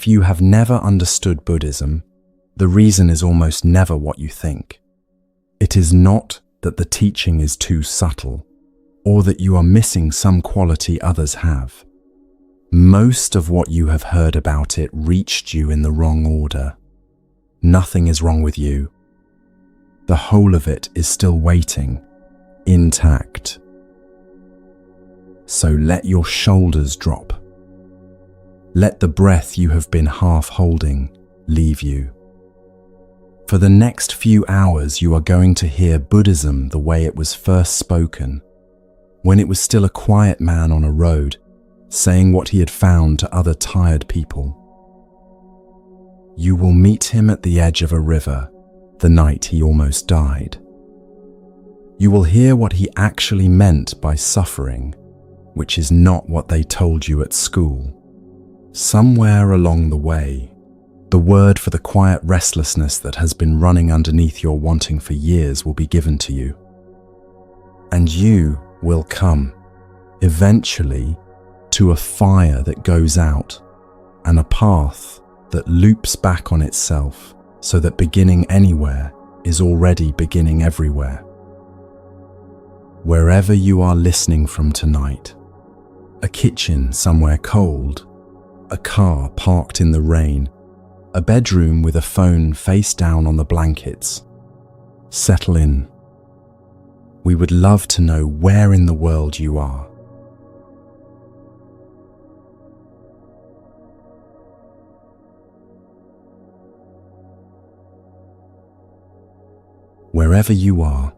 If you have never understood Buddhism, the reason is almost never what you think. It is not that the teaching is too subtle, or that you are missing some quality others have. Most of what you have heard about it reached you in the wrong order. Nothing is wrong with you. The whole of it is still waiting, intact. So let your shoulders drop. Let the breath you have been half holding leave you. For the next few hours, you are going to hear Buddhism the way it was first spoken, when it was still a quiet man on a road, saying what he had found to other tired people. You will meet him at the edge of a river, the night he almost died. You will hear what he actually meant by suffering, which is not what they told you at school. Somewhere along the way, the word for the quiet restlessness that has been running underneath your wanting for years will be given to you. And you will come, eventually, to a fire that goes out and a path that loops back on itself so that beginning anywhere is already beginning everywhere. Wherever you are listening from tonight, a kitchen somewhere cold, a car parked in the rain, a bedroom with a phone face down on the blankets. Settle in. We would love to know where in the world you are. Wherever you are,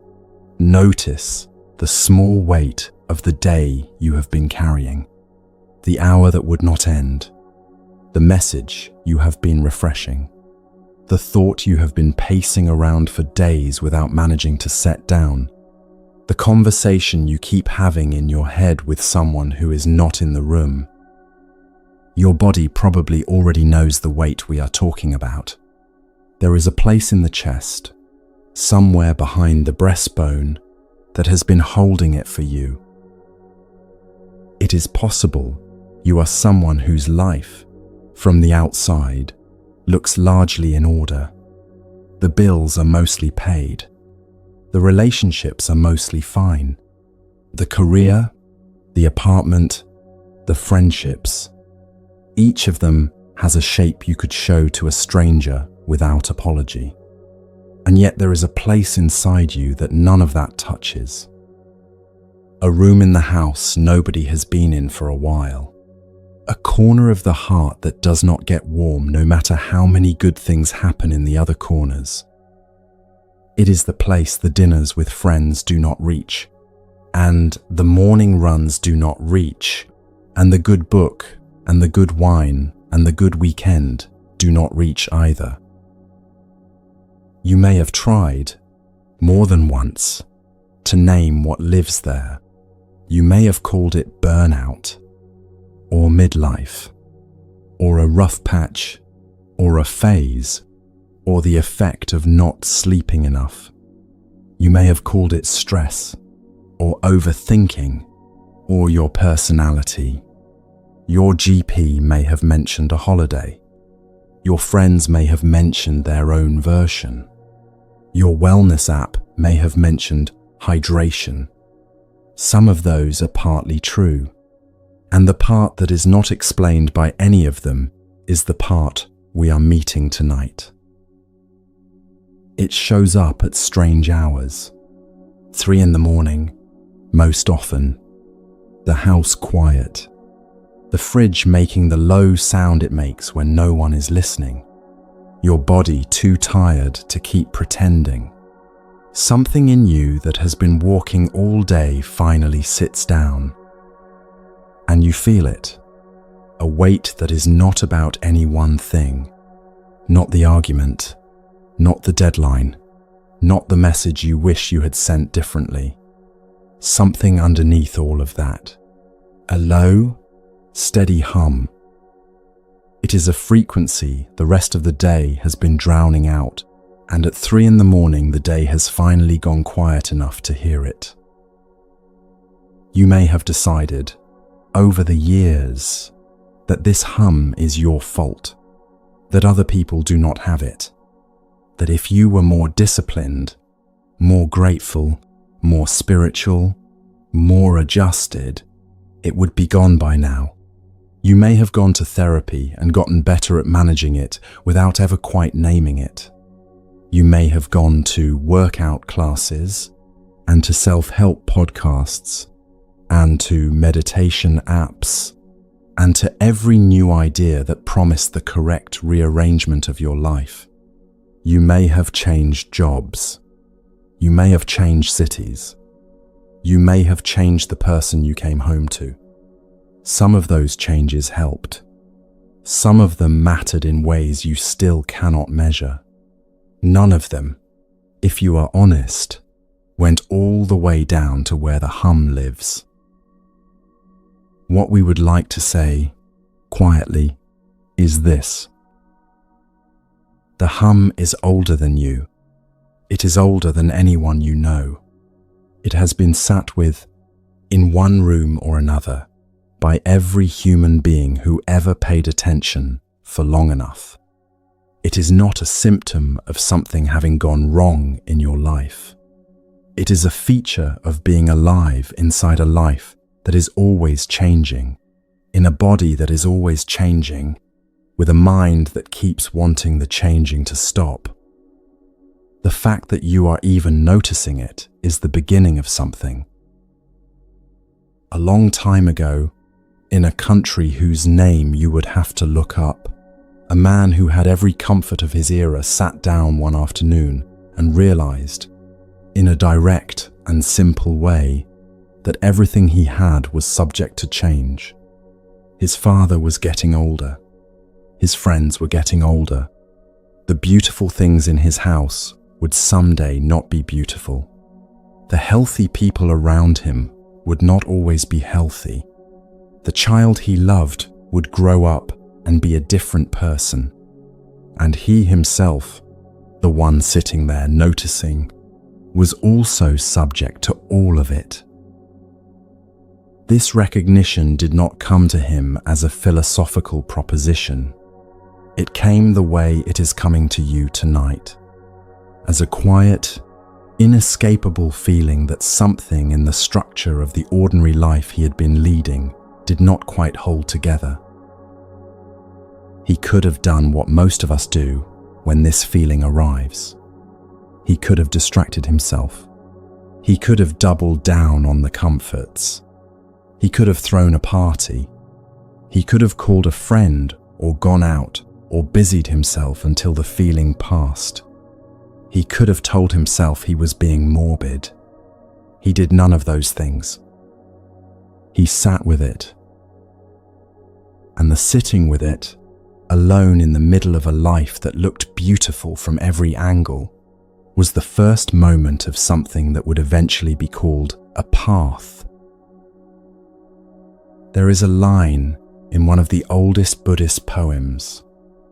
notice the small weight of the day you have been carrying, the hour that would not end, the message you have been refreshing, the thought you have been pacing around for days without managing to set down, the conversation you keep having in your head with someone who is not in the room. Your body probably already knows the weight we are talking about. There is a place in the chest, somewhere behind the breastbone, that has been holding it for you. It is possible you are someone whose life, from the outside, looks largely in order. The bills are mostly paid. The relationships are mostly fine. The career, the apartment, the friendships, each of them has a shape you could show to a stranger without apology. And yet there is a place inside you that none of that touches. A room in the house nobody has been in for a while. A corner of the heart that does not get warm no matter how many good things happen in the other corners. It is the place the dinners with friends do not reach, and the morning runs do not reach, and the good book, and the good wine, and the good weekend do not reach either. You may have tried, more than once, to name what lives there. You may have called it burnout, or midlife, or a rough patch, or a phase, or the effect of not sleeping enough. You may have called it stress, or overthinking, or your personality. Your GP may have mentioned a holiday. Your friends may have mentioned their own version. Your wellness app may have mentioned hydration. Some of those are partly true, and the part that is not explained by any of them is the part we are meeting tonight. It shows up at strange hours. 3 a.m, most often. The house quiet. The fridge making the low sound it makes when no one is listening. Your body too tired to keep pretending. Something in you that has been walking all day finally sits down. And you feel it. A weight that is not about any one thing. Not the argument. Not the deadline. Not the message you wish you had sent differently. Something underneath all of that. A low, steady hum. It is a frequency the rest of the day has been drowning out, and at 3 a.m, the day has finally gone quiet enough to hear it. You may have decided, over the years, that this hum is your fault, that other people do not have it. That if you were more disciplined, more grateful, more spiritual, more adjusted, it would be gone by now. You may have gone to therapy and gotten better at managing it without ever quite naming it. You may have gone to workout classes and to self-help podcasts and to meditation apps and to every new idea that promised the correct rearrangement of your life. You may have changed jobs. You may have changed cities. You may have changed the person you came home to. Some of those changes helped. Some of them mattered in ways you still cannot measure. None of them, if you are honest, went all the way down to where the hum lives. What we would like to say, quietly, is this. The hum is older than you. It is older than anyone you know. It has been sat with, in one room or another, by every human being who ever paid attention for long enough. It is not a symptom of something having gone wrong in your life. It is a feature of being alive inside a life that is always changing, in a body that is always changing, with a mind that keeps wanting the changing to stop. The fact that you are even noticing it is the beginning of something. A long time ago, in a country whose name you would have to look up, a man who had every comfort of his era sat down one afternoon and realized, in a direct and simple way, that everything he had was subject to change. His father was getting older. His friends were getting older. The beautiful things in his house would someday not be beautiful. The healthy people around him would not always be healthy. The child he loved would grow up and be a different person. And he himself, the one sitting there noticing, was also subject to all of it. This recognition did not come to him as a philosophical proposition. It came the way it is coming to you tonight, as a quiet, inescapable feeling that something in the structure of the ordinary life he had been leading did not quite hold together. He could have done what most of us do when this feeling arrives. He could have distracted himself. He could have doubled down on the comforts. He could have thrown a party. He could have called a friend or gone out or busied himself until the feeling passed. He could have told himself he was being morbid. He did none of those things. He sat with it. And the sitting with it, alone in the middle of a life that looked beautiful from every angle, was the first moment of something that would eventually be called a path. There is a line in one of the oldest Buddhist poems,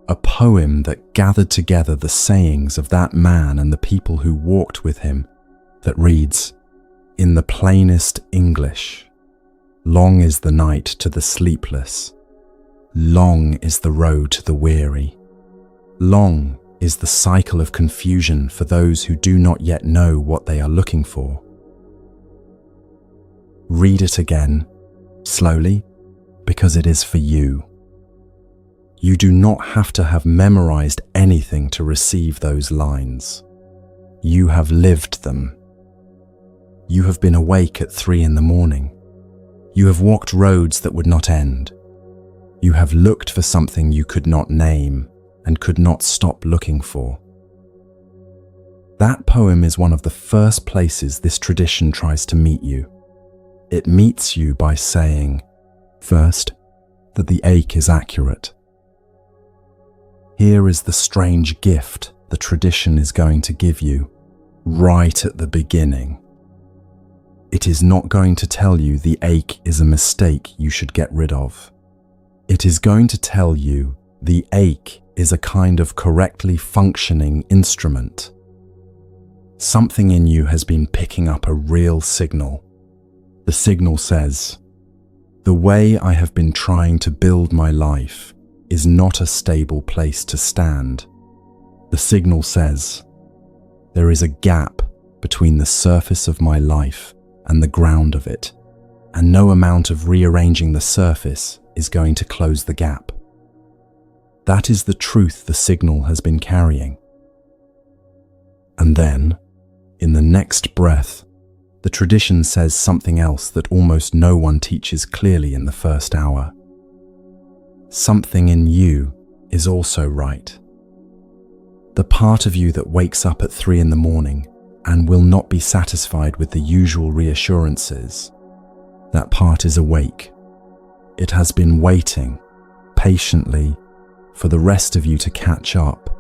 a poem that gathered together the sayings of that man and the people who walked with him, that reads, in the plainest English, "Long is the night to the sleepless. Long is the road to the weary. Long is the cycle of confusion for those who do not yet know what they are looking for." Read it again, slowly, because it is for you. You do not have to have memorized anything to receive those lines. You have lived them. You have been awake at 3 a.m. You have walked roads that would not end. You have looked for something you could not name and could not stop looking for. That poem is one of the first places this tradition tries to meet you. It meets you by saying, first, that the ache is accurate. Here is the strange gift the tradition is going to give you, right at the beginning. It is not going to tell you the ache is a mistake you should get rid of. It is going to tell you the ache is a kind of correctly functioning instrument. Something in you has been picking up a real signal. The signal says, the way I have been trying to build my life is not a stable place to stand. The signal says, there is a gap between the surface of my life and the ground of it, and no amount of rearranging the surface is going to close the gap. That is the truth the signal has been carrying. And then, in the next breath, the tradition says something else that almost no one teaches clearly in the first hour. Something in you is also right. The part of you that wakes up at 3 a.m. and will not be satisfied with the usual reassurances, that part is awake. It has been waiting, patiently, for the rest of you to catch up.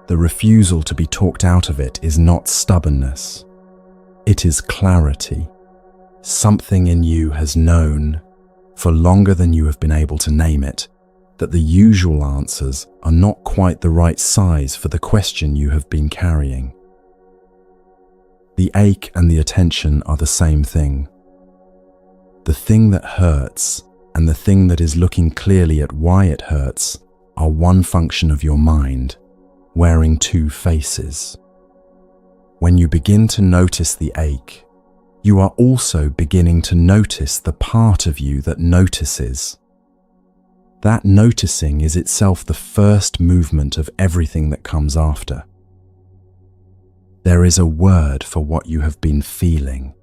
The refusal to be talked out of it is not stubbornness. It is clarity. Something in you has known, for longer than you have been able to name it, that the usual answers are not quite the right size for the question you have been carrying. The ache and the attention are the same thing. The thing that hurts and the thing that is looking clearly at why it hurts are one function of your mind, wearing two faces. When you begin to notice the ache, you are also beginning to notice the part of you that notices. That noticing is itself the first movement of everything that comes after. There is a word for what you have been feeling.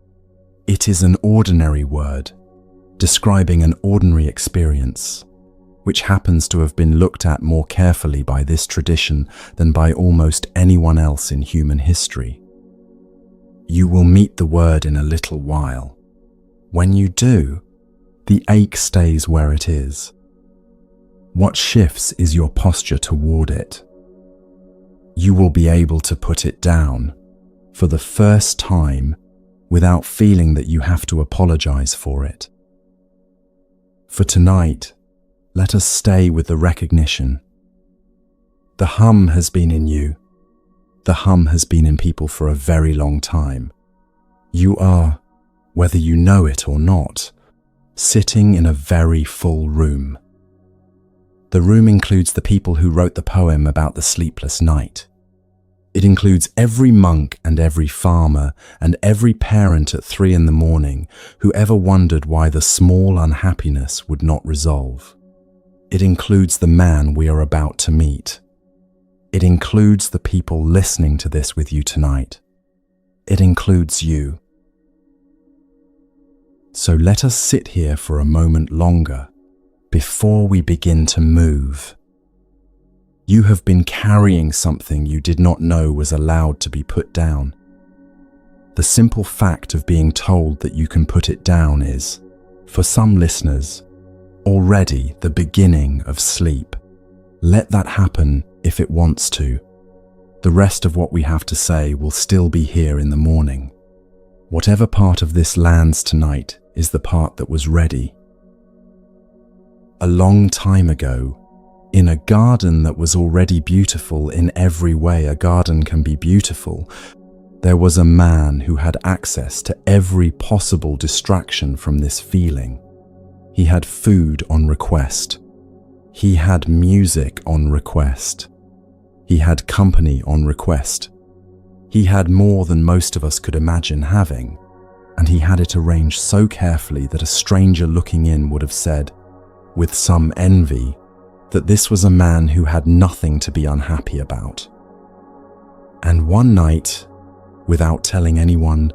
It is an ordinary word, describing an ordinary experience, which happens to have been looked at more carefully by this tradition than by almost anyone else in human history. You will meet the word in a little while. When you do, the ache stays where it is. What shifts is your posture toward it. You will be able to put it down, for the first time, without feeling that you have to apologize for it. For tonight, let us stay with the recognition. The hum has been in you. The hum has been in people for a very long time. You are, whether you know it or not, sitting in a very full room. The room includes the people who wrote the poem about the sleepless night. It includes every monk and every farmer and every parent at 3 a.m. who ever wondered why the small unhappiness would not resolve. It includes the man we are about to meet. It includes the people listening to this with you tonight. It includes you. So let us sit here for a moment longer before we begin to move. You have been carrying something you did not know was allowed to be put down. The simple fact of being told that you can put it down is, for some listeners, already the beginning of sleep. Let that happen if it wants to. The rest of what we have to say will still be here in the morning. Whatever part of this lands tonight is the part that was ready. A long time ago, in a garden that was already beautiful in every way a garden can be beautiful, there was a man who had access to every possible distraction from this feeling. He had food on request. He had music on request. He had company on request. He had more than most of us could imagine having, and he had it arranged so carefully that a stranger looking in would have said, with some envy, that this was a man who had nothing to be unhappy about. And one night, without telling anyone,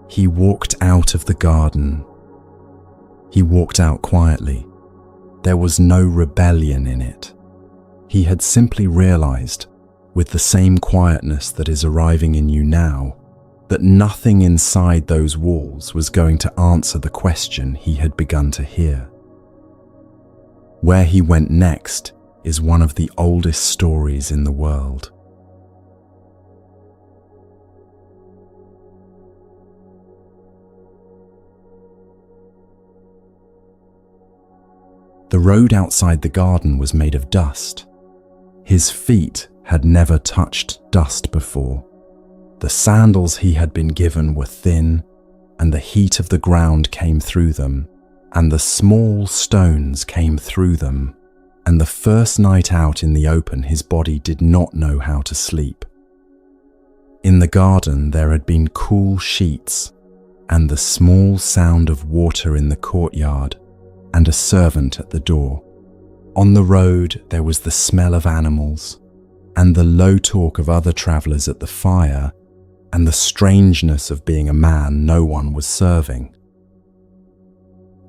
he walked out of the garden. He walked out quietly. There was no rebellion in it. He had simply realized, with the same quietness that is arriving in you now, that nothing inside those walls was going to answer the question he had begun to hear. Where he went next is one of the oldest stories in the world. The road outside the garden was made of dust. His feet had never touched dust before. The sandals he had been given were thin, and the heat of the ground came through them, and the small stones came through them, and the first night out in the open, his body did not know how to sleep. In the garden, there had been cool sheets and the small sound of water in the courtyard and a servant at the door. On the road, there was the smell of animals and the low talk of other travelers at the fire and the strangeness of being a man no one was serving.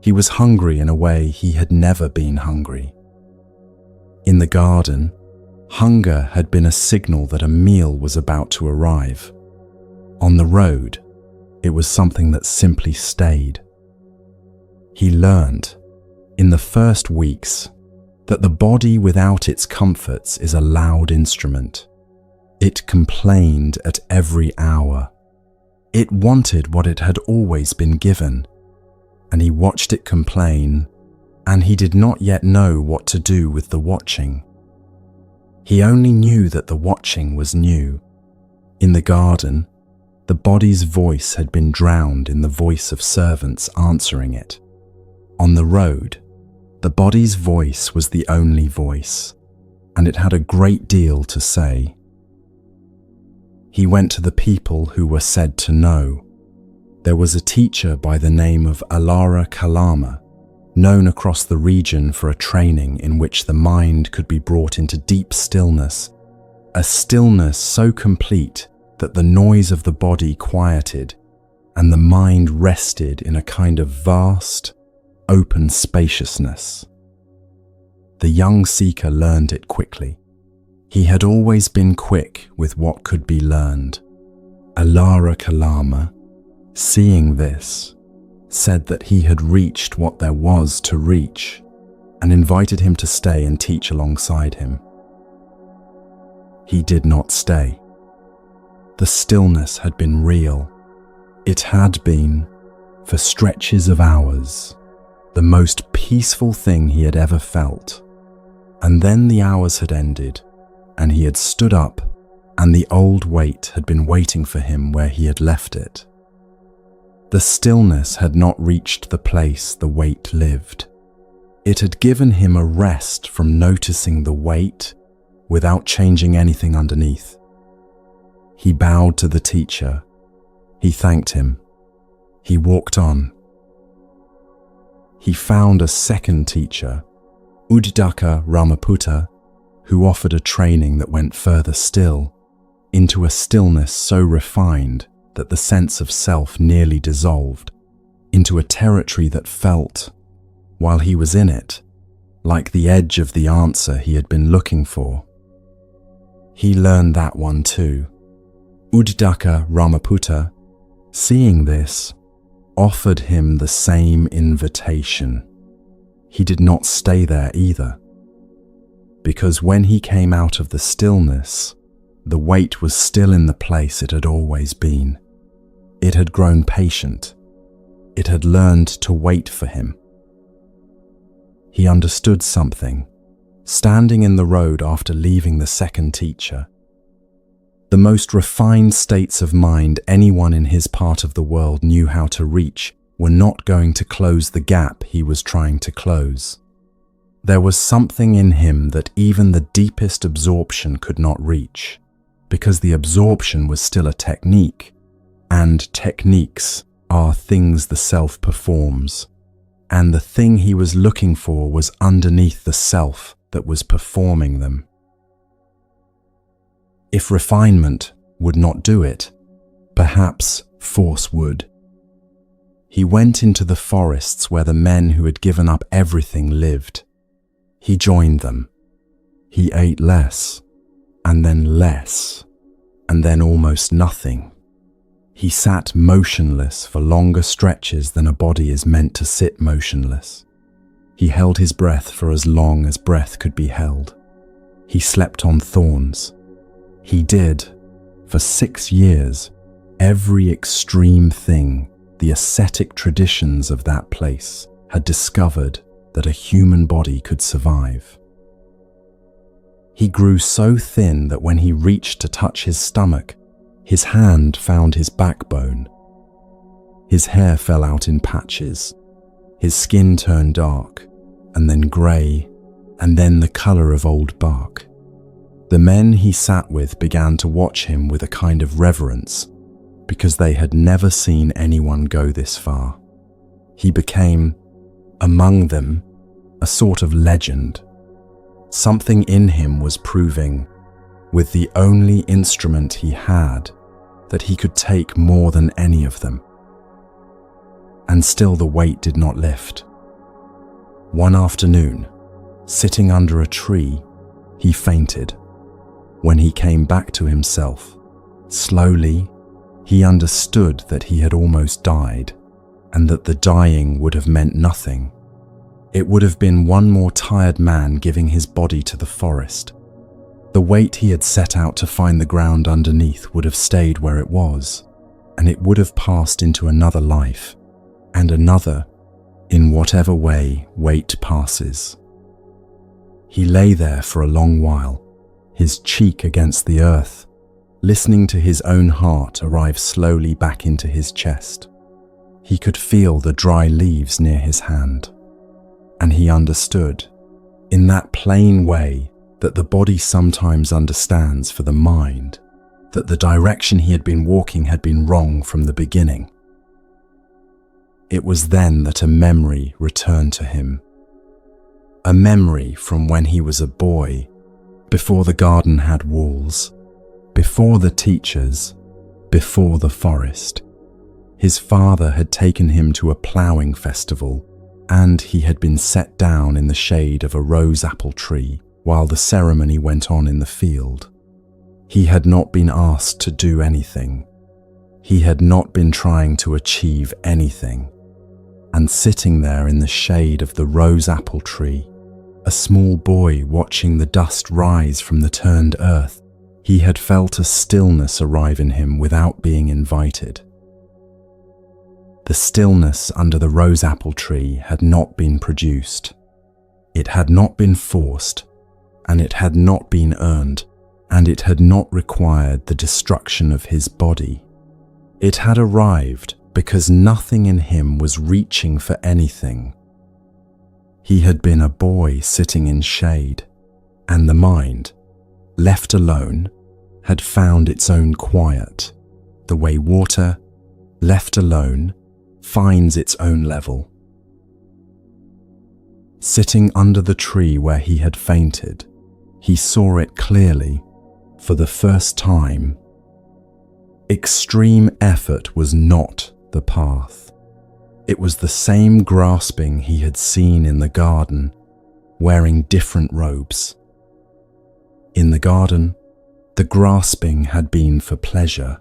He was hungry in a way he had never been hungry. In the garden, hunger had been a signal that a meal was about to arrive. On the road, it was something that simply stayed. He learned, in the first weeks, that the body without its comforts is a loud instrument. It complained at every hour. It wanted what it had always been given, and he watched it complain, and he did not yet know what to do with the watching. He only knew that the watching was new. In the garden, the body's voice had been drowned in the voice of servants answering it. On the road, the body's voice was the only voice, and it had a great deal to say. He went to the people who were said to know. There was a teacher by the name of Alara Kalama, known across the region for a training in which the mind could be brought into deep stillness, a stillness so complete that the noise of the body quieted and the mind rested in a kind of vast, open spaciousness. The young seeker learned it quickly. He had always been quick with what could be learned. Alara Kalama, seeing this, said that he had reached what there was to reach and invited him to stay and teach alongside him. He did not stay. The stillness had been real. It had been, for stretches of hours, the most peaceful thing he had ever felt. And then the hours had ended, and he had stood up, and the old weight had been waiting for him where he had left it. The stillness had not reached the place the weight lived. It had given him a rest from noticing the weight without changing anything underneath. He bowed to the teacher. He thanked him. He walked on. He found a second teacher, Uddaka Ramaputta, who offered a training that went further still, into a stillness so refined that the sense of self nearly dissolved, into a territory that felt, while he was in it, like the edge of the answer he had been looking for. He learned that one too. Uddaka Ramaputta, seeing this, offered him the same invitation. He did not stay there either, because when he came out of the stillness, the weight was still in the place it had always been. It had grown patient. It had learned to wait for him. He understood something, standing in the road after leaving the second teacher. The most refined states of mind anyone in his part of the world knew how to reach were not going to close the gap he was trying to close. There was something in him that even the deepest absorption could not reach, because the absorption was still a technique, and techniques are things the self performs, and the thing he was looking for was underneath the self that was performing them. If refinement would not do it, perhaps force would. He went into the forests where the men who had given up everything lived. He joined them. He ate less, and then almost nothing. He sat motionless for longer stretches than a body is meant to sit motionless. He held his breath for as long as breath could be held. He slept on thorns. He did, for 6 years, every extreme thing the ascetic traditions of that place had discovered that a human body could survive. He grew so thin that when he reached to touch his stomach, his hand found his backbone. His hair fell out in patches. His skin turned dark, and then grey, and then the color of old bark. The men he sat with began to watch him with a kind of reverence, because they had never seen anyone go this far. He became, among them, a sort of legend. Something in him was proving, with the only instrument he had, that he could take more than any of them. And still the weight did not lift. One afternoon, sitting under a tree, he fainted. When he came back to himself, slowly, he understood that he had almost died, and that the dying would have meant nothing. It would have been one more tired man giving his body to the forest. The weight he had set out to find the ground underneath would have stayed where it was, and it would have passed into another life, and another, in whatever way weight passes. He lay there for a long while, his cheek against the earth, listening to his own heart arrive slowly back into his chest. He could feel the dry leaves near his hand, and he understood, in that plain way that the body sometimes understands for the mind, that the direction he had been walking had been wrong from the beginning. It was then that a memory returned to him. A memory from when he was a boy, before the garden had walls, before the teachers, before the forest. His father had taken him to a ploughing festival, and he had been set down in the shade of a rose apple tree while the ceremony went on in the field. He had not been asked to do anything. He had not been trying to achieve anything. And sitting there in the shade of the rose apple tree, a small boy watching the dust rise from the turned earth, he had felt a stillness arrive in him without being invited. The stillness under the rose apple tree had not been produced. It had not been forced, and it had not been earned, and it had not required the destruction of his body. It had arrived because nothing in him was reaching for anything. He had been a boy sitting in shade, and the mind, left alone, had found its own quiet, the way water, left alone, finds its own level. Sitting under the tree where he had fainted, he saw it clearly, for the first time. Extreme effort was not the path. It was the same grasping he had seen in the garden, wearing different robes. In the garden, the grasping had been for pleasure.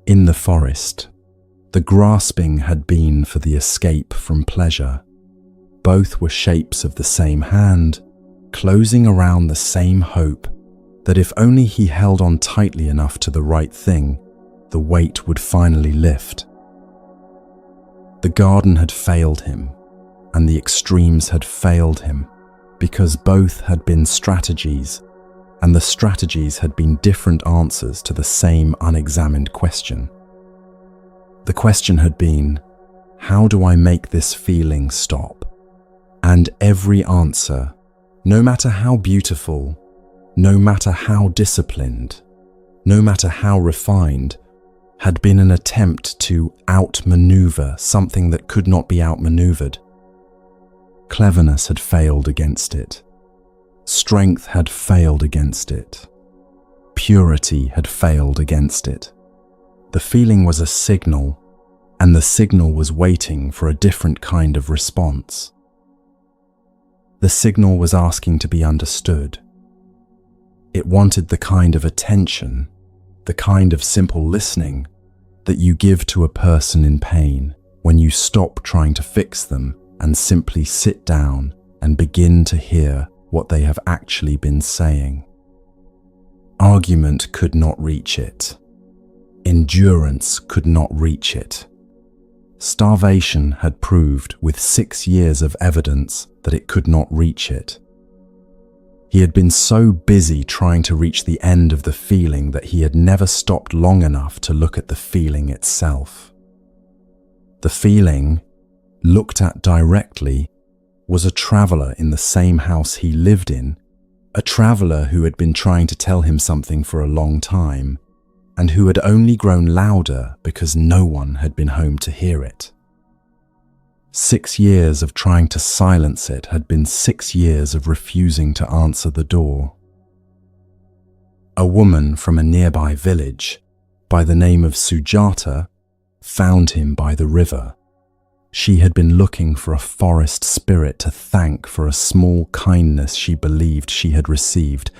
In the forest, the grasping had been for the escape from pleasure. Both were shapes of the same hand, closing around the same hope that if only he held on tightly enough to the right thing, the weight would finally lift. The garden had failed him, and the extremes had failed him, because both had been strategies, and the strategies had been different answers to the same unexamined question. The question had been, how do I make this feeling stop? And every answer, no matter how beautiful, no matter how disciplined, no matter how refined, had been an attempt to outmaneuver something that could not be outmaneuvered. Cleverness had failed against it. Strength had failed against it. Purity had failed against it. The feeling was a signal, and the signal was waiting for a different kind of response. The signal was asking to be understood. It wanted the kind of attention, the kind of simple listening that you give to a person in pain when you stop trying to fix them and simply sit down and begin to hear what they have actually been saying. Argument could not reach it. Endurance could not reach it. Starvation had proved with 6 years of evidence that it could not reach it. He had been so busy trying to reach the end of the feeling that he had never stopped long enough to look at the feeling itself. The feeling, looked at directly, was a traveler in the same house he lived in, a traveler who had been trying to tell him something for a long time, and who had only grown louder because no one had been home to hear it. 6 years of trying to silence it had been 6 years of refusing to answer the door. A woman from a nearby village, by the name of Sujata, found him by the river. She had been looking for a forest spirit to thank for a small kindness she believed she had received,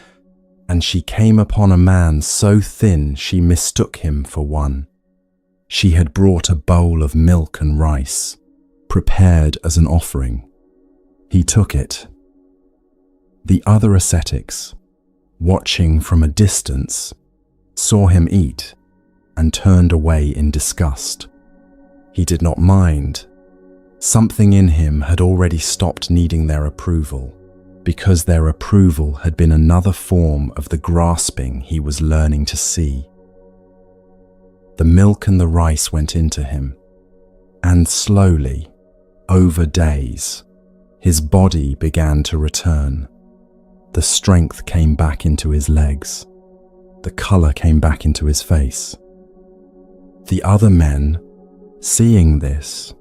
and she came upon a man so thin she mistook him for one. She had brought a bowl of milk and rice, prepared as an offering. He took it. The other ascetics, watching from a distance, saw him eat and turned away in disgust. He did not mind. Something in him had already stopped needing their approval, because their approval had been another form of the grasping he was learning to see. The milk and the rice went into him, and slowly, over days, his body began to return. The strength came back into his legs. The color came back into his face. The other men, seeing this,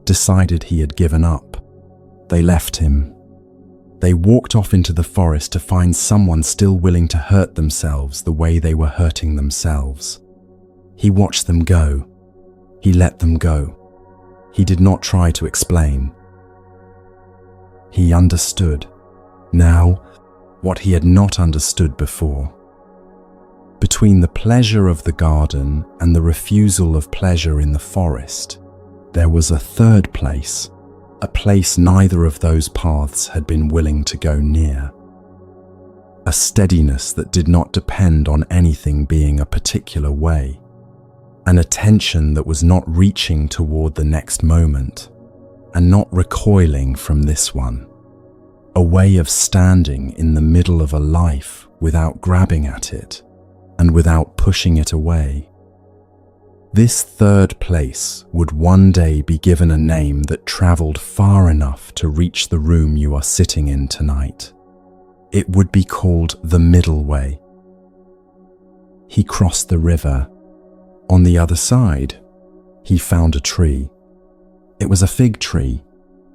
decided he had given up. They left him. They walked off into the forest to find someone still willing to hurt themselves the way they were hurting themselves. He watched them go. He let them go. He did not try to explain. He understood, now, what he had not understood before. Between the pleasure of the garden and the refusal of pleasure in the forest, there was a third place, a place neither of those paths had been willing to go near. A steadiness that did not depend on anything being a particular way. An attention that was not reaching toward the next moment, and not recoiling from this one. A way of standing in the middle of a life without grabbing at it, and without pushing it away. This third place would one day be given a name that traveled far enough to reach the room you are sitting in tonight. It would be called the Middle Way. He crossed the river. On the other side, he found a tree. It was a fig tree,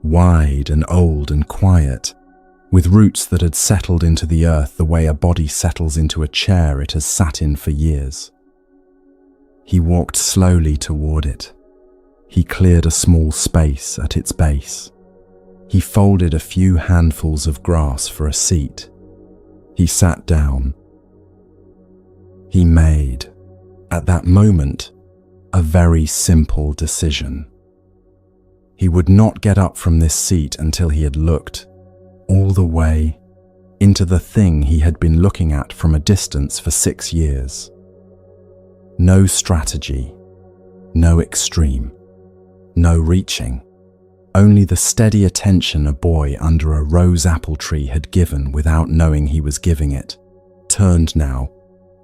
wide and old and quiet, with roots that had settled into the earth the way a body settles into a chair it has sat in for years. He walked slowly toward it. He cleared a small space at its base. He folded a few handfuls of grass for a seat. He sat down. He made, at that moment, a very simple decision. He would not get up from this seat until he had looked, all the way, into the thing he had been looking at from a distance for 6 years. No strategy, no extreme, no reaching, only the steady attention a boy under a rose apple tree had given without knowing he was giving it, turned now,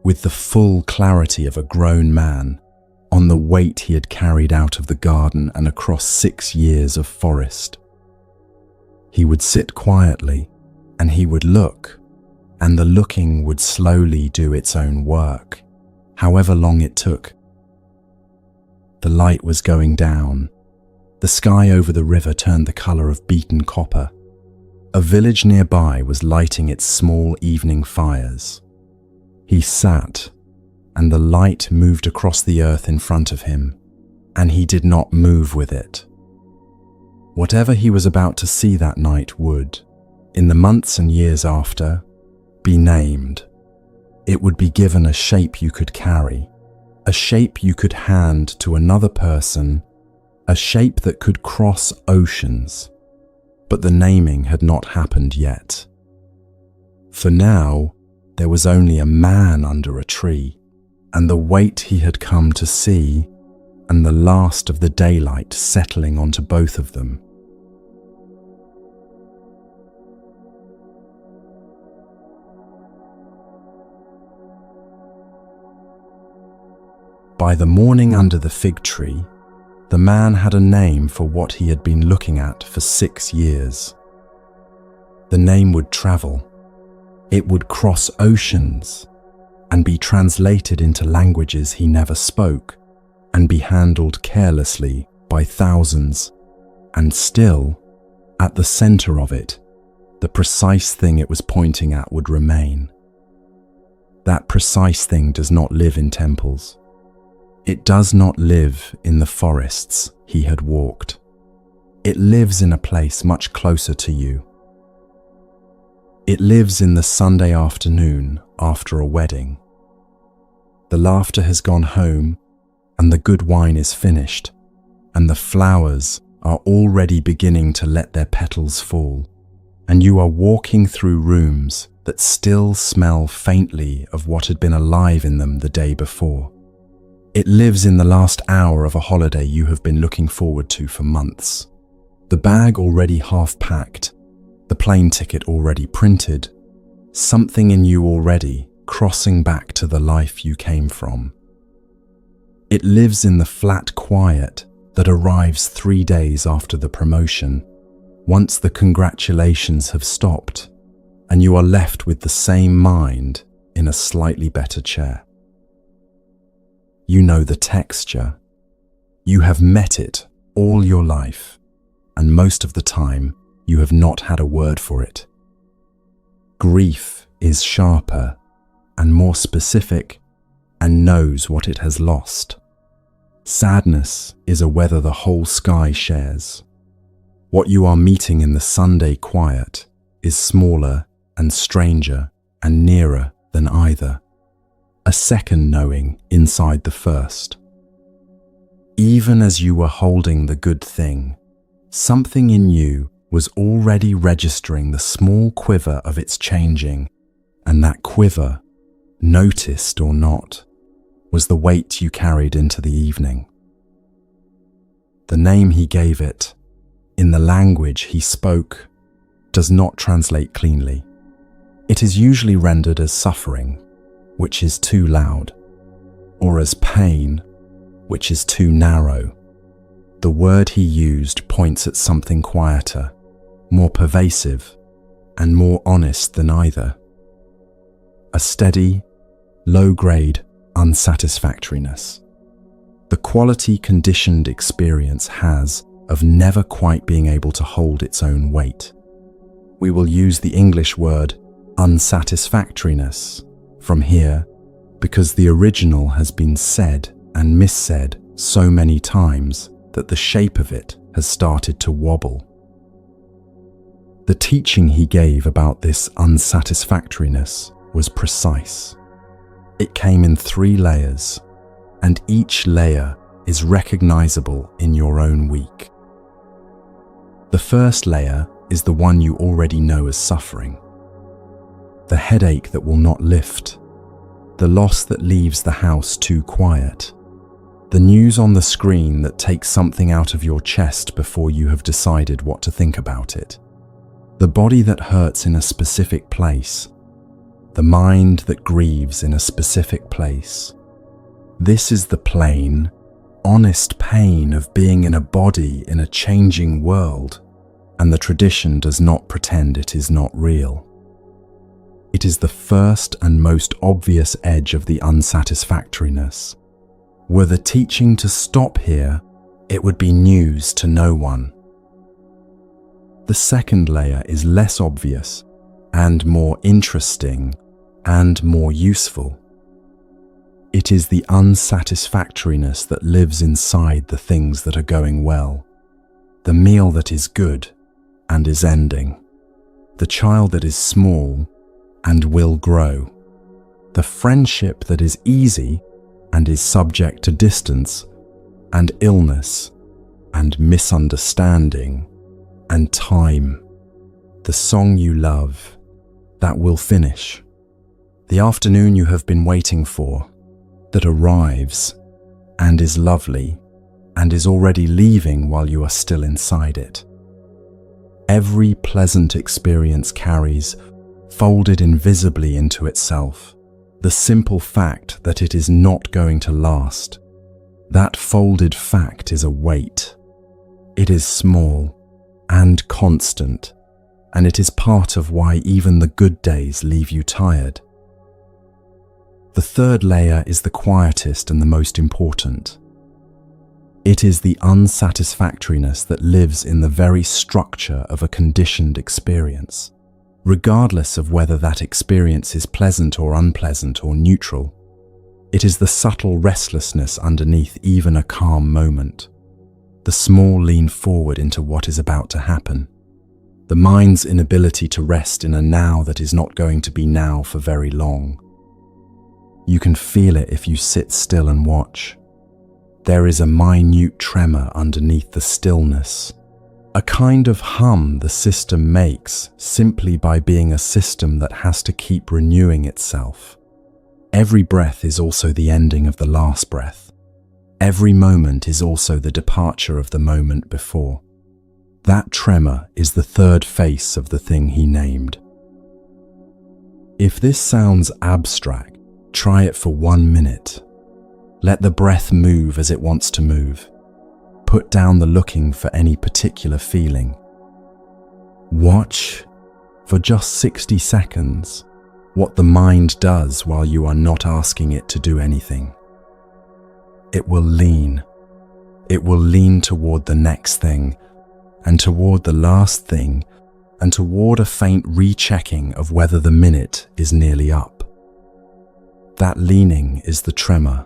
with the full clarity of a grown man, on the weight he had carried out of the garden and across 6 years of forest. He would sit quietly, and he would look, and the looking would slowly do its own work, however long it took. The light was going down. The sky over the river turned the color of beaten copper. A village nearby was lighting its small evening fires. He sat, and the light moved across the earth in front of him, and he did not move with it. Whatever he was about to see that night would, in the months and years after, be named. It would be given a shape you could carry, a shape you could hand to another person, a shape that could cross oceans. But the naming had not happened yet. For now, there was only a man under a tree, and the weight he had come to see, and the last of the daylight settling onto both of them. By the morning under the fig tree, the man had a name for what he had been looking at for 6 years. the name would travel. It would cross oceans and be translated into languages he never spoke and be handled carelessly by thousands. And still, at the center of it, the precise thing it was pointing at would remain. That precise thing does not live in temples. It does not live in the forests he had walked. It lives in a place much closer to you. It lives in the Sunday afternoon after a wedding. The laughter has gone home, and the good wine is finished, and the flowers are already beginning to let their petals fall, and you are walking through rooms that still smell faintly of what had been alive in them the day before. It lives in the last hour of a holiday you have been looking forward to for months. The bag already half packed, the plane ticket already printed, something in you already crossing back to the life you came from. It lives in the flat quiet that arrives 3 days after the promotion, once the congratulations have stopped, and you are left with the same mind in a slightly better chair. You know the texture. You have met it all your life, and most of the time you have not had a word for it. Grief is sharper and more specific and knows what it has lost. Sadness is a weather the whole sky shares. What you are meeting in the Sunday quiet is smaller and stranger and nearer than either. A second knowing inside the first. Even as you were holding the good thing, something in you was already registering the small quiver of its changing, and that quiver, noticed or not, was the weight you carried into the evening. The name he gave it, in the language he spoke, does not translate cleanly. It is usually rendered as suffering, which is too loud, or as pain, which is too narrow. The word he used points at something quieter, more pervasive, and more honest than either. A steady, low-grade unsatisfactoriness. The quality conditioned experience has of never quite being able to hold its own weight. We will use the English word unsatisfactoriness from here because the original has been said and missaid so many times that the shape of it has started to wobble. The teaching he gave about this unsatisfactoriness was precise. It came in 3 layers, and each layer is recognizable in your own week. The first layer is the one you already know as suffering. The headache that will not lift, the loss that leaves the house too quiet, the news on the screen that takes something out of your chest before you have decided what to think about it, the body that hurts in a specific place, the mind that grieves in a specific place. This is the plain, honest pain of being in a body in a changing world, and the tradition does not pretend it is not real. It is the first and most obvious edge of the unsatisfactoriness. Were the teaching to stop here, it would be news to no one. The second layer is less obvious and more interesting and more useful. It is the unsatisfactoriness that lives inside the things that are going well, the meal that is good and is ending, the child that is small and will grow, the friendship that is easy and is subject to distance and illness and misunderstanding and time, the song you love that will finish, the afternoon you have been waiting for that arrives and is lovely and is already leaving while you are still inside it. Every pleasant experience carries, folded invisibly into itself, the simple fact that it is not going to last. That folded fact is a weight. It is small and constant and it is part of why even the good days leave you tired. The third layer is the quietest and the most important. It is the unsatisfactoriness that lives in the very structure of a conditioned experience, regardless of whether that experience is pleasant or unpleasant or neutral. It is the subtle restlessness underneath even a calm moment, the small lean forward into what is about to happen, the mind's inability to rest in a now that is not going to be now for very long. You can feel it if you sit still and watch. There is a minute tremor underneath the stillness, a kind of hum the system makes simply by being a system that has to keep renewing itself. Every breath is also the ending of the last breath. Every moment is also the departure of the moment before. That tremor is the third face of the thing he named. If this sounds abstract, try it for 1 minute. Let the breath move as it wants to move. Put down the looking for any particular feeling. Watch for just 60 seconds what the mind does while you are not asking it to do anything. It will lean. It will lean toward the next thing, and toward the last thing, and toward a faint rechecking of whether the minute is nearly up. That leaning is the tremor.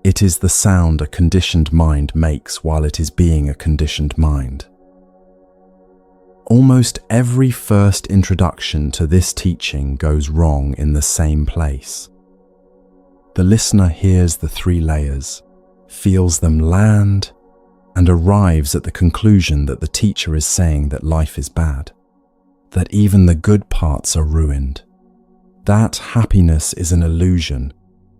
It is the sound a conditioned mind makes while it is being a conditioned mind. Almost every first introduction to this teaching goes wrong in the same place. The listener hears the 3 layers, feels them land, and arrives at the conclusion that the teacher is saying that life is bad, that even the good parts are ruined. That happiness is an illusion,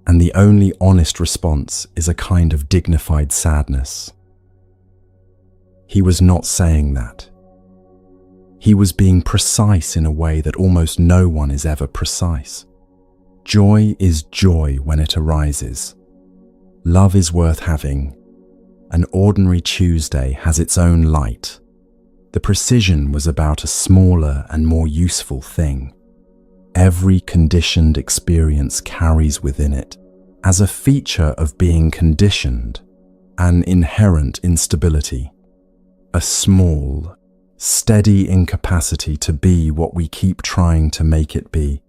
and the only honest response is a kind of dignified sadness. He was not saying that. He was being precise in a way that almost no one is ever precise. Joy is joy when it arises. Love is worth having. An ordinary Tuesday has its own light. The precision was about a smaller and more useful thing. Every conditioned experience carries within it, as a feature of being conditioned, an inherent instability, a small, steady incapacity to be what we keep trying to make it be,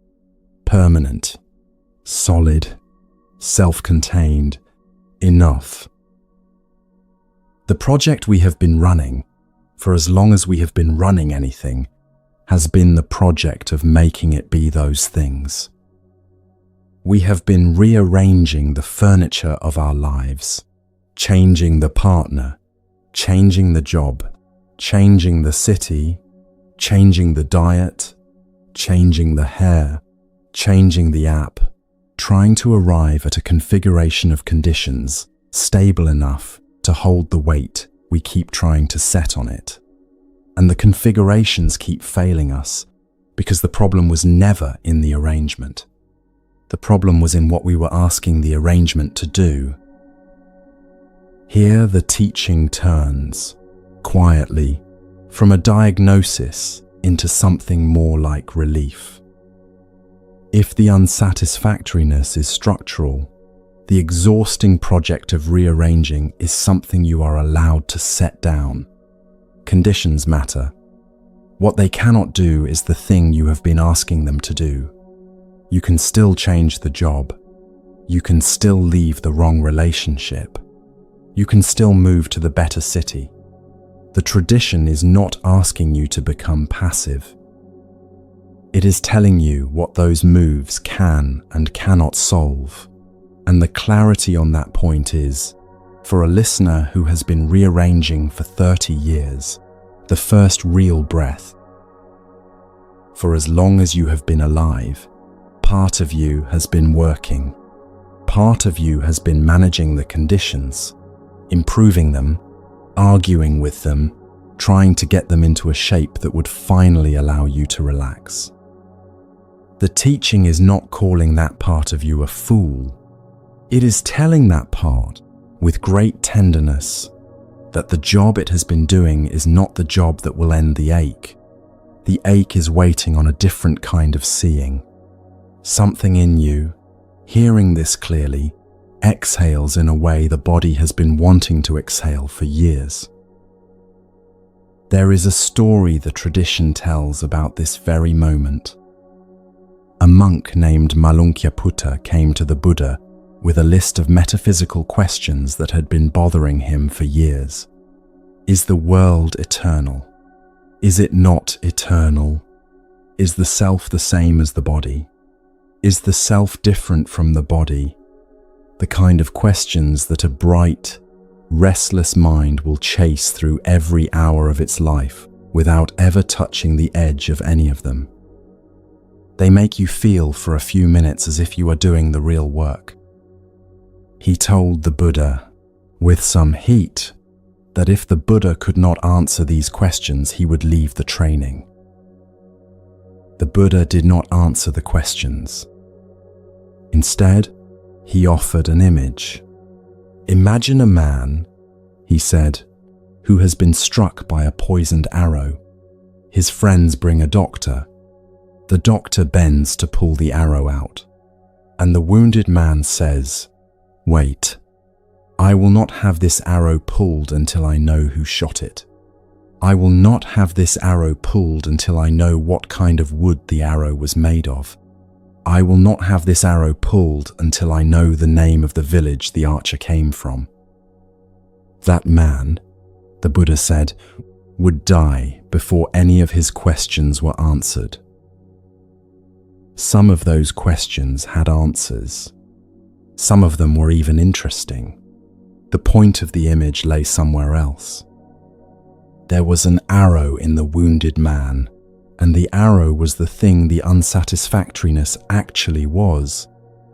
permanent, solid, self-contained, enough. The project we have been running, for as long as we have been running anything, has been the project of making it be those things. We have been rearranging the furniture of our lives, changing the partner, changing the job, changing the city, changing the diet, changing the hair, changing the app, trying to arrive at a configuration of conditions stable enough to hold the weight we keep trying to set on it. And the configurations keep failing us because the problem was never in the arrangement. The problem was in what we were asking the arrangement to do. Here the teaching turns, quietly, from a diagnosis into something more like relief. If the unsatisfactoriness is structural, the exhausting project of rearranging is something you are allowed to set down. Conditions matter. What they cannot do is the thing you have been asking them to do. You can still change the job. You can still leave the wrong relationship. You can still move to the better city. The tradition is not asking you to become passive. It is telling you what those moves can and cannot solve. And the clarity on that point is, for a listener who has been rearranging for 30 years, the first real breath. For as long as you have been alive, part of you has been working. Part of you has been managing the conditions, improving them, arguing with them, trying to get them into a shape that would finally allow you to relax. The teaching is not calling that part of you a fool. It is telling that part, with great tenderness, that the job it has been doing is not the job that will end the ache. The ache is waiting on a different kind of seeing. Something in you, hearing this clearly, exhales in a way the body has been wanting to exhale for years. There is a story the tradition tells about this very moment. A monk named Malunkyaputta came to the Buddha with a list of metaphysical questions that had been bothering him for years. Is the world eternal? Is it not eternal? Is the self the same as the body? Is the self different from the body? The kind of questions that a bright, restless mind will chase through every hour of its life without ever touching the edge of any of them. They make you feel for a few minutes as if you are doing the real work. He told the Buddha, with some heat, that if the Buddha could not answer these questions, he would leave the training. The Buddha did not answer the questions. Instead, he offered an image. Imagine a man, he said, who has been struck by a poisoned arrow. His friends bring a doctor. The doctor bends to pull the arrow out, and the wounded man says, "Wait, I will not have this arrow pulled until I know who shot it. I will not have this arrow pulled until I know what kind of wood the arrow was made of. I will not have this arrow pulled until I know the name of the village the archer came from." That man, the Buddha said, would die before any of his questions were answered. Some of those questions had answers. Some of them were even interesting. The point of the image lay somewhere else. There was an arrow in the wounded man, and the arrow was the thing the unsatisfactoriness actually was,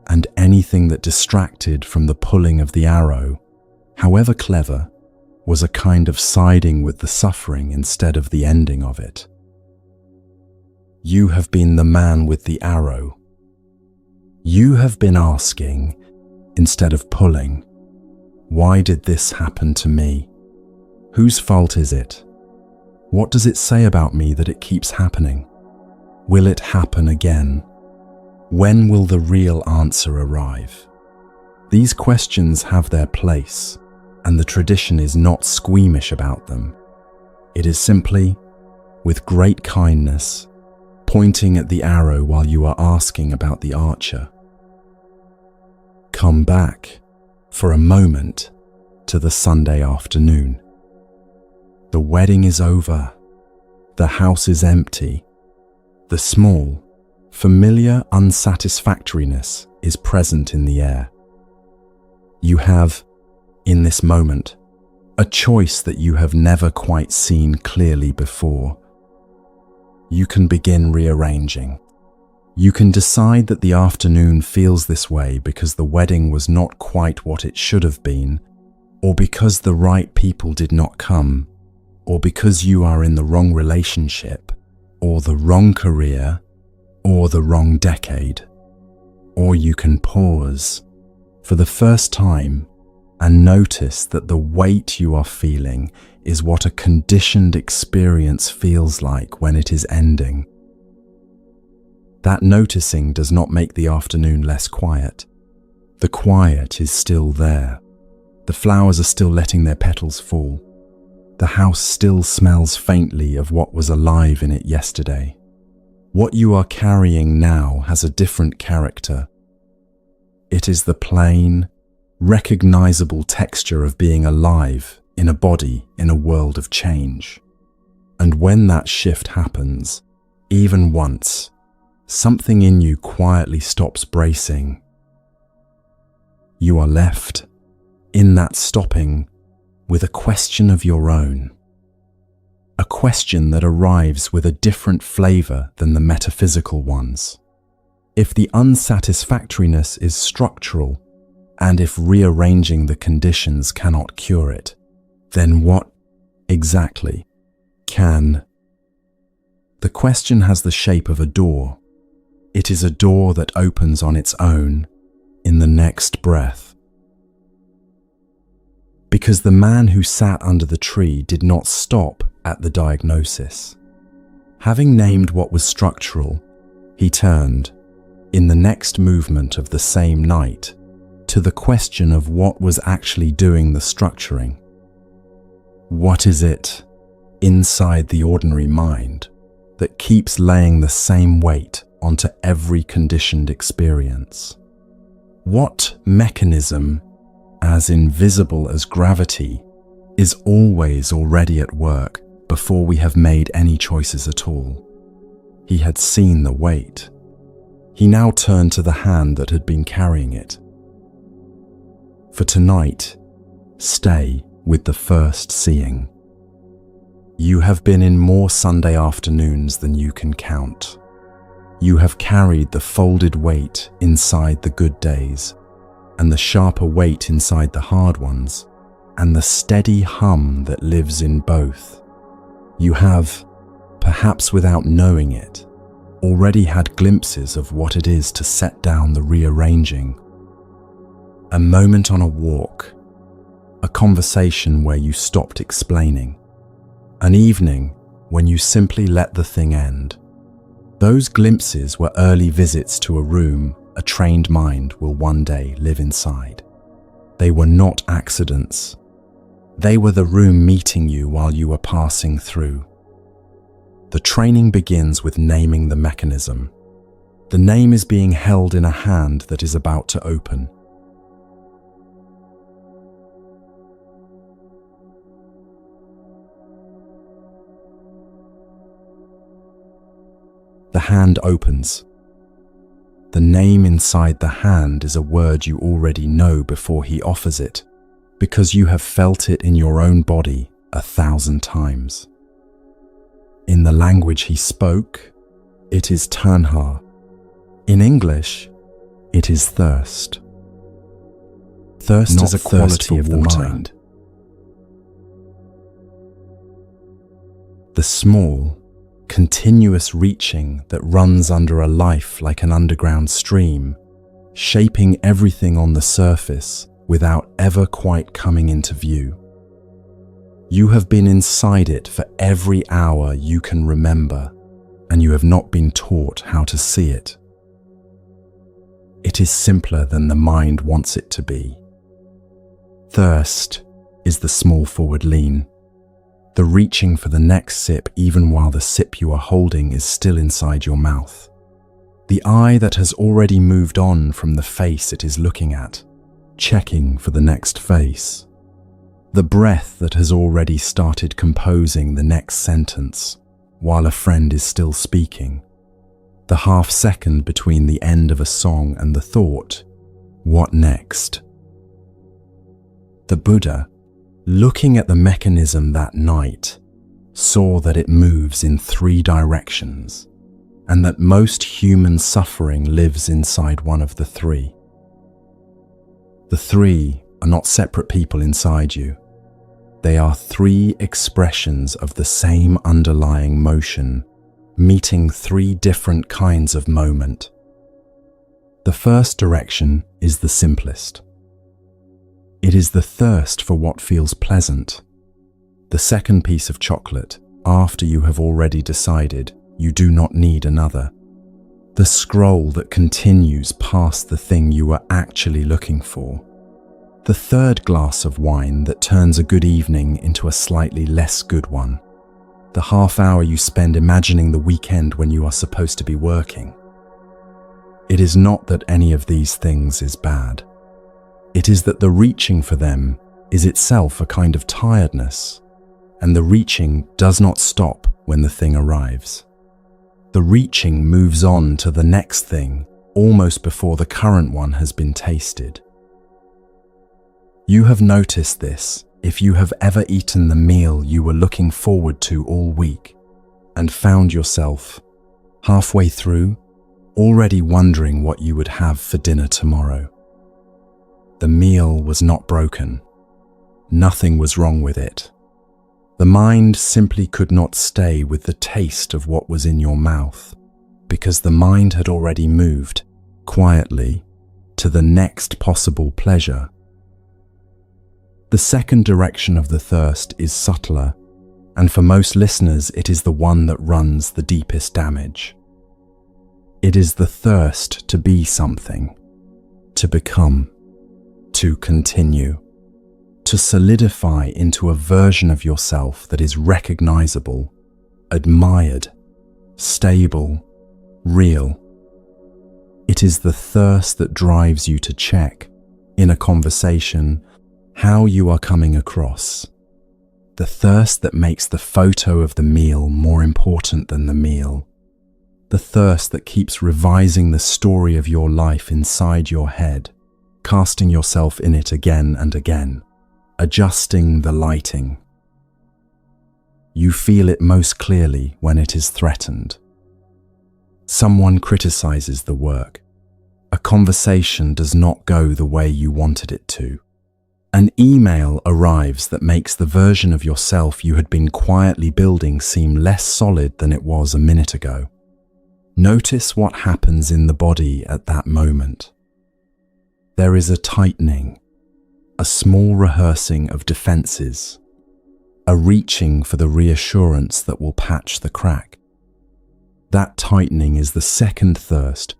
and anything that distracted from the pulling of the arrow, however clever, was a kind of siding with the suffering instead of the ending of it. You have been the man with the arrow. You have been asking, instead of pulling, why did this happen to me? Whose fault is it? What does it say about me that it keeps happening? Will it happen again? When will the real answer arrive? These questions have their place, and the tradition is not squeamish about them. It is simply, with great kindness, pointing at the arrow while you are asking about the archer. Come back, for a moment, to the Sunday afternoon. The wedding is over. The house is empty. The small, familiar unsatisfactoriness is present in the air. You have, in this moment, a choice that you have never quite seen clearly before. You can begin rearranging. You can decide that the afternoon feels this way because the wedding was not quite what it should have been, or because the right people did not come, or because you are in the wrong relationship, or the wrong career, or the wrong decade. Or you can pause for the first time and notice that the weight you are feeling is what a conditioned experience feels like when it is ending. That noticing does not make the afternoon less quiet. The quiet is still there. The flowers are still letting their petals fall. The house still smells faintly of what was alive in it yesterday. What you are carrying now has a different character. It is the plain, recognizable texture of being alive in a body in a world of change. And when that shift happens, even once, something in you quietly stops bracing. You are left, in that stopping, with a question of your own. A question that arrives with a different flavor than the metaphysical ones. If the unsatisfactoriness is structural, and if rearranging the conditions cannot cure it, then what, exactly, can? The question has the shape of a door. It is a door that opens on its own, in the next breath. Because the man who sat under the tree did not stop at the diagnosis. Having named what was structural, he turned, in the next movement of the same night, to the question of what was actually doing the structuring. What is it, inside the ordinary mind, that keeps laying the same weight onto every conditioned experience? What mechanism, as invisible as gravity, is always already at work before we have made any choices at all? He had seen the weight. He now turned to the hand that had been carrying it. For tonight, stay with the first seeing. You have been in more Sunday afternoons than you can count. You have carried the folded weight inside the good days, and the sharper weight inside the hard ones, and the steady hum that lives in both. You have, perhaps without knowing it, already had glimpses of what it is to set down the rearranging. A moment on a walk, a conversation where you stopped explaining, an evening when you simply let the thing end. Those glimpses were early visits to a room a trained mind will one day live inside. They were not accidents. They were the room meeting you while you were passing through. The training begins with naming the mechanism. The name is being held in a hand that is about to open. The hand opens. The name inside the hand is a word you already know before he offers it, because you have felt it in your own body 1,000 times. In the language he spoke, it is tanha. In English, it is thirst. Thirst is a quality of the mind. The small, continuous reaching that runs under a life like an underground stream, shaping everything on the surface without ever quite coming into view. You have been inside it for every hour you can remember, and you have not been taught how to see it. It is simpler than the mind wants it to be. Thirst is the small forward lean, the reaching for the next sip even while the sip you are holding is still inside your mouth. The eye that has already moved on from the face it is looking at, checking for the next face. The breath that has already started composing the next sentence while a friend is still speaking. The half second between the end of a song and the thought, what next? The Buddha, looking at the mechanism that night, saw that it moves in 3 directions, and that most human suffering lives inside one of the 3. The 3 are not separate people inside you. They are 3 expressions of the same underlying motion, meeting 3 different kinds of moment. The first direction is the simplest. It is the thirst for what feels pleasant. The second piece of chocolate, after you have already decided you do not need another. The scroll that continues past the thing you were actually looking for. The third glass of wine that turns a good evening into a slightly less good one. The half hour you spend imagining the weekend when you are supposed to be working. It is not that any of these things is bad. It is that the reaching for them is itself a kind of tiredness, and the reaching does not stop when the thing arrives. The reaching moves on to the next thing almost before the current one has been tasted. You have noticed this if you have ever eaten the meal you were looking forward to all week and found yourself, halfway through, already wondering what you would have for dinner tomorrow. The meal was not broken. Nothing was wrong with it. The mind simply could not stay with the taste of what was in your mouth, because the mind had already moved, quietly, to the next possible pleasure. The second direction of the thirst is subtler And for most listeners, it is the one that runs the deepest damage. It is the thirst to be something, to become, to continue, to solidify into a version of yourself that is recognizable, admired, stable, real. It is the thirst that drives you to check, in a conversation, how you are coming across. The thirst that makes the photo of the meal more important than the meal. The thirst that keeps revising the story of your life inside your head, casting yourself in it again and again, adjusting the lighting. You feel it most clearly when it is threatened. Someone criticizes the work. A conversation does not go the way you wanted it to. An email arrives that makes the version of yourself you had been quietly building seem less solid than it was a minute ago. Notice what happens in the body at that moment. There is a tightening, a small rehearsing of defenses, a reaching for the reassurance that will patch the crack. That tightening is the second thirst,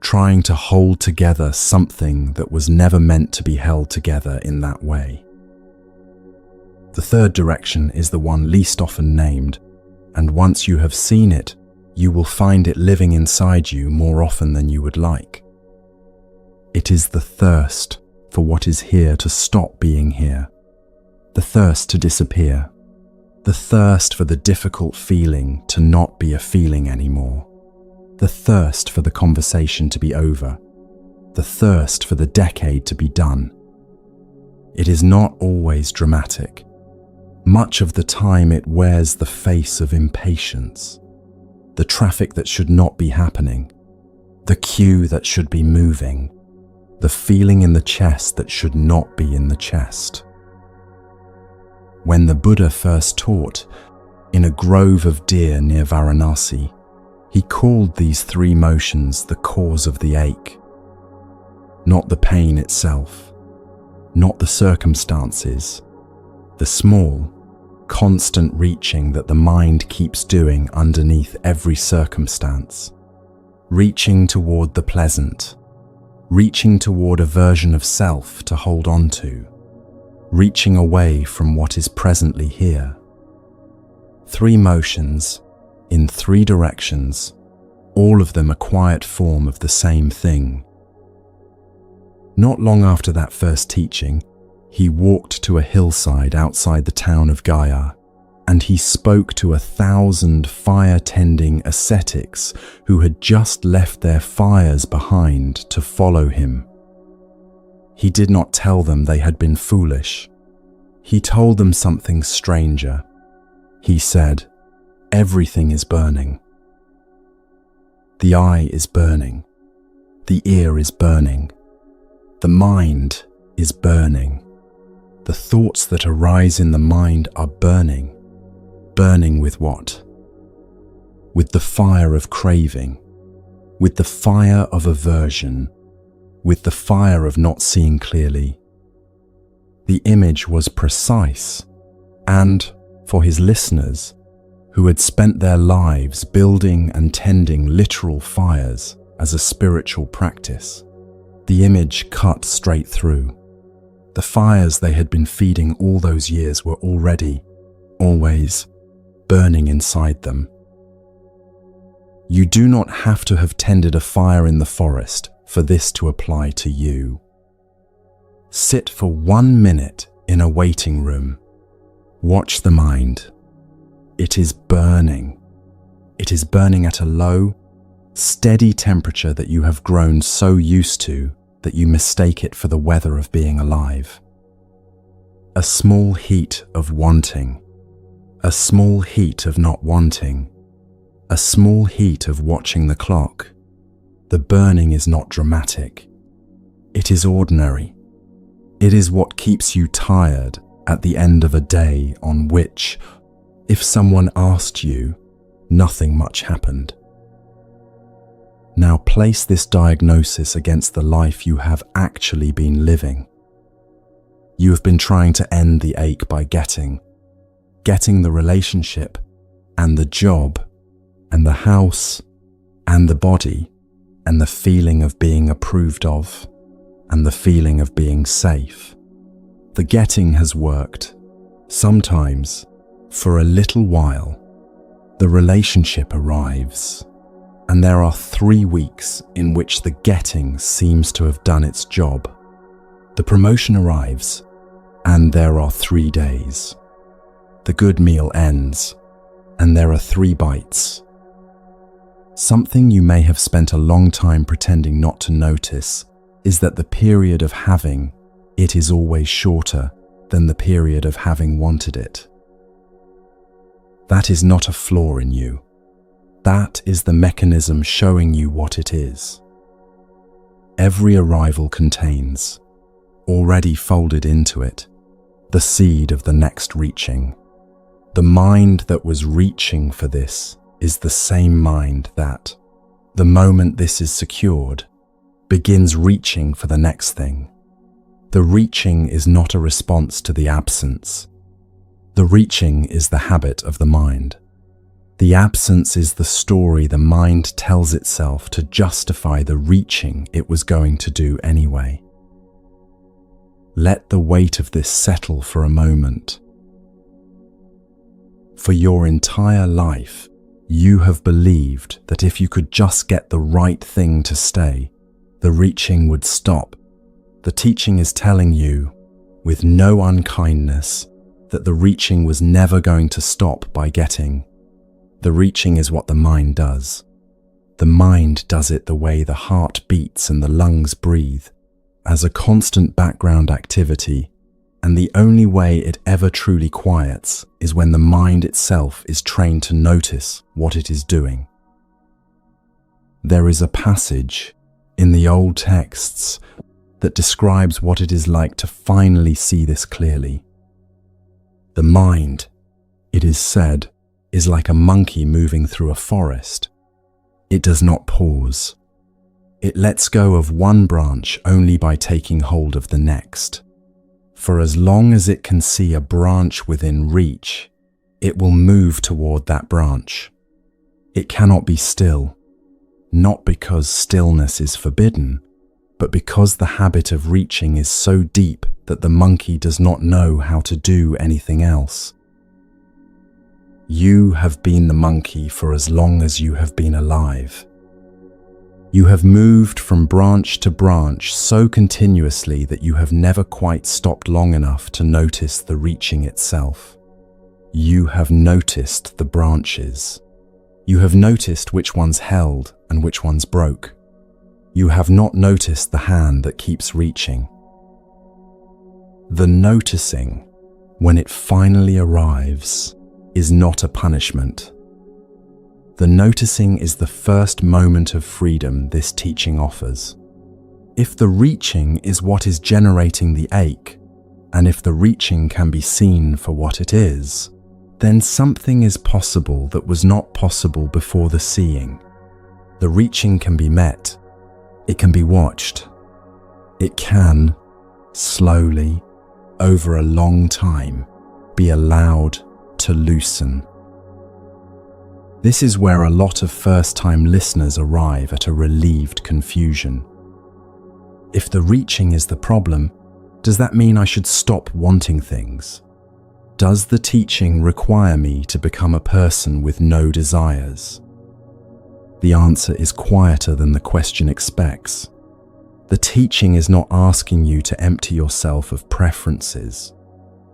trying to hold together something that was never meant to be held together in that way. The third direction is the one least often named, and once you have seen it, you will find it living inside you more often than you would like. It is the thirst for what is here to stop being here, the thirst to disappear, the thirst for the difficult feeling to not be a feeling anymore, the thirst for the conversation to be over, the thirst for the decade to be done. It is not always dramatic. Much of the time it wears the face of impatience, the traffic that should not be happening, the queue that should be moving, the feeling in the chest that should not be in the chest. When the Buddha first taught, in a grove of deer near Varanasi, he called these three motions the cause of the ache. Not the pain itself, not the circumstances, the small, constant reaching that the mind keeps doing underneath every circumstance, reaching toward the pleasant, reaching toward a version of self to hold on to, reaching away from what is presently here. Three motions, in three directions, all of them a quiet form of the same thing. Not long after that first teaching, he walked to a hillside outside the town of Gaya, and he spoke to 1,000 fire-tending ascetics who had just left their fires behind to follow him. He did not tell them they had been foolish. He told them something stranger. He said, "Everything is burning. The eye is burning. The ear is burning. The mind is burning. The thoughts that arise in the mind are burning. Burning with what? With the fire of craving, with the fire of aversion, with the fire of not seeing clearly." The image was precise, and, for his listeners, who had spent their lives building and tending literal fires as a spiritual practice, the image cut straight through. The fires they had been feeding all those years were already, always, burning inside them. You do not have to have tended a fire in the forest for this to apply to you. Sit for 1 minute in a waiting room. Watch the mind. It is burning. It is burning at a low, steady temperature that you have grown so used to that you mistake it for the weather of being alive. A small heat of wanting, a small heat of not wanting, a small heat of watching the clock. The burning is not dramatic. It is ordinary. It is what keeps you tired at the end of a day on which, if someone asked you, nothing much happened. Now place this diagnosis against the life you have actually been living. You have been trying to end the ache by getting, getting the relationship, and the job, and the house, and the body, and the feeling of being approved of, and the feeling of being safe. The getting has worked. Sometimes, for a little while, the relationship arrives, and there are 3 weeks in which the getting seems to have done its job. The promotion arrives, and there are 3 days. The good meal ends, and there are 3 bites. Something you may have spent a long time pretending not to notice is that the period of having it is always shorter than the period of having wanted it. That is not a flaw in you. That is the mechanism showing you what it is. Every arrival contains, already folded into it, the seed of the next reaching. The mind that was reaching for this is the same mind that, the moment this is secured, begins reaching for the next thing. The reaching is not a response to the absence. The reaching is the habit of the mind. The absence is the story the mind tells itself to justify the reaching it was going to do anyway. Let the weight of this settle for a moment. For your entire life, you have believed that if you could just get the right thing to stay, the reaching would stop. The teaching is telling you, with no unkindness, that the reaching was never going to stop by getting. The reaching is what the mind does. The mind does it the way the heart beats and the lungs breathe, as a constant background activity, and the only way it ever truly quiets is when the mind itself is trained to notice what it is doing. There is a passage in the old texts that describes what it is like to finally see this clearly. The mind, it is said, is like a monkey moving through a forest. It does not pause. It lets go of one branch only by taking hold of the next. For as long as it can see a branch within reach, it will move toward that branch. It cannot be still, not because stillness is forbidden, but because the habit of reaching is so deep that the monkey does not know how to do anything else. You have been the monkey for as long as you have been alive. You have moved from branch to branch so continuously that you have never quite stopped long enough to notice the reaching itself. You have noticed the branches. You have noticed which ones held and which ones broke. You have not noticed the hand that keeps reaching. The noticing, when it finally arrives, is not a punishment. The noticing is the first moment of freedom this teaching offers. If the reaching is what is generating the ache, and if the reaching can be seen for what it is, then something is possible that was not possible before the seeing. The reaching can be met. It can be watched. It can, slowly, over a long time, be allowed to loosen. This is where a lot of first-time listeners arrive at a relieved confusion. If the reaching is the problem, does that mean I should stop wanting things? Does the teaching require me to become a person with no desires? The answer is quieter than the question expects. The teaching is not asking you to empty yourself of preferences.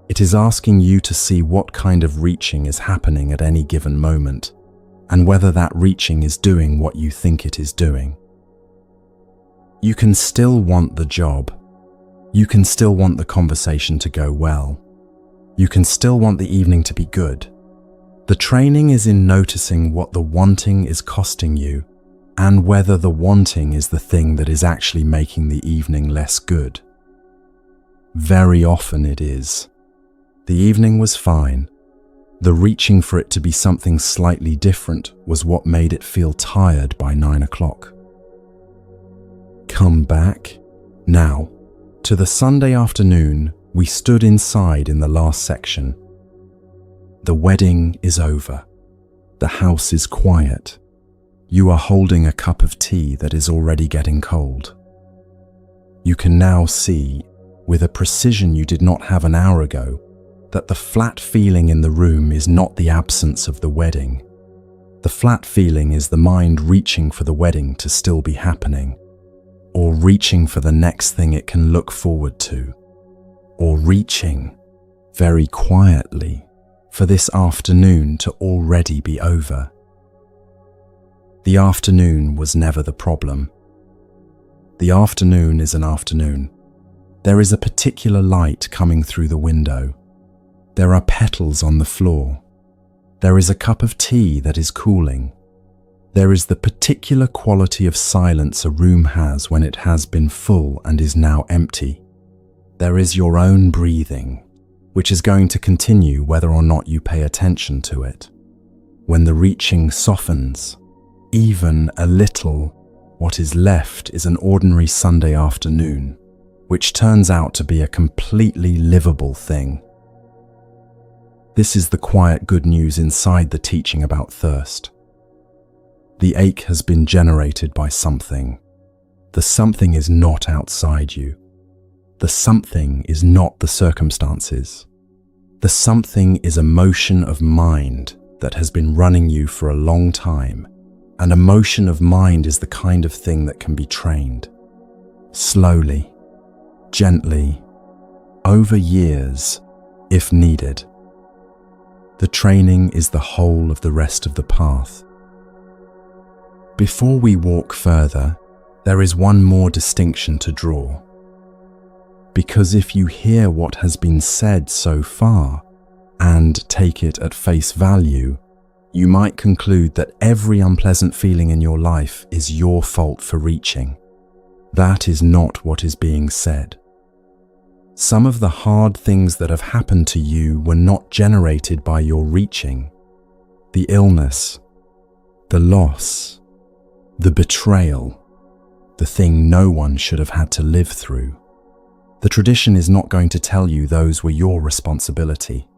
It is asking you to see what kind of reaching is happening at any given moment, and whether that reaching is doing what you think it is doing. You can still want the job. You can still want the conversation to go well. You can still want the evening to be good. The training is in noticing what the wanting is costing you, and whether the wanting is the thing that is actually making the evening less good. Very often it is. The evening was fine. The reaching for it to be something slightly different was what made it feel tired by 9 o'clock. Come back, now, to the Sunday afternoon we stood inside in the last section. The wedding is over. The house is quiet. You are holding a cup of tea that is already getting cold. You can now see, with a precision you did not have an hour ago, that the flat feeling in the room is not the absence of the wedding. The flat feeling is the mind reaching for the wedding to still be happening, or reaching for the next thing it can look forward to, or reaching, very quietly, for this afternoon to already be over. The afternoon was never the problem. The afternoon is an afternoon. There is a particular light coming through the window. There are petals on the floor. There is a cup of tea that is cooling. There is the particular quality of silence a room has when it has been full and is now empty. There is your own breathing, which is going to continue whether or not you pay attention to it. When the reaching softens, even a little, what is left is an ordinary Sunday afternoon, which turns out to be a completely livable thing. This is the quiet good news inside the teaching about thirst. The ache has been generated by something. The something is not outside you. The something is not the circumstances. The something is a motion of mind that has been running you for a long time, and a motion of mind is the kind of thing that can be trained. Slowly, gently, over years, if needed. The training is the whole of the rest of the path. Before we walk further, there is one more distinction to draw. Because if you hear what has been said so far and take it at face value, you might conclude that every unpleasant feeling in your life is your fault for reaching. That is not what is being said. Some of the hard things that have happened to you were not generated by your reaching. The illness, the loss, the betrayal, the thing no one should have had to live through. The tradition is not going to tell you those were your responsibility.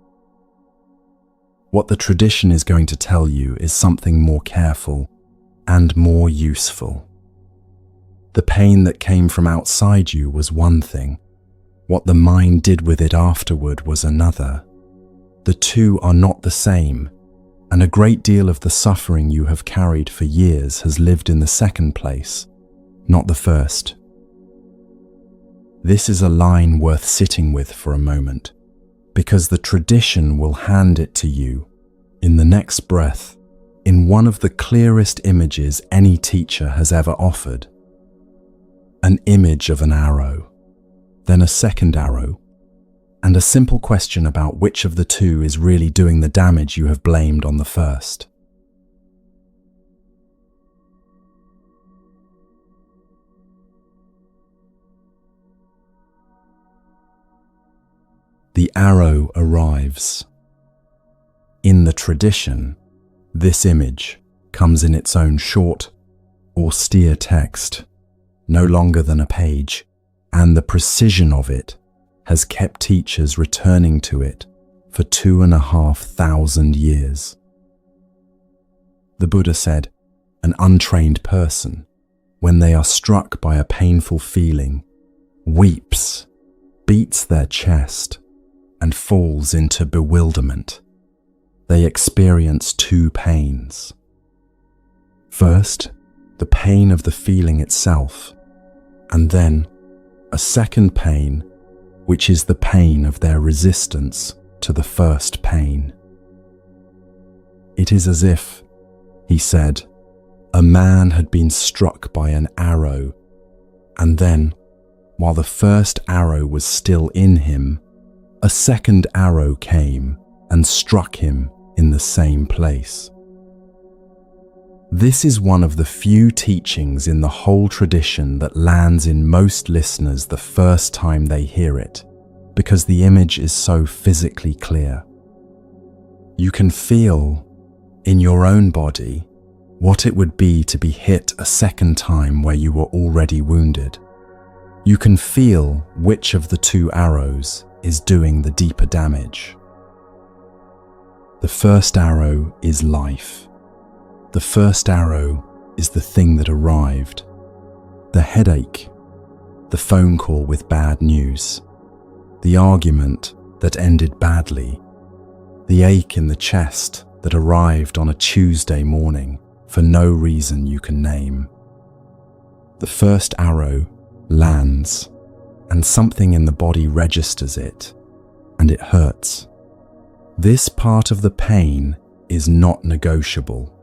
What the tradition is going to tell you is something more careful and more useful. The pain that came from outside you was one thing. What the mind did with it afterward was another. The two are not the same, and a great deal of the suffering you have carried for years has lived in the second place, not the first. This is a line worth sitting with for a moment, because the tradition will hand it to you, in the next breath, in one of the clearest images any teacher has ever offered. An image of an arrow, then a second arrow, and a simple question about which of the two is really doing the damage you have blamed on the first. The arrow arrives. In the tradition, this image comes in its own short, austere text, no longer than a page, and the precision of it has kept teachers returning to it for 2,500 years. The Buddha said, an untrained person, when they are struck by a painful feeling, weeps, beats their chest, and falls into bewilderment. They experience two pains. First, the pain of the feeling itself, and then a second pain, which is the pain of their resistance to the first pain. It is as if, he said, a man had been struck by an arrow, and then, while the first arrow was still in him, a second arrow came and struck him in the same place. This is one of the few teachings in the whole tradition that lands in most listeners the first time they hear it, because the image is so physically clear. You can feel, in your own body, what it would be to be hit a second time where you were already wounded. You can feel which of the two arrows is doing the deeper damage. The first arrow is life. The first arrow is the thing that arrived. The headache, the phone call with bad news, the argument that ended badly, the ache in the chest that arrived on a Tuesday morning for no reason you can name. The first arrow lands, and something in the body registers it, and it hurts. This part of the pain is not negotiable.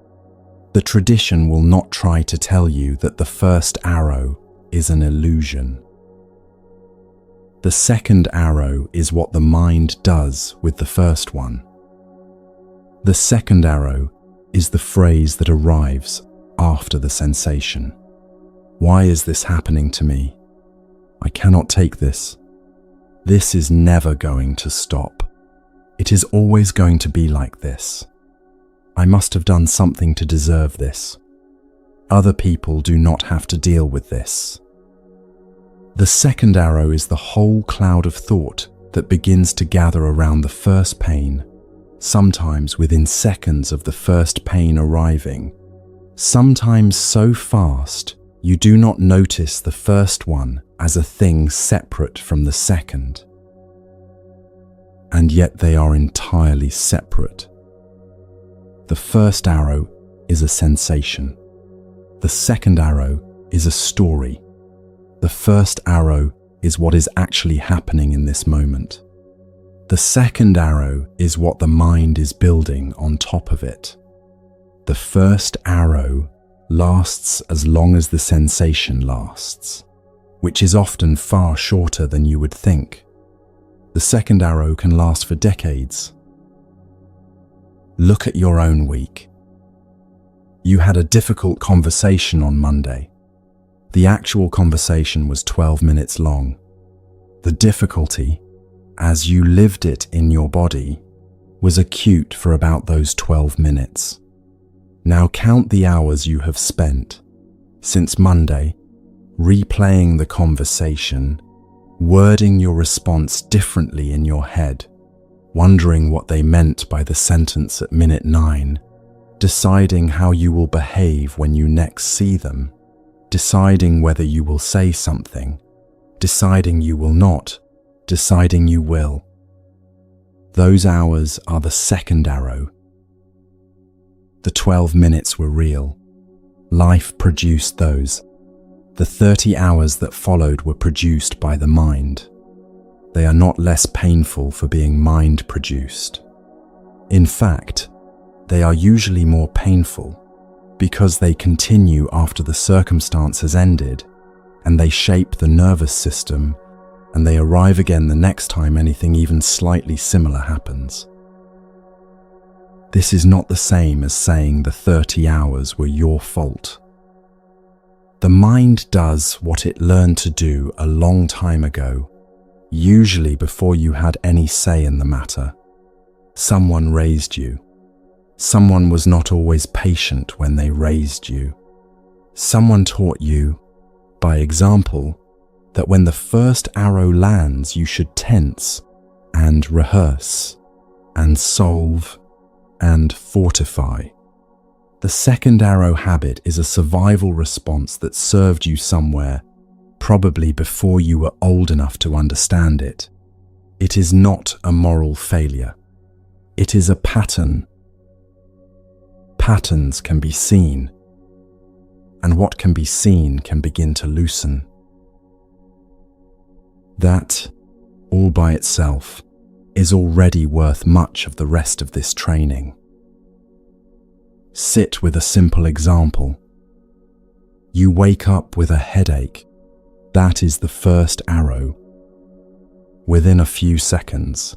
The tradition will not try to tell you that the first arrow is an illusion. The second arrow is what the mind does with the first one. The second arrow is the phrase that arrives after the sensation. Why is this happening to me? I cannot take this. This is never going to stop. It is always going to be like this. I must have done something to deserve this. Other people do not have to deal with this. The second arrow is the whole cloud of thought that begins to gather around the first pain, sometimes within seconds of the first pain arriving, sometimes so fast you do not notice the first one as a thing separate from the second. And yet they are entirely separate. The first arrow is a sensation. The second arrow is a story. The first arrow is what is actually happening in this moment. The second arrow is what the mind is building on top of it. The first arrow lasts as long as the sensation lasts, which is often far shorter than you would think. The second arrow can last for decades. Look at your own week. You had a difficult conversation on Monday. The actual conversation was 12 minutes long. The difficulty, as you lived it in your body, was acute for about those 12 minutes. Now count the hours you have spent since Monday, replaying the conversation, wording your response differently in your head, wondering what they meant by the sentence at minute 9, deciding how you will behave when you next see them, deciding whether you will say something, deciding you will not, deciding you will. Those hours are the second arrow. The 12 minutes were real. Life produced those. The 30 hours that followed were produced by the mind. They are not less painful for being mind-produced. In fact, they are usually more painful because they continue after the circumstance has ended, and they shape the nervous system, and they arrive again the next time anything even slightly similar happens. This is not the same as saying the 30 hours were your fault. The mind does what it learned to do a long time ago, usually before you had any say in the matter. Someone raised you. Someone was not always patient when they raised you. Someone taught you, by example, that when the first arrow lands, you should tense and rehearse and solve and fortify. The second arrow habit is a survival response that served you somewhere, probably before you were old enough to understand it. It is not a moral failure. It is a pattern. Patterns can be seen, and what can be seen can begin to loosen. That, all by itself, is already worth much of the rest of this training. Sit with a simple example. You wake up with a headache. That is the first arrow. Within a few seconds,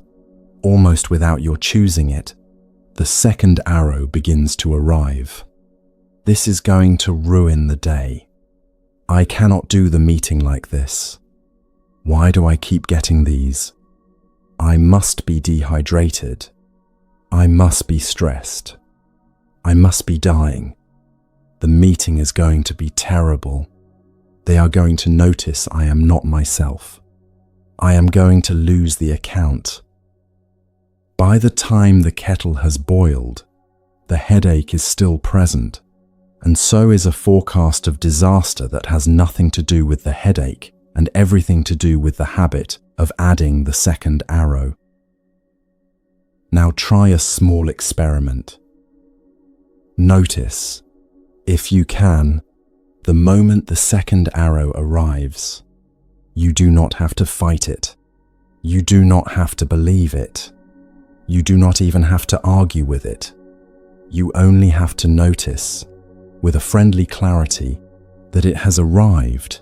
almost without your choosing it, the second arrow begins to arrive. This is going to ruin the day. I cannot do the meeting like this. Why do I keep getting these? I must be dehydrated. I must be stressed. I must be dying. The meeting is going to be terrible. They are going to notice I am not myself. I am going to lose the account. By the time the kettle has boiled, the headache is still present, and so is a forecast of disaster that has nothing to do with the headache and everything to do with the habit of adding the second arrow. Now try a small experiment. Notice, if you can, the moment the second arrow arrives. You do not have to fight it. You do not have to believe it. You do not even have to argue with it. You only have to notice, with a friendly clarity, that it has arrived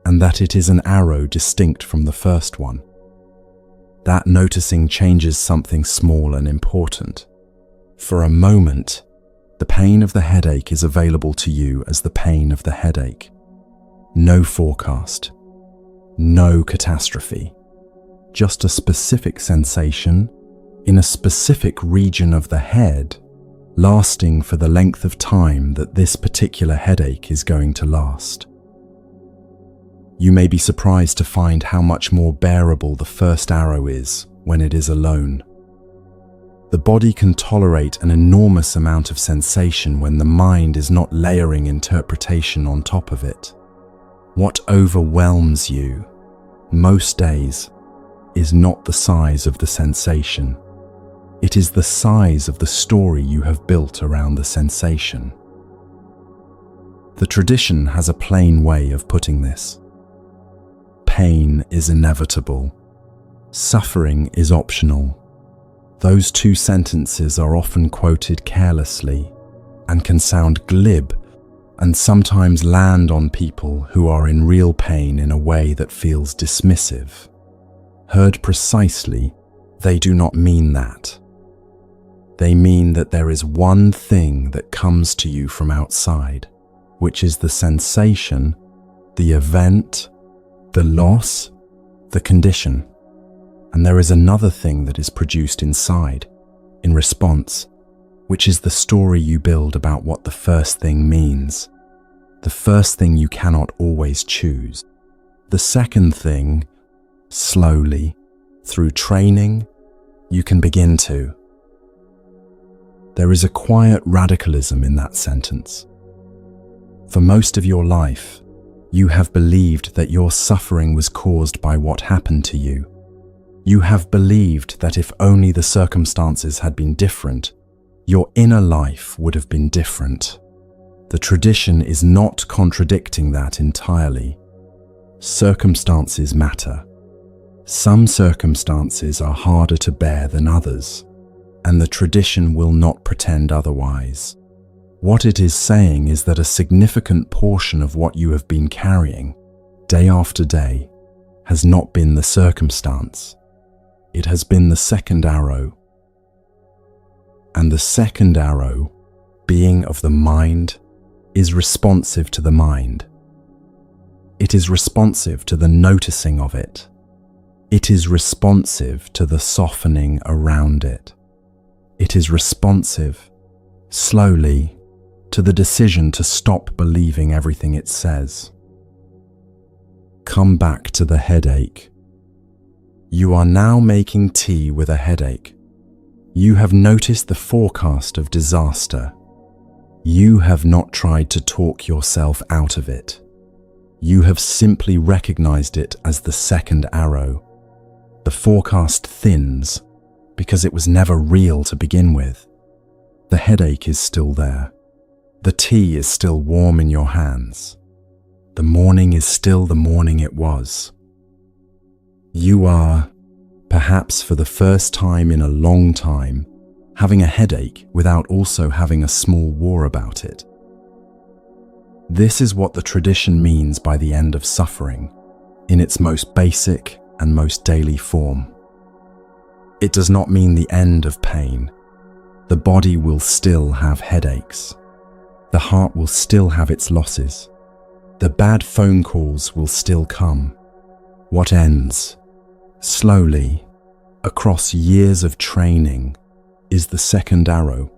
and that it is an arrow distinct from the first one. That noticing changes something small and important. For a moment, the pain of the headache is available to you as the pain of the headache. No forecast, no catastrophe, just a specific sensation in a specific region of the head, lasting for the length of time that this particular headache is going to last. You may be surprised to find how much more bearable the first arrow is when it is alone. The body can tolerate an enormous amount of sensation when the mind is not layering interpretation on top of it. What overwhelms you, most days, is not the size of the sensation. It is the size of the story you have built around the sensation. The tradition has a plain way of putting this. Pain is inevitable. Suffering is optional. Those two sentences are often quoted carelessly and can sound glib and sometimes land on people who are in real pain in a way that feels dismissive. Heard precisely, they do not mean that. They mean that there is one thing that comes to you from outside, which is the sensation, the event, the loss, the condition. And there is another thing that is produced inside, in response, which is the story you build about what the first thing means. The first thing you cannot always choose. The second thing, slowly, through training, you can begin to. There is a quiet radicalism in that sentence. For most of your life, you have believed that your suffering was caused by what happened to you. You have believed that if only the circumstances had been different, your inner life would have been different. The tradition is not contradicting that entirely. Circumstances matter. Some circumstances are harder to bear than others, and the tradition will not pretend otherwise. What it is saying is that a significant portion of what you have been carrying, day after day, has not been the circumstance. It has been the second arrow. And the second arrow, being of the mind, is responsive to the mind. It is responsive to the noticing of it. It is responsive to the softening around it. It is responsive, slowly, to the decision to stop believing everything it says. Come back to the headache. You are now making tea with a headache. You have noticed the forecast of disaster. You have not tried to talk yourself out of it. You have simply recognized it as the second arrow. The forecast thins because it was never real to begin with. The headache is still there. The tea is still warm in your hands. The morning is still the morning it was. You are, perhaps for the first time in a long time, having a headache without also having a small war about it. This is what the tradition means by the end of suffering, in its most basic and most daily form. It does not mean the end of pain. The body will still have headaches. The heart will still have its losses. The bad phone calls will still come. What ends, slowly, across years of training, is the second arrow.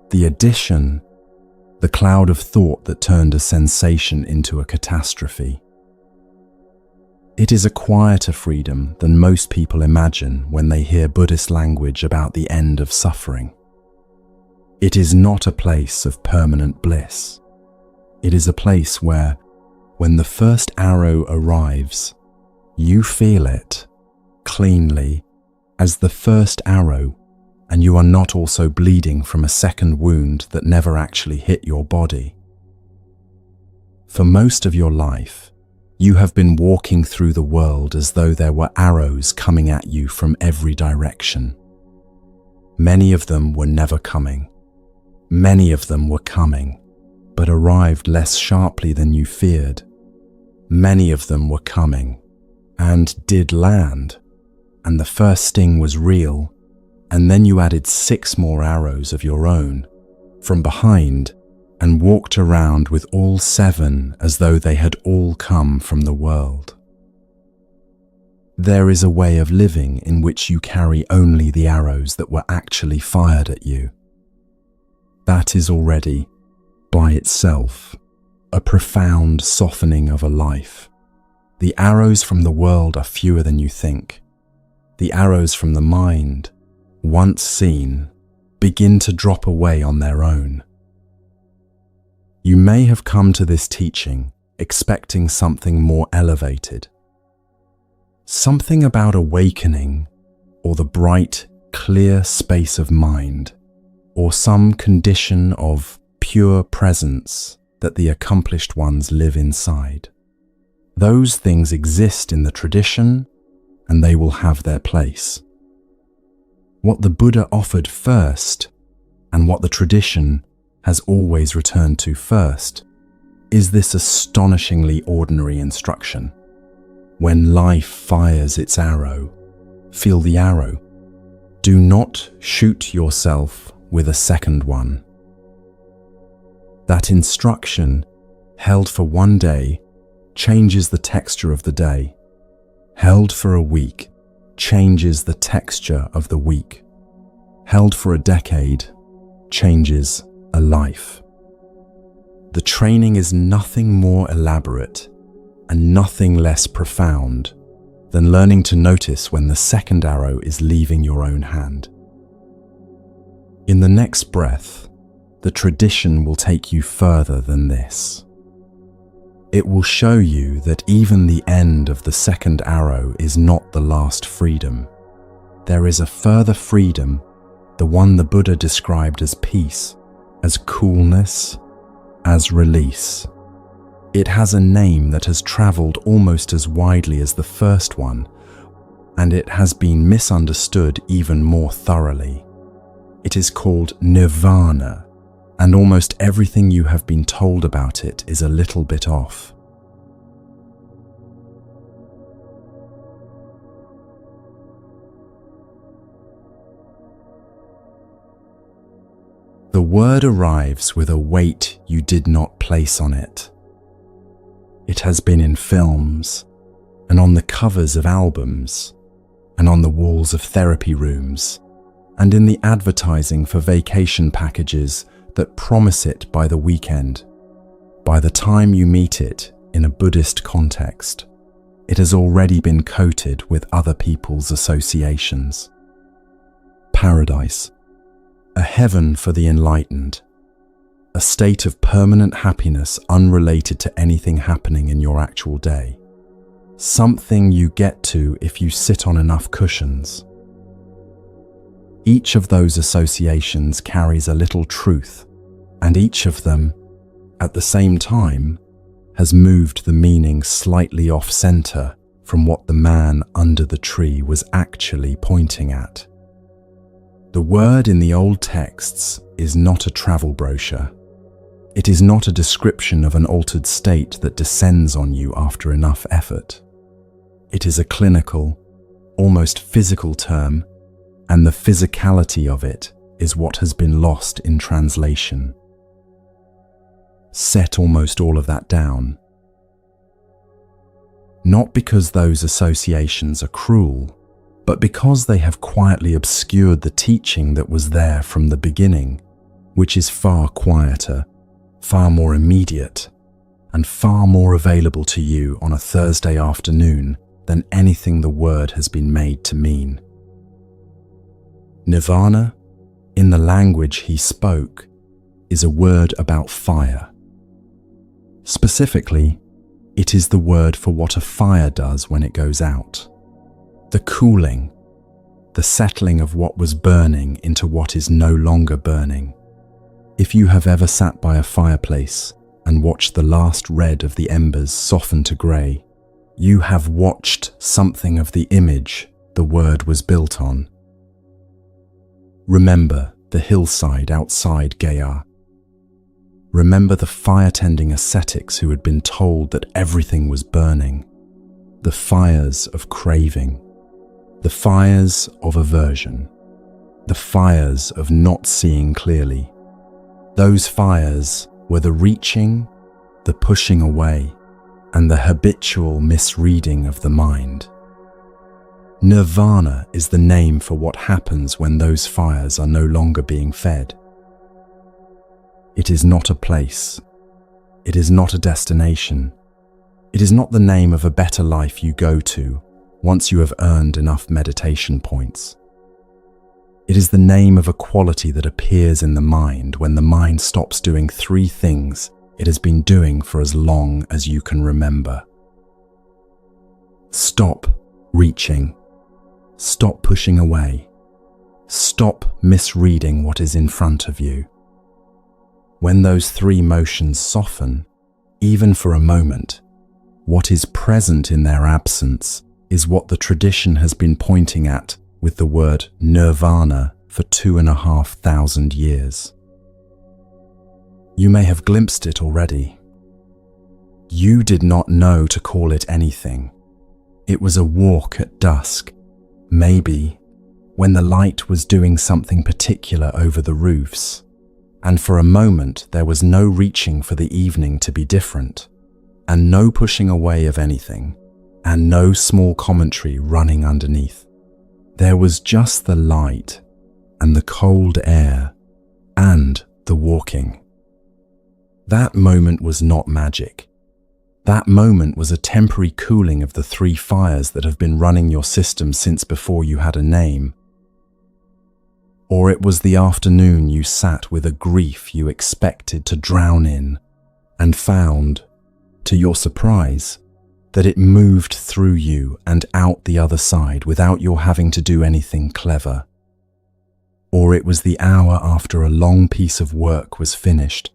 The addition, the cloud of thought that turned a sensation into a catastrophe. It is a quieter freedom than most people imagine when they hear Buddhist language about the end of suffering. It is not a place of permanent bliss. It is a place where, when the first arrow arrives, you feel it cleanly as the first arrow, and you are not also bleeding from a second wound that never actually hit your body. For most of your life, you have been walking through the world as though there were arrows coming at you from every direction. Many of them were never coming. Many of them were coming, but arrived less sharply than you feared. Many of them were coming, and did land, and the first sting was real, and then you added 6 more arrows of your own, from behind, and walked around with all 7 as though they had all come from the world. There is a way of living in which you carry only the arrows that were actually fired at you. That is already, by itself, a profound softening of a life. The arrows from the world are fewer than you think. The arrows from the mind, once seen, begin to drop away on their own. You may have come to this teaching expecting something more elevated. Something about awakening, or the bright, clear space of mind, or some condition of pure presence that the accomplished ones live inside. Those things exist in the tradition, and they will have their place. What the Buddha offered first, and what the tradition has always returned to first, is this astonishingly ordinary instruction. When life fires its arrow, feel the arrow. Do not shoot yourself with a second one. That instruction, held for one day, changes the texture of the day. Held for a week, changes the texture of the week. Held for a decade, changes a life. The training is nothing more elaborate and nothing less profound than learning to notice when the second arrow is leaving your own hand. In the next breath, the tradition will take you further than this. It will show you that even the end of the second arrow is not the last freedom. There is a further freedom, the one the Buddha described as peace, as coolness, as release. It has a name that has traveled almost as widely as the first one, and it has been misunderstood even more thoroughly. It is called Nirvana, and almost everything you have been told about it is a little bit off. The word arrives with a weight you did not place on it. It has been in films, and on the covers of albums, and on the walls of therapy rooms, and in the advertising for vacation packages that promise it by the weekend. By the time you meet it in a Buddhist context, it has already been coated with other people's associations. Paradise, a heaven for the enlightened, a state of permanent happiness unrelated to anything happening in your actual day. Something you get to if you sit on enough cushions. Each of those associations carries a little truth, and each of them, at the same time, has moved the meaning slightly off-center from what the man under the tree was actually pointing at. The word in the old texts is not a travel brochure. It is not a description of an altered state that descends on you after enough effort. It is a clinical, almost physical term, and the physicality of it is what has been lost in translation. Set almost all of that down. Not because those associations are cruel, but because they have quietly obscured the teaching that was there from the beginning, which is far quieter, far more immediate, and far more available to you on a Thursday afternoon than anything the word has been made to mean. Nirvana, in the language he spoke, is a word about fire. Specifically, it is the word for what a fire does when it goes out. The cooling, the settling of what was burning into what is no longer burning. If you have ever sat by a fireplace and watched the last red of the embers soften to grey, you have watched something of the image the word was built on. Remember the hillside outside Gaya. Remember the fire-tending ascetics who had been told that everything was burning. The fires of craving. The fires of aversion. The fires of not seeing clearly. Those fires were the reaching, the pushing away, and the habitual misreading of the mind. Nirvana is the name for what happens when those fires are no longer being fed. It is not a place. It is not a destination. It is not the name of a better life you go to once you have earned enough meditation points. It is the name of a quality that appears in the mind when the mind stops doing three things it has been doing for as long as you can remember. Stop reaching. Stop pushing away. Stop misreading what is in front of you. When those three motions soften, even for a moment, what is present in their absence is what the tradition has been pointing at with the word nirvana for 2,500 years. You may have glimpsed it already. You did not know to call it anything. It was a walk at dusk, maybe when the light was doing something particular over the roofs, and for a moment there was no reaching for the evening to be different, and no pushing away of anything, and no small commentary running underneath. There was just the light, and the cold air, and the walking. That moment was not magic. That moment was a temporary cooling of the three fires that have been running your system since before you had a name. Or it was the afternoon you sat with a grief you expected to drown in and found, to your surprise, that it moved through you and out the other side without your having to do anything clever. Or it was the hour after a long piece of work was finished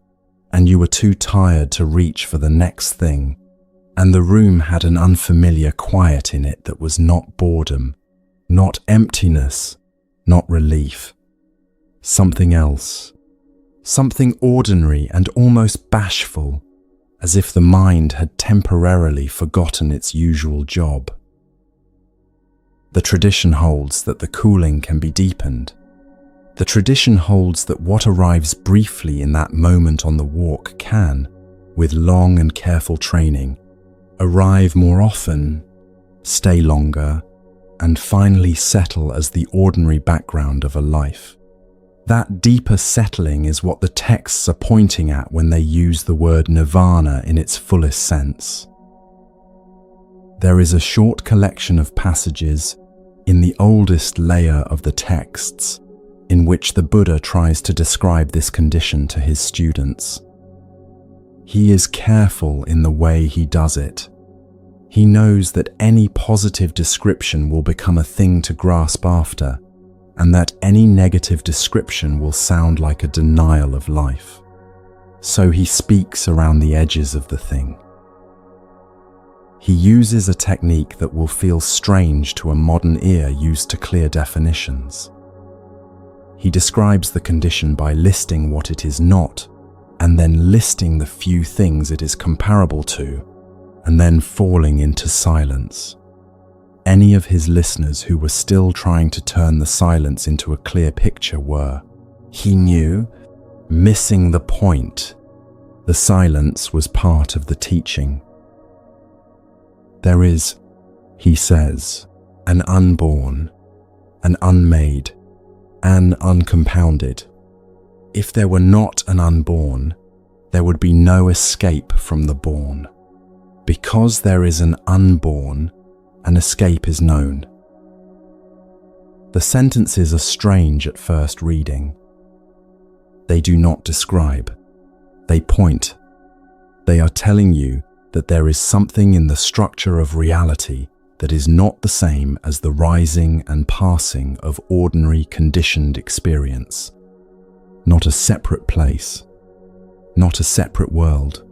and you were too tired to reach for the next thing, and the room had an unfamiliar quiet in it that was not boredom, not emptiness, not relief. Something else, something ordinary and almost bashful, as if the mind had temporarily forgotten its usual job. The tradition holds that the cooling can be deepened. The tradition holds that what arrives briefly in that moment on the walk can, with long and careful training, arrive more often, stay longer, and finally settle as the ordinary background of a life. That deeper settling is what the texts are pointing at when they use the word nirvana in its fullest sense. There is a short collection of passages in the oldest layer of the texts in which the Buddha tries to describe this condition to his students. He is careful in the way he does it. He knows that any positive description will become a thing to grasp after, and that any negative description will sound like a denial of life. So he speaks around the edges of the thing. He uses a technique that will feel strange to a modern ear used to clear definitions. He describes the condition by listing what it is not, and then listing the few things it is comparable to, and then falling into silence. Any of his listeners who were still trying to turn the silence into a clear picture were, he knew, missing the point. The silence was part of the teaching. There is, he says, an unborn, an unmade, an uncompounded. If there were not an unborn, there would be no escape from the born. Because there is an unborn, an escape is known. The sentences are strange at first reading. They do not describe. They point. They are telling you that there is something in the structure of reality that is not the same as the rising and passing of ordinary conditioned experience. Not a separate place. Not a separate world.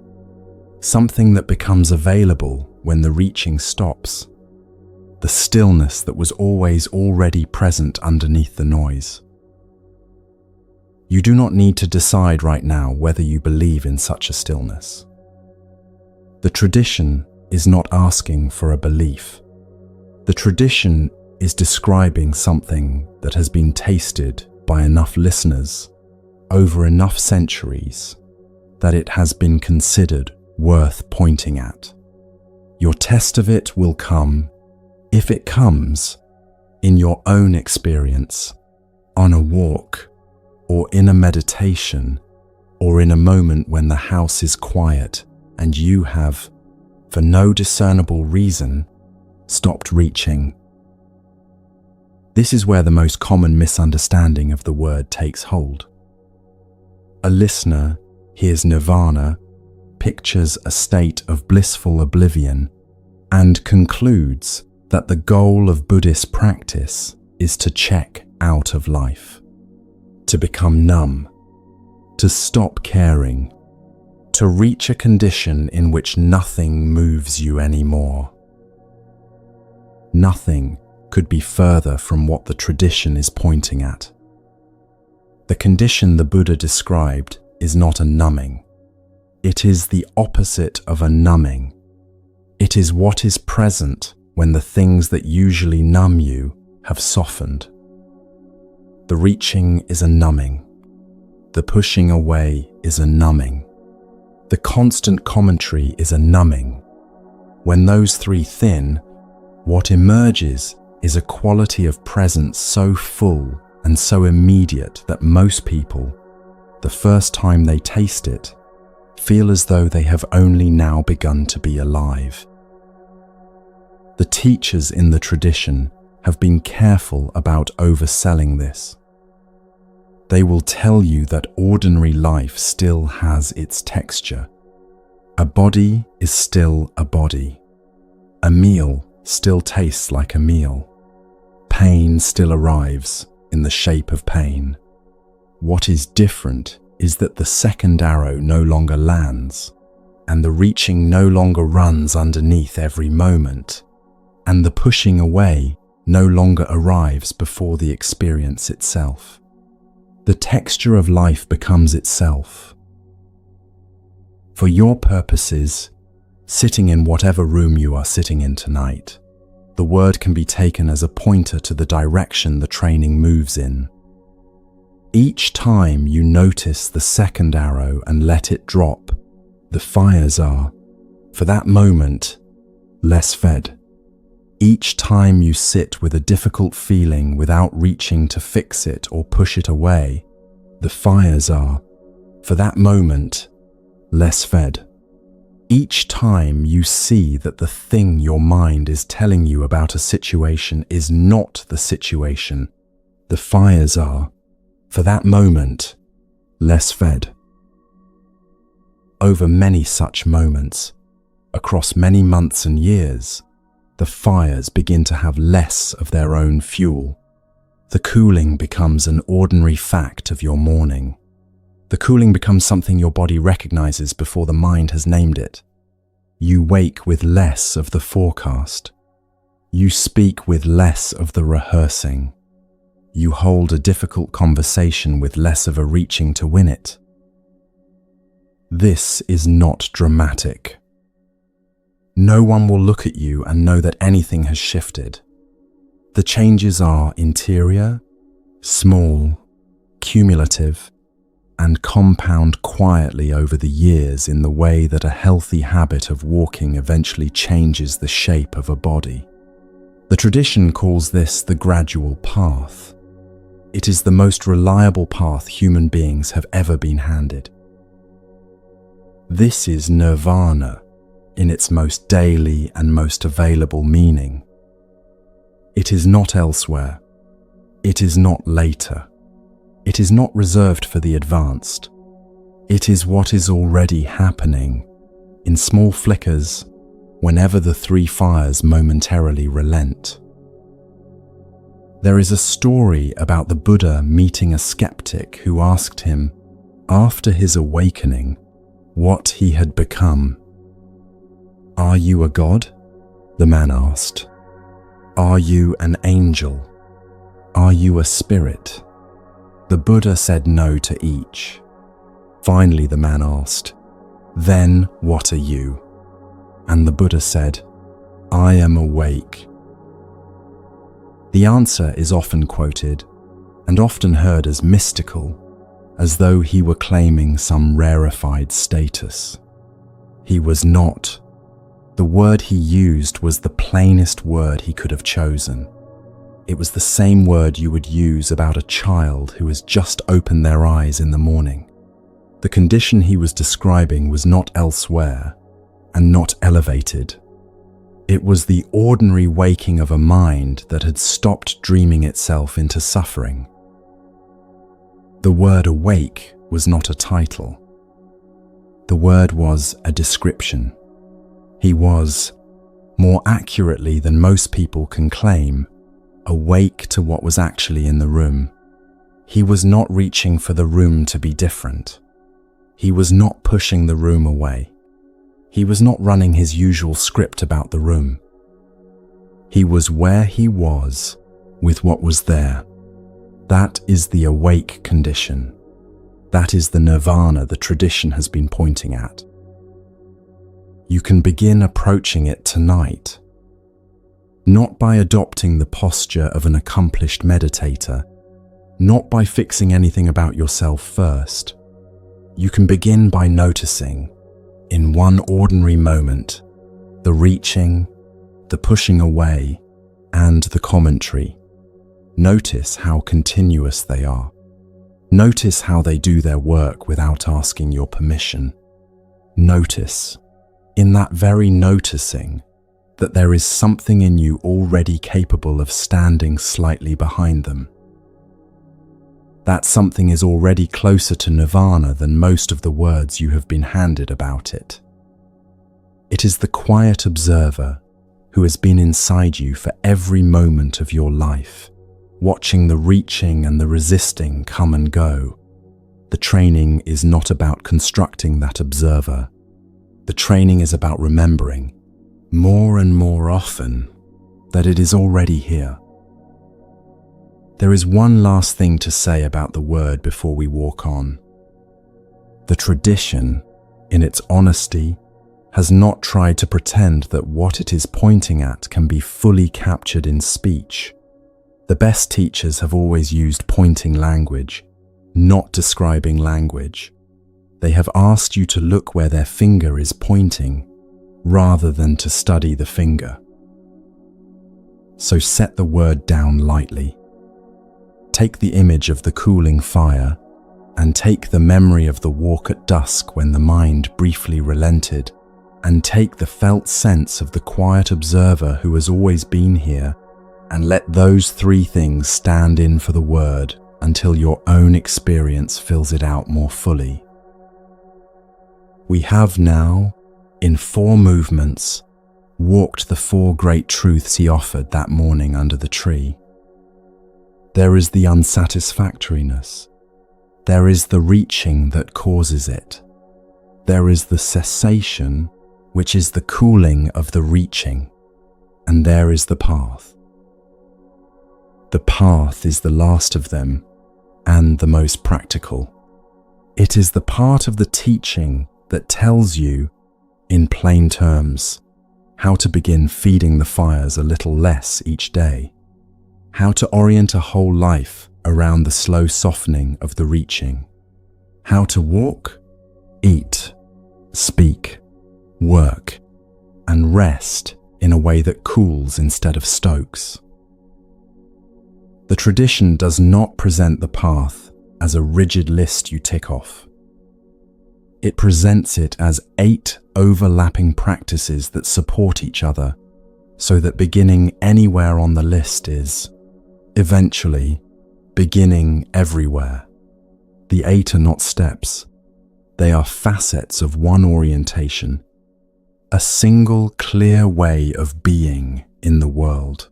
Something that becomes available when the reaching stops. The stillness that was always already present underneath the noise. You do not need to decide right now whether you believe in such a stillness. The tradition is not asking for a belief. The tradition is describing something that has been tasted by enough listeners over enough centuries that it has been considered worth pointing at. Your test of it will come, if it comes, in your own experience, on a walk, or in a meditation, or in a moment when the house is quiet and you have, for no discernible reason, stopped reaching. This is where the most common misunderstanding of the word takes hold. A listener hears nirvana, pictures a state of blissful oblivion, and concludes that the goal of Buddhist practice is to check out of life, to become numb, to stop caring, to reach a condition in which nothing moves you anymore. Nothing could be further from what the tradition is pointing at. The condition the Buddha described is not a numbing. It is the opposite of a numbing. It is what is present when the things that usually numb you have softened. The reaching is a numbing. The pushing away is a numbing. The constant commentary is a numbing. When those three thin, what emerges is a quality of presence so full and so immediate that most people, the first time they taste it, feel as though they have only now begun to be alive. The teachers in the tradition have been careful about overselling this. They will tell you that ordinary life still has its texture. A body is still a body. A meal still tastes like a meal. Pain still arrives in the shape of pain. What is different is that the second arrow no longer lands, and the reaching no longer runs underneath every moment, and the pushing away no longer arrives before the experience itself. The texture of life becomes itself. For your purposes, sitting in whatever room you are sitting in tonight, the word can be taken as a pointer to the direction the training moves in. Each time you notice the second arrow and let it drop, the fires are, for that moment, less fed. Each time you sit with a difficult feeling without reaching to fix it or push it away, the fires are, for that moment, less fed. Each time you see that the thing your mind is telling you about a situation is not the situation, the fires are, for that moment, less fed. Over many such moments, across many months and years, the fires begin to have less of their own fuel. The cooling becomes an ordinary fact of your morning. The cooling becomes something your body recognizes before the mind has named it. You wake with less of the forecast. You speak with less of the rehearsing. You hold a difficult conversation with less of a reaching to win it. This is not dramatic. No one will look at you and know that anything has shifted. The changes are interior, small, cumulative, and compound quietly over the years in the way that a healthy habit of walking eventually changes the shape of a body. The tradition calls this the gradual path. It is the most reliable path human beings have ever been handed. This is Nirvana in its most daily and most available meaning. It is not elsewhere. It is not later. It is not reserved for the advanced. It is what is already happening, in small flickers, whenever the three fires momentarily relent. There is a story about the Buddha meeting a skeptic who asked him, after his awakening, what he had become. "Are you a god?" the man asked. "Are you an angel? Are you a spirit?" The Buddha said no to each. Finally, the man asked, "Then what are you?" And the Buddha said, "I am awake." The answer is often quoted and often heard as mystical, as though he were claiming some rarefied status. He was not. The word he used was the plainest word he could have chosen. It was the same word you would use about a child who has just opened their eyes in the morning. The condition he was describing was not elsewhere and not elevated. It was the ordinary waking of a mind that had stopped dreaming itself into suffering. The word awake was not a title. The word was a description. He was, more accurately than most people can claim, awake to what was actually in the room. He was not reaching for the room to be different. He was not pushing the room away. He was not running his usual script about the room. He was where he was with what was there. That is the awake condition. That is the nirvana the tradition has been pointing at. You can begin approaching it tonight, not by adopting the posture of an accomplished meditator, not by fixing anything about yourself first. You can begin by noticing, in one ordinary moment, the reaching, the pushing away, and the commentary. Notice how continuous they are. Notice how they do their work without asking your permission. Notice, in that very noticing, that there is something in you already capable of standing slightly behind them. That something is already closer to nirvana than most of the words you have been handed about it. It is the quiet observer who has been inside you for every moment of your life, watching the reaching and the resisting come and go. The training is not about constructing that observer. The training is about remembering, more and more often, that it is already here. There is one last thing to say about the word before we walk on. The tradition, in its honesty, has not tried to pretend that what it is pointing at can be fully captured in speech. The best teachers have always used pointing language, not describing language. They have asked you to look where their finger is pointing, rather than to study the finger. So set the word down lightly. Take the image of the cooling fire, and take the memory of the walk at dusk when the mind briefly relented, and take the felt sense of the quiet observer who has always been here, and let those three things stand in for the word until your own experience fills it out more fully. We have now, in 4 movements, walked the 4 great truths he offered that morning under the tree. There is the unsatisfactoriness. There is the reaching that causes it. There is the cessation, which is the cooling of the reaching. And there is the path. The path is the last of them and the most practical. It is the part of the teaching that tells you, in plain terms, how to begin feeding the fires a little less each day, how to orient a whole life around the slow softening of the reaching, how to walk, eat, speak, work, and rest in a way that cools instead of stokes. The tradition does not present the path as a rigid list you tick off. It presents it as 8 overlapping practices that support each other, so that beginning anywhere on the list is, eventually, beginning everywhere. The 8 are not steps. They are facets of one orientation, a single clear way of being in the world,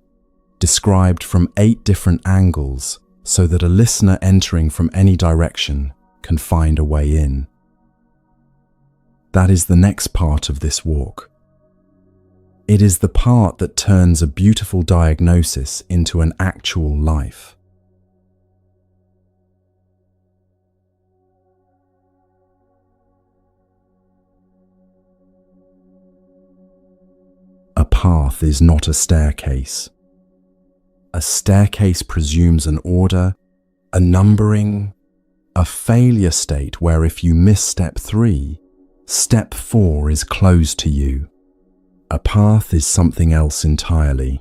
described from 8 different angles so that a listener entering from any direction can find a way in. That is the next part of this walk. It is the part that turns a beautiful diagnosis into an actual life. A path is not a staircase. A staircase presumes an order, a numbering, a failure state where if you miss step 3, step 4 is closed to you. A path is something else entirely.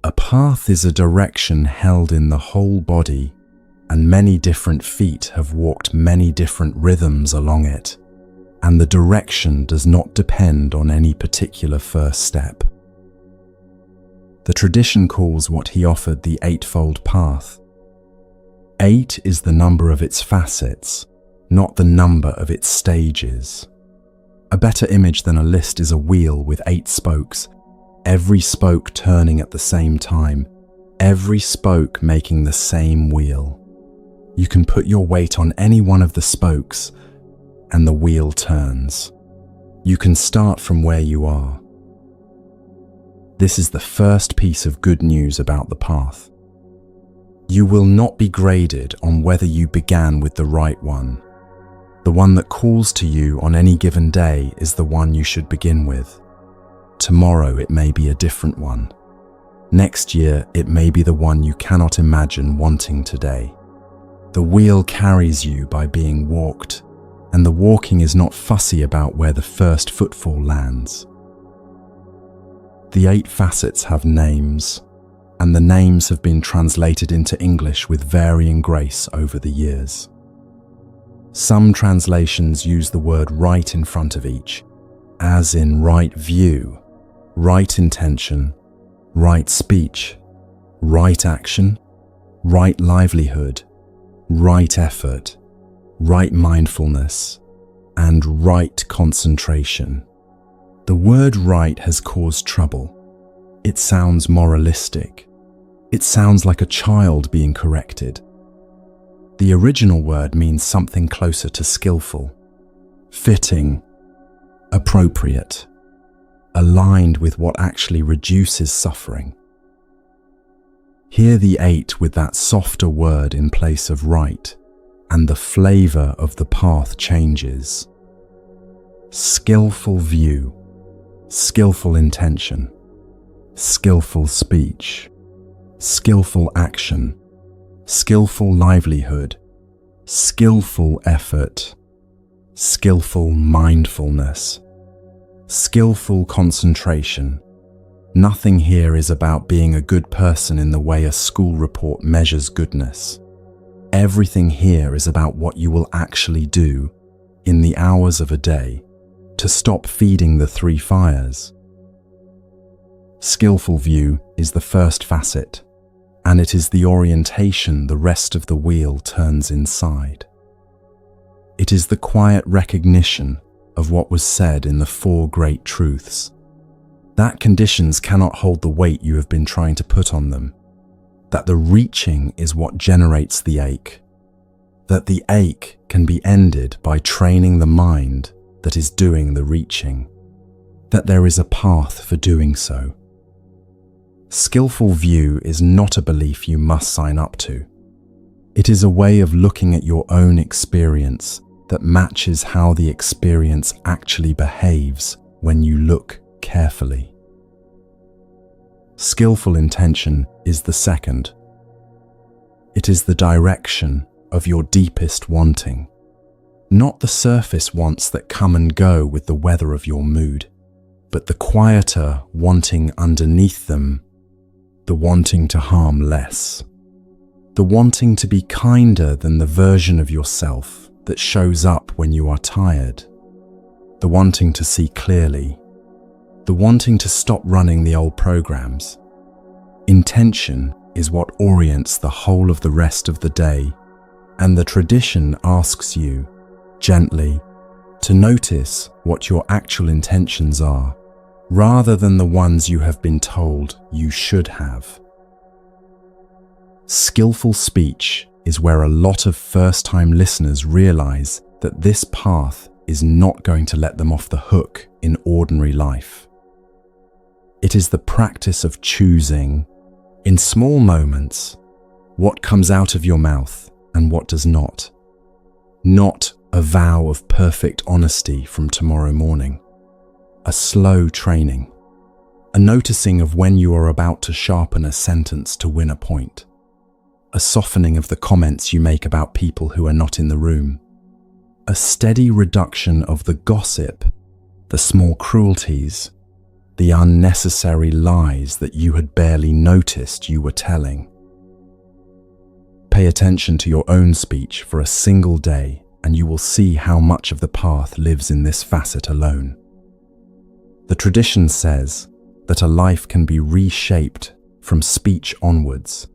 A path is a direction held in the whole body, and many different feet have walked many different rhythms along it, and the direction does not depend on any particular first step. The tradition calls what he offered the eightfold path. 8 is the number of its facets, not the number of its stages. A better image than a list is a wheel with 8 spokes, every spoke turning at the same time, every spoke making the same wheel. You can put your weight on any one of the spokes, and the wheel turns. You can start from where you are. This is the first piece of good news about the path. You will not be graded on whether you began with the right one. The one that calls to you on any given day is the one you should begin with. Tomorrow it may be a different one. Next year it may be the one you cannot imagine wanting today. The wheel carries you by being walked, and the walking is not fussy about where the first footfall lands. The 8 facets have names, and the names have been translated into English with varying grace over the years. Some translations use the word right in front of each, as in right view, right intention, right speech, right action, right livelihood, right effort, right mindfulness, and right concentration. The word right has caused trouble. It sounds moralistic. It sounds like a child being corrected. The original word means something closer to skillful, fitting, appropriate, aligned with what actually reduces suffering. Hear the 8 with that softer word in place of right, and the flavor of the path changes. Skillful view, skillful intention, skillful speech, skillful action, skillful livelihood, skillful effort, skillful mindfulness, skillful concentration. Nothing here is about being a good person in the way a school report measures goodness. Everything here is about what you will actually do in the hours of a day to stop feeding the 3 fires. Skillful view is the first facet, and it is the orientation the rest of the wheel turns inside. It is the quiet recognition of what was said in the 4 great truths, that conditions cannot hold the weight you have been trying to put on them, that the reaching is what generates the ache, that the ache can be ended by training the mind that is doing the reaching, that there is a path for doing so. Skillful view is not a belief you must sign up to. It is a way of looking at your own experience that matches how the experience actually behaves when you look carefully. Skillful intention is the second. It is the direction of your deepest wanting, not the surface wants that come and go with the weather of your mood, but the quieter wanting underneath them, the wanting to harm less, the wanting to be kinder than the version of yourself that shows up when you are tired, the wanting to see clearly, the wanting to stop running the old programs. Intention is what orients the whole of the rest of the day, and the tradition asks you, gently, to notice what your actual intentions are, rather than the ones you have been told you should have. Skillful speech is where a lot of first-time listeners realize that this path is not going to let them off the hook in ordinary life. It is the practice of choosing, in small moments, what comes out of your mouth and what does not. Not a vow of perfect honesty from tomorrow morning. A slow training. A noticing of when you are about to sharpen a sentence to win a point. A softening of the comments you make about people who are not in the room. A steady reduction of the gossip, the small cruelties, the unnecessary lies that you had barely noticed you were telling. Pay attention to your own speech for a single day, and you will see how much of the path lives in this facet alone. The tradition says that a life can be reshaped from speech onwards,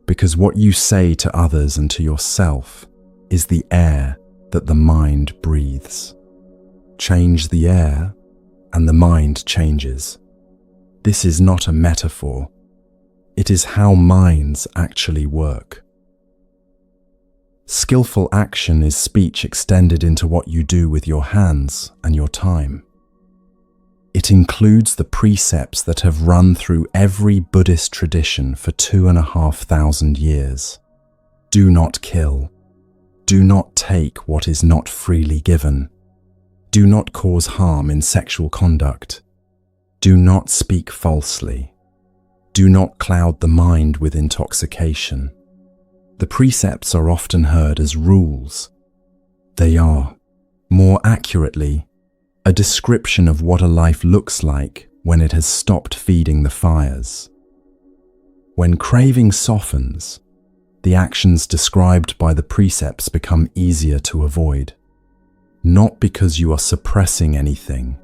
because what you say to others and to yourself is the air that the mind breathes. Change the air, and the mind changes. This is not a metaphor. It is how minds actually work. Skillful action is speech extended into what you do with your hands and your time. It includes the precepts that have run through every Buddhist tradition for 2,500 years. Do not kill. Do not take what is not freely given. Do not cause harm in sexual conduct. Do not speak falsely. Do not cloud the mind with intoxication. The precepts are often heard as rules. They are, more accurately, a description of what a life looks like when it has stopped feeding the fires. When craving softens, the actions described by the precepts become easier to avoid. Not because you are suppressing anything,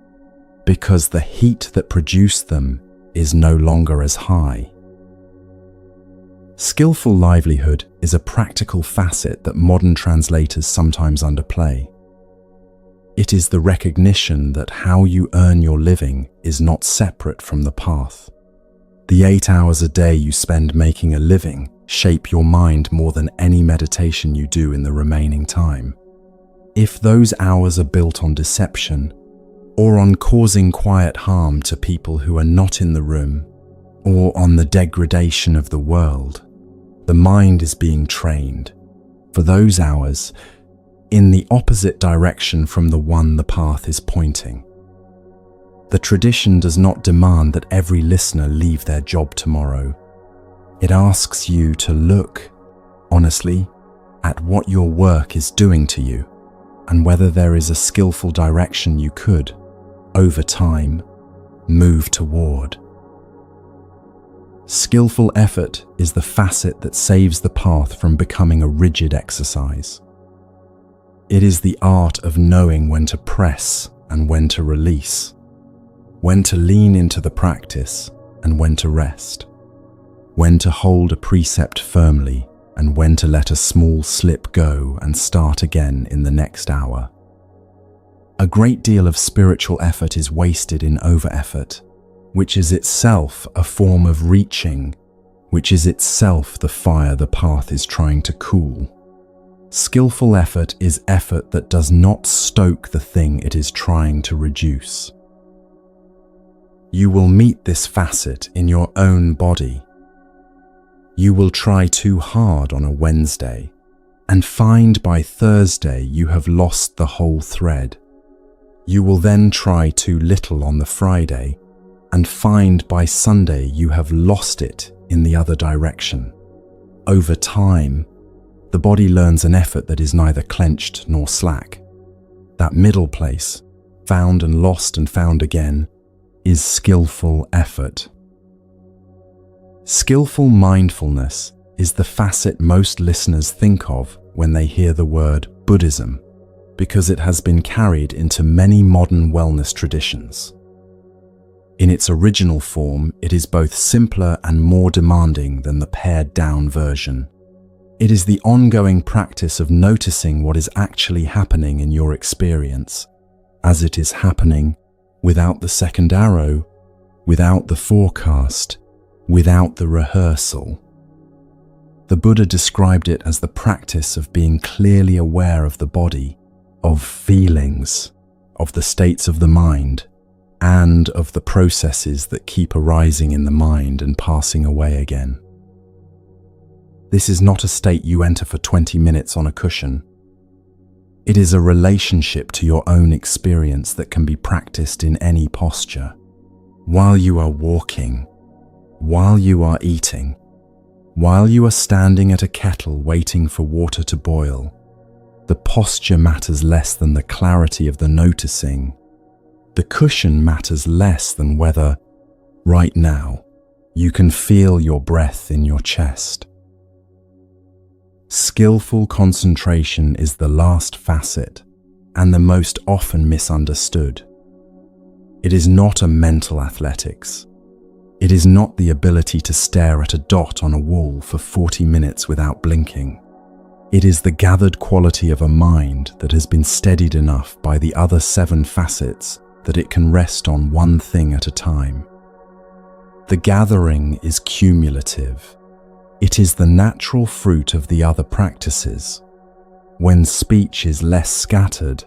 because the heat that produced them is no longer as high. Skillful livelihood is a practical facet that modern translators sometimes underplay. It is the recognition that how you earn your living is not separate from the path. The 8 hours a day you spend making a living shape your mind more than any meditation you do in the remaining time. If those hours are built on deception, or on causing quiet harm to people who are not in the room, or on the degradation of the world, the mind is being trained, for those hours, in the opposite direction from the one the path is pointing. The tradition does not demand that every listener leave their job tomorrow. It asks you to look, honestly, at what your work is doing to you, and whether there is a skillful direction you could, over time, move toward. Skillful effort is the facet that saves the path from becoming a rigid exercise. It is the art of knowing when to press and when to release, when to lean into the practice and when to rest, when to hold a precept firmly and when to let a small slip go and start again in the next hour. A great deal of spiritual effort is wasted in over-effort, which is itself a form of reaching, which is itself the fire the path is trying to cool. Skillful effort is effort that does not stoke the thing it is trying to reduce. You will meet this facet in your own body. You will try too hard on a Wednesday and find by Thursday you have lost the whole thread. You will then try too little on the Friday and find by Sunday you have lost it in the other direction. Over time, the body learns an effort that is neither clenched nor slack. That middle place, found and lost and found again, is skillful effort. Skillful mindfulness is the facet most listeners think of when they hear the word Buddhism, because it has been carried into many modern wellness traditions. In its original form, it is both simpler and more demanding than the pared-down version. It is the ongoing practice of noticing what is actually happening in your experience, as it is happening, without the second arrow, without the forecast, without the rehearsal. The Buddha described it as the practice of being clearly aware of the body, of feelings, of the states of the mind, and of the processes that keep arising in the mind and passing away again. This is not a state you enter for 20 minutes on a cushion. It is a relationship to your own experience that can be practiced in any posture. While you are walking, while you are eating, while you are standing at a kettle waiting for water to boil, the posture matters less than the clarity of the noticing. The cushion matters less than whether, right now, you can feel your breath in your chest. Skillful concentration is the last facet and the most often misunderstood. It is not a mental athletics. It is not the ability to stare at a dot on a wall for 40 minutes without blinking. It is the gathered quality of a mind that has been steadied enough by the other 7 facets that it can rest on one thing at a time. The gathering is cumulative. It is the natural fruit of the other practices. When speech is less scattered,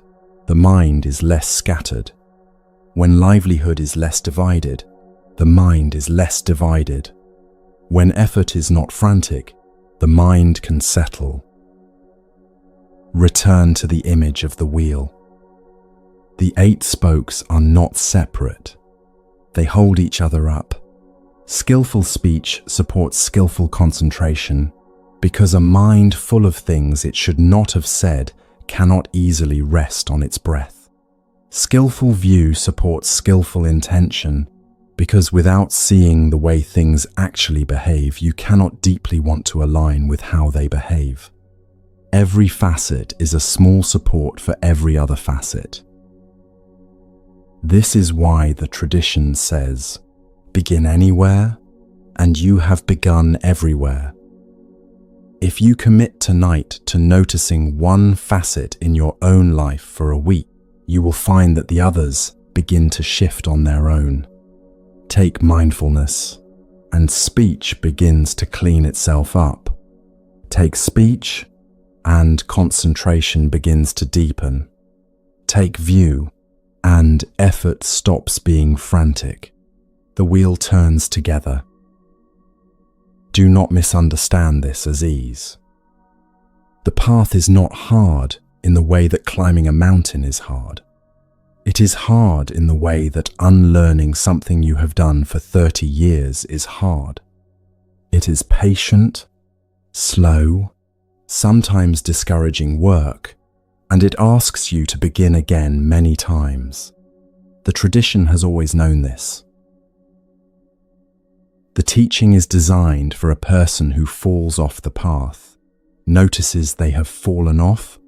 the mind is less scattered. When livelihood is less divided, the mind is less divided. When effort is not frantic, the mind can settle. Return to the image of the wheel. The 8 spokes are not separate. They hold each other up. Skillful speech supports skillful concentration because a mind full of things it should not have said cannot easily rest on its breath. Skillful view supports skillful intention because without seeing the way things actually behave, you cannot deeply want to align with how they behave. Every facet is a small support for every other facet. This is why the tradition says, begin anywhere, and you have begun everywhere. If you commit tonight to noticing one facet in your own life for a week, you will find that the others begin to shift on their own. Take mindfulness, and speech begins to clean itself up. Take speech, and concentration begins to deepen. Take view, and effort stops being frantic. The wheel turns together. Do not misunderstand this as ease. The path is not hard in the way that climbing a mountain is hard. It is hard in the way that unlearning something you have done for 30 years is hard. It is patient, slow, sometimes discouraging work, and it asks you to begin again many times. The tradition has always known this. The teaching is designed for a person who falls off the path, notices they have fallen off,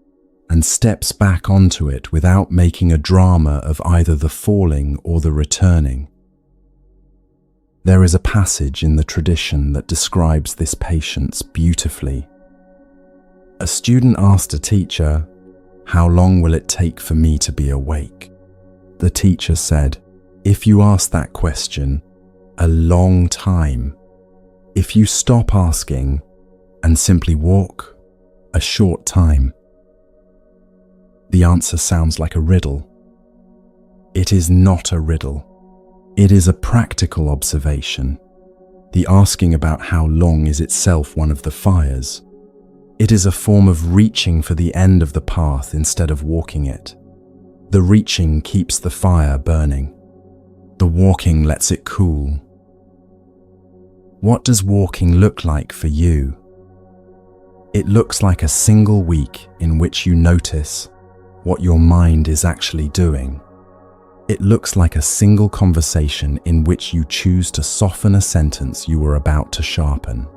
and steps back onto it without making a drama of either the falling or the returning. There is a passage in the tradition that describes this patience beautifully. A student asked a teacher, "How long will it take for me to be awake?" The teacher said, "If you ask that question, a long time. If you stop asking and simply walk, a short time." The answer sounds like a riddle. It is not a riddle. It is a practical observation. The asking about how long is itself one of the fires. It is a form of reaching for the end of the path instead of walking it. The reaching keeps the fire burning. The walking lets it cool. What does walking look like for you? It looks like a single week in which you notice what your mind is actually doing. It looks like a single conversation in which you choose to soften a sentence you were about to sharpen.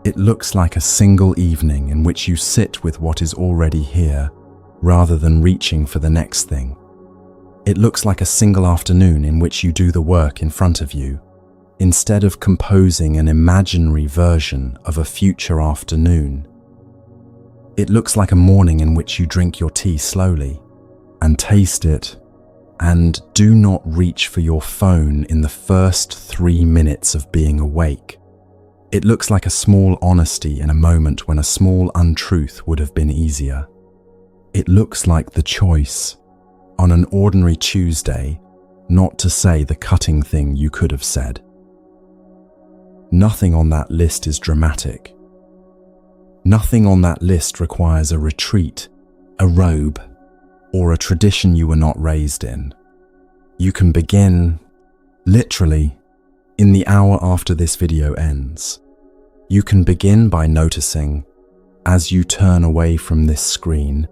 It looks like a single evening in which you sit with what is already here, rather than reaching for the next thing. It looks like a single afternoon in which you do the work in front of you, instead of composing an imaginary version of a future afternoon. It looks like a morning in which you drink your tea slowly and taste it, and do not reach for your phone in the first 3 minutes of being awake. It looks like a small honesty in a moment when a small untruth would have been easier. It looks like the choice, on an ordinary Tuesday, not to say the cutting thing you could have said. Nothing on that list is dramatic. Nothing on that list requires a retreat, a robe, or a tradition you were not raised in. You can begin, literally, in the hour after this video ends. You can begin by noticing, as you turn away from this screen,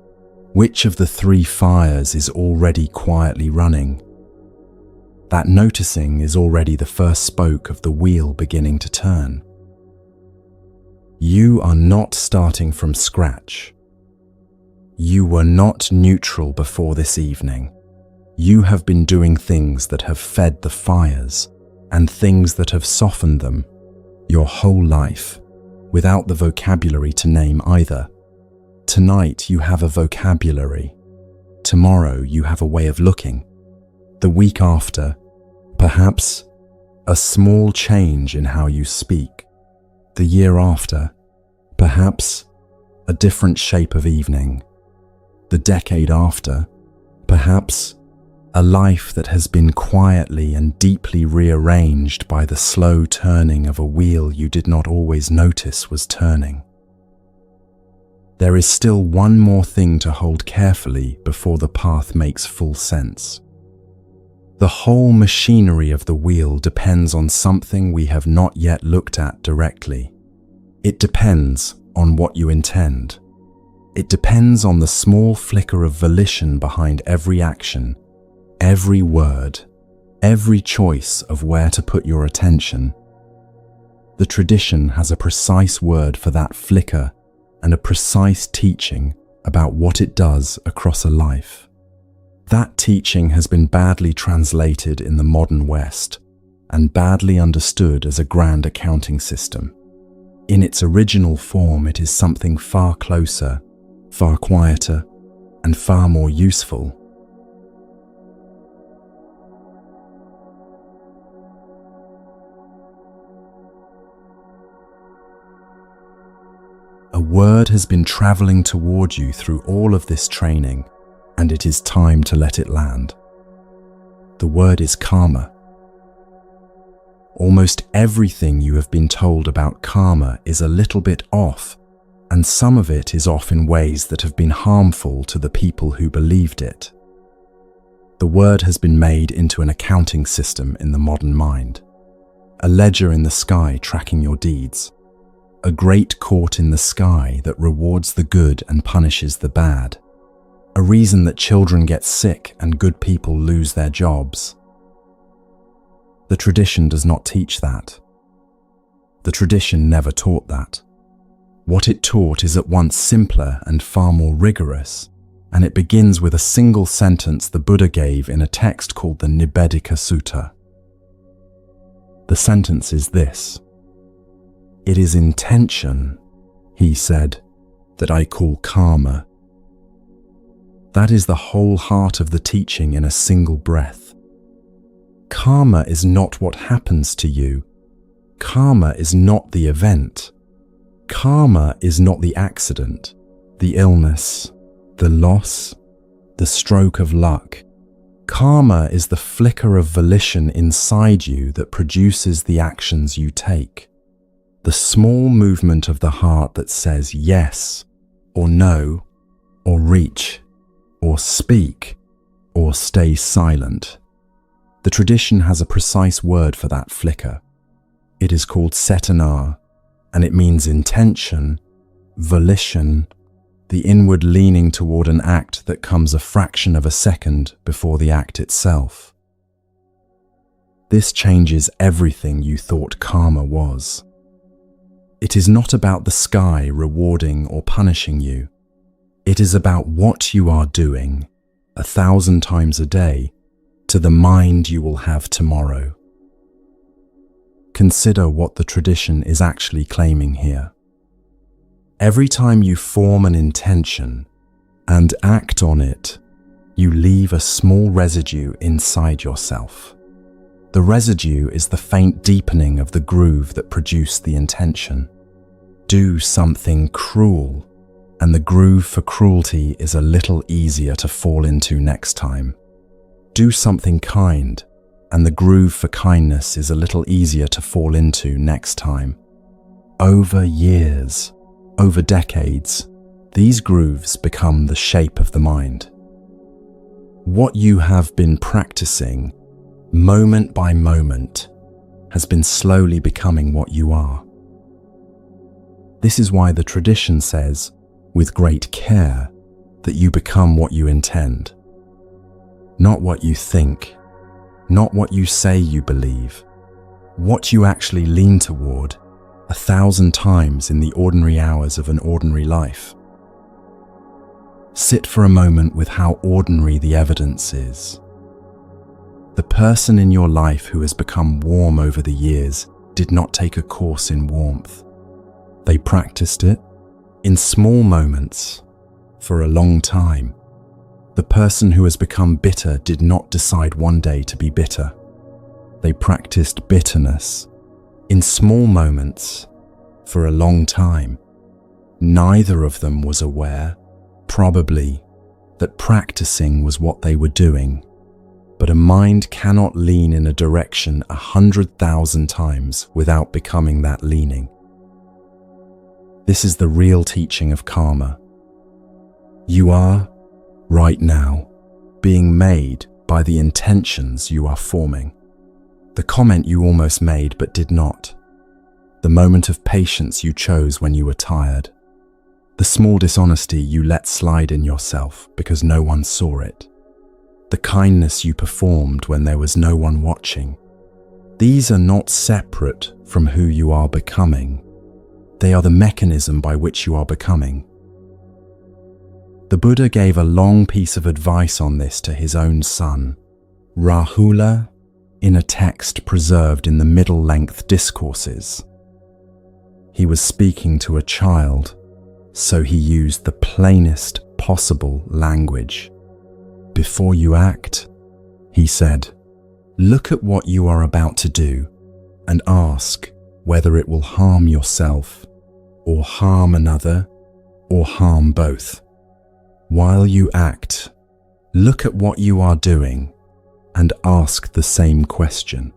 which of the 3 fires is already quietly running. That noticing is already the first spoke of the wheel beginning to turn. You are not starting from scratch. You were not neutral before this evening. You have been doing things that have fed the fires and things that have softened them your whole life, without the vocabulary to name either. Tonight you have a vocabulary. Tomorrow you have a way of looking. The week after, perhaps a small change in how you speak. The year after, perhaps a different shape of evening. The decade after, perhaps a life that has been quietly and deeply rearranged by the slow turning of a wheel you did not always notice was turning. There is still one more thing to hold carefully before the path makes full sense. The whole machinery of the wheel depends on something we have not yet looked at directly. It depends on what you intend. It depends on the small flicker of volition behind every action, every word, every choice of where to put your attention. The tradition has a precise word for that flicker and a precise teaching about what it does across a life. That teaching has been badly translated in the modern West and badly understood as a grand accounting system. In its original form, it is something far closer, far quieter, and far more useful. A word has been traveling toward you through all of this training, and it is time to let it land. The word is karma. Almost everything you have been told about karma is a little bit off, and some of it is off in ways that have been harmful to the people who believed it. The word has been made into an accounting system in the modern mind, a ledger in the sky tracking your deeds, a great court in the sky that rewards the good and punishes the bad, a reason that children get sick and good people lose their jobs. The tradition does not teach that. The tradition never taught that. What it taught is at once simpler and far more rigorous, and it begins with a single sentence the Buddha gave in a text called the Nibbedika Sutta. The sentence is this: "It is intention," he said, "that I call karma." That is the whole heart of the teaching in a single breath. Karma is not what happens to you. Karma is not the event. Karma is not the accident, the illness, the loss, the stroke of luck. Karma is the flicker of volition inside you that produces the actions you take. The small movement of the heart that says yes, or no, or reach, or speak, or stay silent. The tradition has a precise word for that flicker. It is called cetana, and it means intention, volition, the inward leaning toward an act that comes a fraction of a second before the act itself. This changes everything you thought karma was. It is not about the sky rewarding or punishing you. It is about what you are doing 1,000 times a day to the mind you will have tomorrow. Consider what the tradition is actually claiming here. Every time you form an intention and act on it, you leave a small residue inside yourself. The residue is the faint deepening of the groove that produced the intention. Do something cruel, and the groove for cruelty is a little easier to fall into next time. Do something kind, and the groove for kindness is a little easier to fall into next time. Over years, over decades, these grooves become the shape of the mind. What you have been practicing, moment by moment, has been slowly becoming what you are. This is why the tradition says, with great care, that you become what you intend. Not what you think, not what you say you believe, what you actually lean toward 1,000 times in the ordinary hours of an ordinary life. Sit for a moment with how ordinary the evidence is. The person in your life who has become warm over the years did not take a course in warmth. They practiced it in small moments for a long time. The person who has become bitter did not decide one day to be bitter. They practiced bitterness in small moments for a long time. Neither of them was aware, probably, that practicing was what they were doing. But a mind cannot lean in a direction 100,000 times without becoming that leaning. This is the real teaching of karma. You are, right now, being made by the intentions you are forming. The comment you almost made but did not. The moment of patience you chose when you were tired. The small dishonesty you let slide in yourself because no one saw it. The kindness you performed when there was no one watching. These are not separate from who you are becoming. They are the mechanism by which you are becoming. The Buddha gave a long piece of advice on this to his own son, Rahula, in a text preserved in the middle-length discourses. He was speaking to a child, so he used the plainest possible language. Before you act, he said, look at what you are about to do and ask whether it will harm yourself or harm another or harm both. While you act, look at what you are doing and ask the same question.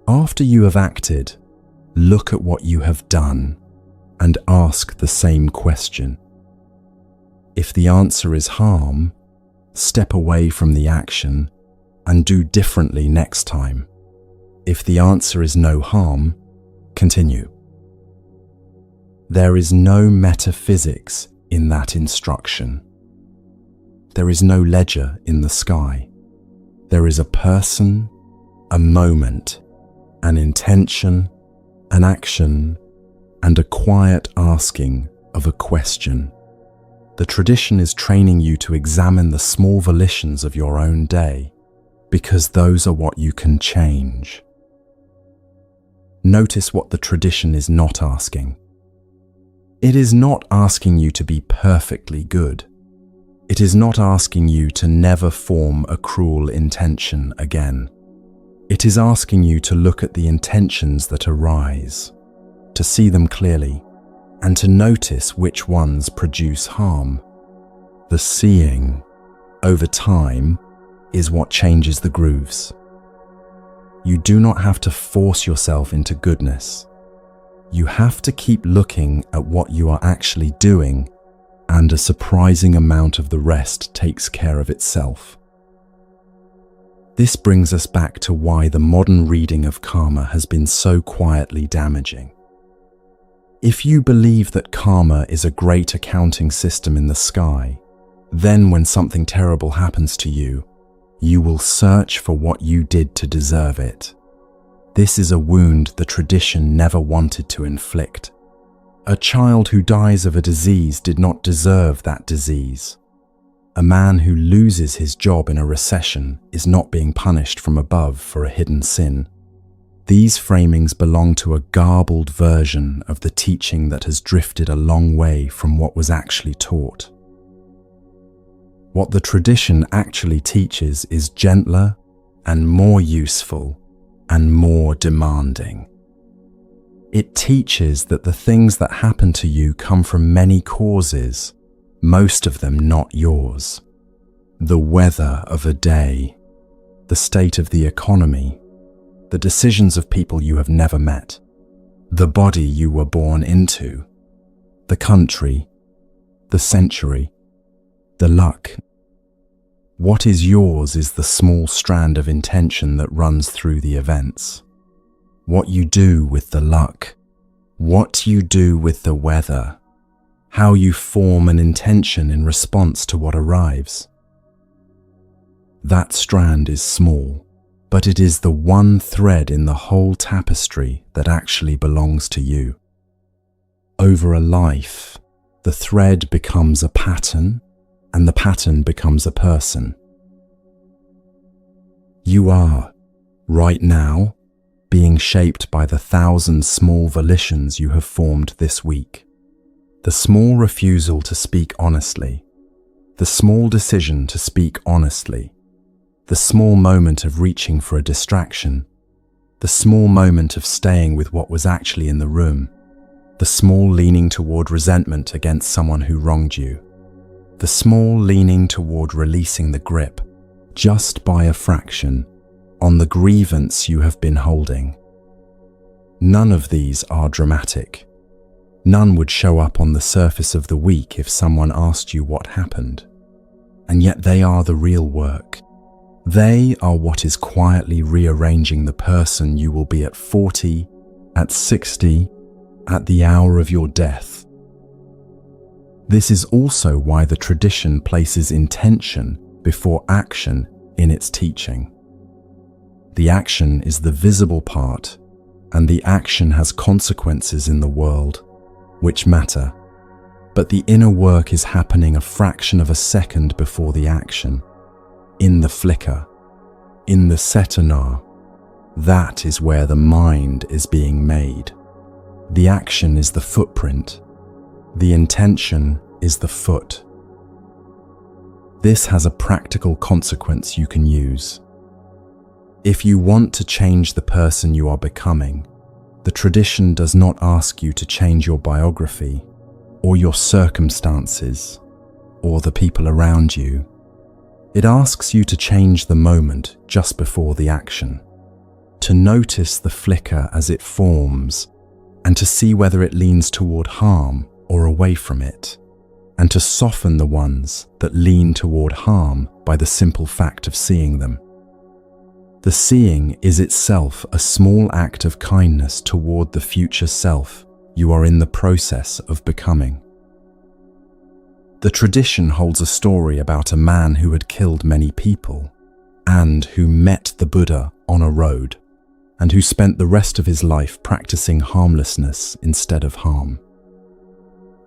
After you have acted, look at what you have done and ask the same question. If the answer is harm, step away from the action and do differently next time. If the answer is no harm, continue. There is no metaphysics in that instruction. There is no ledger in the sky. There is a person, a moment, an intention, an action, and a quiet asking of a question. The tradition is training you to examine the small volitions of your own day, because those are what you can change. Notice what the tradition is not asking. It is not asking you to be perfectly good. It is not asking you to never form a cruel intention again. It is asking you to look at the intentions that arise, to see them clearly, and to notice which ones produce harm. The seeing, over time, is what changes the grooves. You do not have to force yourself into goodness. You have to keep looking at what you are actually doing, and a surprising amount of the rest takes care of itself. This brings us back to why the modern reading of karma has been so quietly damaging. If you believe that karma is a great accounting system in the sky, then when something terrible happens to you, you will search for what you did to deserve it. This is a wound the tradition never wanted to inflict. A child who dies of a disease did not deserve that disease. A man who loses his job in a recession is not being punished from above for a hidden sin. These framings belong to a garbled version of the teaching that has drifted a long way from what was actually taught. What the tradition actually teaches is gentler and more useful and more demanding. It teaches that the things that happen to you come from many causes, most of them not yours. The weather of a day, the state of the economy, the decisions of people you have never met, the body you were born into, the country, the century, the luck. What is yours is the small strand of intention that runs through the events. What you do with the luck, what you do with the weather, how you form an intention in response to what arrives. That strand is small, but it is the one thread in the whole tapestry that actually belongs to you. Over a life, the thread becomes a pattern, and the pattern becomes a person. You are, right now, being shaped by the 1,000 small volitions you have formed this week. The small refusal to speak honestly, the small decision to speak honestly, the small moment of reaching for a distraction, the small moment of staying with what was actually in the room, the small leaning toward resentment against someone who wronged you, the small leaning toward releasing the grip, just by a fraction, on the grievance you have been holding. None of these are dramatic. None would show up on the surface of the week if someone asked you what happened. And yet they are the real work. They are what is quietly rearranging the person you will be at 40, at 60, at the hour of your death. This is also why the tradition places intention before action in its teaching. The action is the visible part, and the action has consequences in the world, which matter. But the inner work is happening a fraction of a second before the action, in the flicker, in the setana. That is where the mind is being made. The action is the footprint. The intention is the foot. This has a practical consequence you can use. If you want to change the person you are becoming, the tradition does not ask you to change your biography, or your circumstances, or the people around you. It asks you to change the moment just before the action, to notice the flicker as it forms, and to see whether it leans toward harm or away from it, and to soften the ones that lean toward harm by the simple fact of seeing them. The seeing is itself a small act of kindness toward the future self you are in the process of becoming. The tradition holds a story about a man who had killed many people, and who met the Buddha on a road, and who spent the rest of his life practicing harmlessness instead of harm.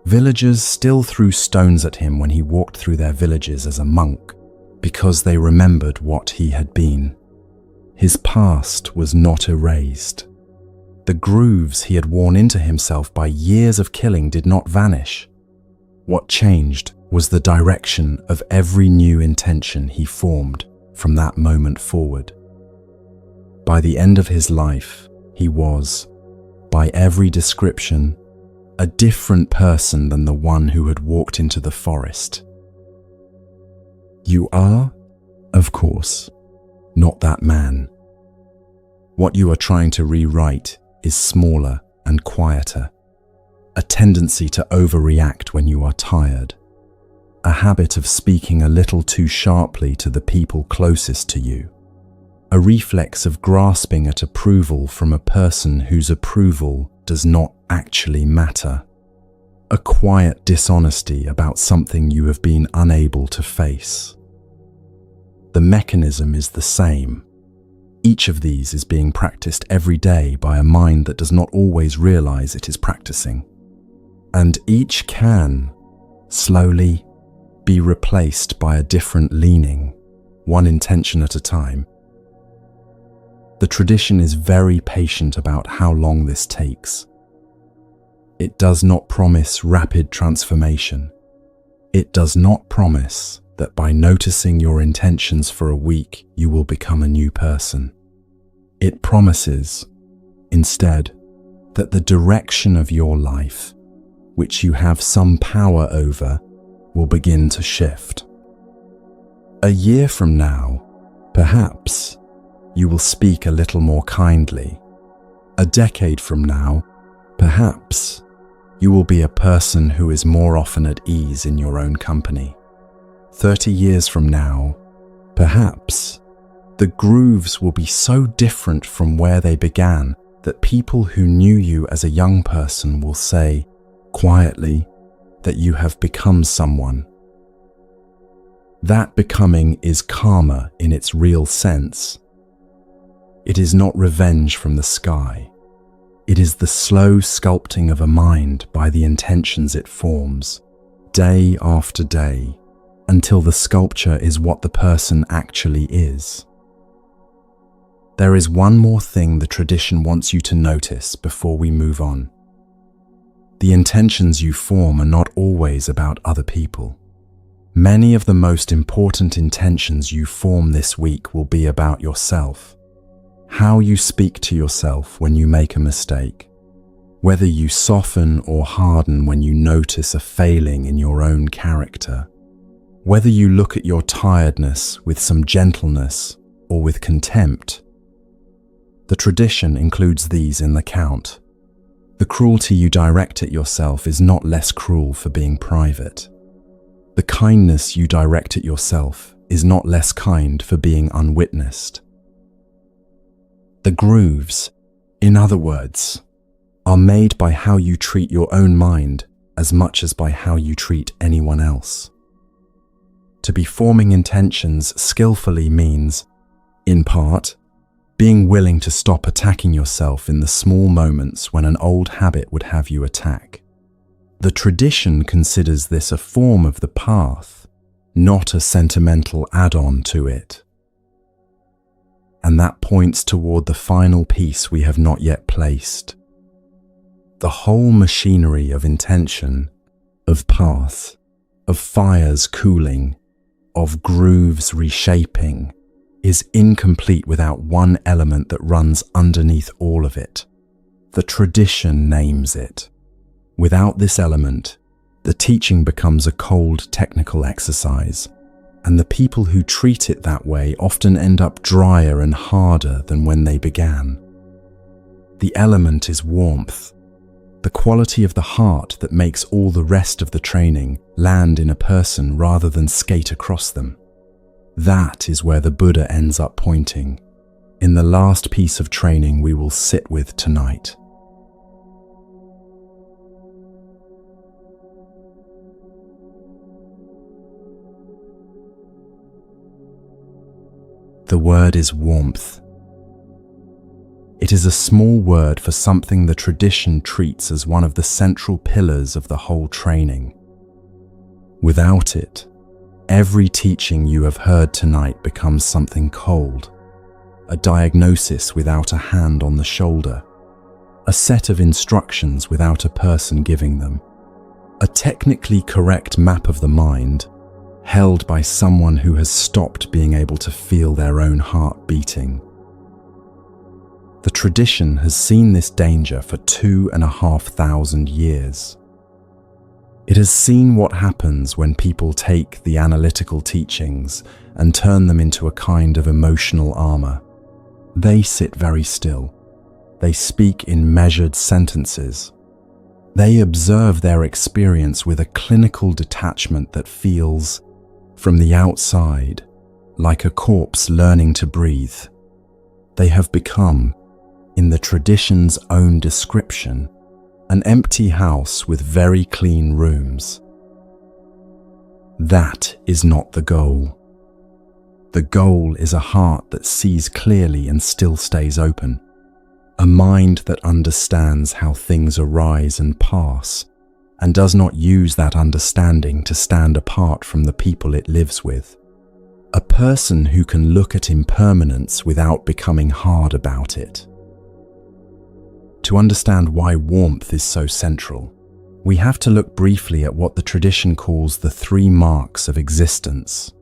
Villagers still threw stones at him when he walked through their villages as a monk, because they remembered what he had been. His past was not erased. The grooves he had worn into himself by years of killing did not vanish. What changed was the direction of every new intention he formed from that moment forward. By the end of his life, he was, by every description, a different person than the one who had walked into the forest. You are, of course, not that man. What you are trying to rewrite is smaller and quieter. A tendency to overreact when you are tired. A habit of speaking a little too sharply to the people closest to you. A reflex of grasping at approval from a person whose approval does not actually matter. A quiet dishonesty about something you have been unable to face. The mechanism is the same. Each of these is being practiced every day by a mind that does not always realize it is practicing. And each can, slowly, be replaced by a different leaning, one intention at a time. The tradition is very patient about how long this takes. It does not promise rapid transformation. It does not promise that by noticing your intentions for a week, you will become a new person. It promises, instead, that the direction of your life, which you have some power over, will begin to shift. A year from now, perhaps, you will speak a little more kindly. A decade from now, perhaps, you will be a person who is more often at ease in your own company. 30 years from now, perhaps, the grooves will be so different from where they began that people who knew you as a young person will say, quietly, that you have become someone. That becoming is karma in its real sense. It is not revenge from the sky. It is the slow sculpting of a mind by the intentions it forms, day after day, until the sculpture is what the person actually is. There is one more thing the tradition wants you to notice before we move on. The intentions you form are not always about other people. Many of the most important intentions you form this week will be about yourself. How you speak to yourself when you make a mistake. Whether you soften or harden when you notice a failing in your own character. Whether you look at your tiredness with some gentleness or with contempt. The tradition includes these in the count. The cruelty you direct at yourself is not less cruel for being private. The kindness you direct at yourself is not less kind for being unwitnessed. The grooves, in other words, are made by how you treat your own mind as much as by how you treat anyone else. To be forming intentions skillfully means, in part, being willing to stop attacking yourself in the small moments when an old habit would have you attack. The tradition considers this a form of the path, not a sentimental add-on to it. And that points toward the final piece we have not yet placed. The whole machinery of intention, of path, of fires cooling, of grooves reshaping, is incomplete without one element that runs underneath all of it. The tradition names it. Without this element, the teaching becomes a cold technical exercise, and the people who treat it that way often end up drier and harder than when they began. The element is warmth, the quality of the heart that makes all the rest of the training land in a person rather than skate across them. That is where the Buddha ends up pointing, in the last piece of training we will sit with tonight. The word is warmth. It is a small word for something the tradition treats as one of the central pillars of the whole training. Without it, every teaching you have heard tonight becomes something cold, a diagnosis without a hand on the shoulder, a set of instructions without a person giving them, a technically correct map of the mind held by someone who has stopped being able to feel their own heart beating. The tradition has seen this danger for 2,500 years. It has seen what happens when people take the analytical teachings and turn them into a kind of emotional armor. They sit very still. They speak in measured sentences. They observe their experience with a clinical detachment that feels, from the outside, like a corpse learning to breathe. They have become, in the tradition's own description, an empty house with very clean rooms. That is not the goal. The goal is a heart that sees clearly and still stays open, a mind that understands how things arise and pass, and does not use that understanding to stand apart from the people it lives with. A person who can look at impermanence without becoming hard about it. To understand why warmth is so central, we have to look briefly at what the tradition calls the 3 marks of existence.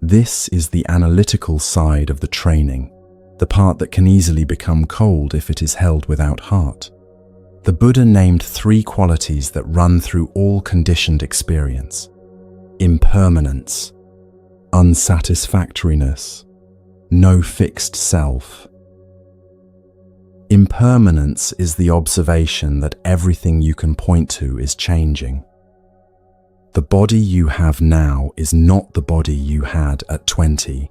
This is the analytical side of the training, the part that can easily become cold if it is held without heart. The Buddha named 3 qualities that run through all conditioned experience: impermanence, unsatisfactoriness, no fixed self. Impermanence is the observation that everything you can point to is changing. The body you have now is not the body you had at 20.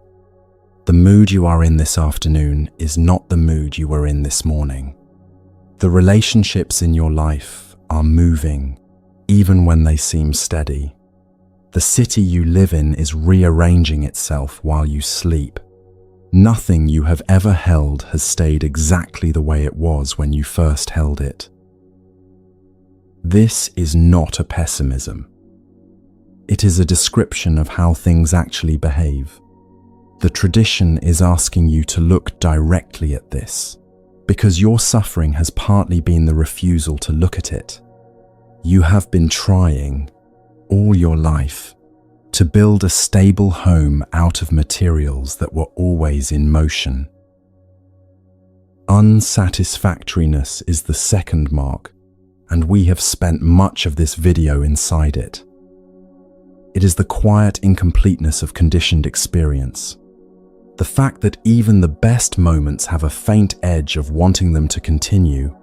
The mood you are in this afternoon is not the mood you were in this morning. The relationships in your life are moving, even when they seem steady. The city you live in is rearranging itself while you sleep. Nothing you have ever held has stayed exactly the way it was when you first held it. This is not a pessimism. It is a description of how things actually behave. The tradition is asking you to look directly at this, because your suffering has partly been the refusal to look at it. You have been trying, all your life, to build a stable home out of materials that were always in motion. Unsatisfactoriness is the 2nd mark, and we have spent much of this video inside it. It is the quiet incompleteness of conditioned experience. The fact that even the best moments have a faint edge of wanting them to continue,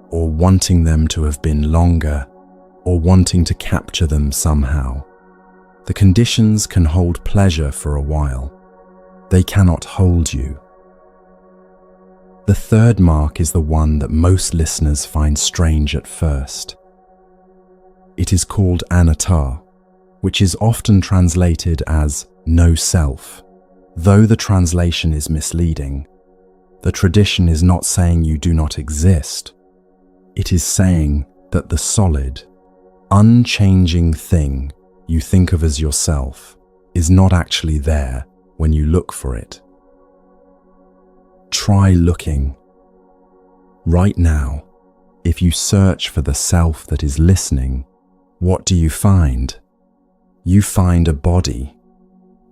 or wanting them to have been longer, or wanting to capture them somehow. The conditions can hold pleasure for a while. They cannot hold you. The 3rd mark is the one that most listeners find strange at first. It is called anatta, which is often translated as no self. Though the translation is misleading, the tradition is not saying you do not exist. It is saying that the solid, unchanging thing you think of as yourself is not actually there when you look for it. Try looking. Right now, if you search for the self that is listening, what do you find? You find a body.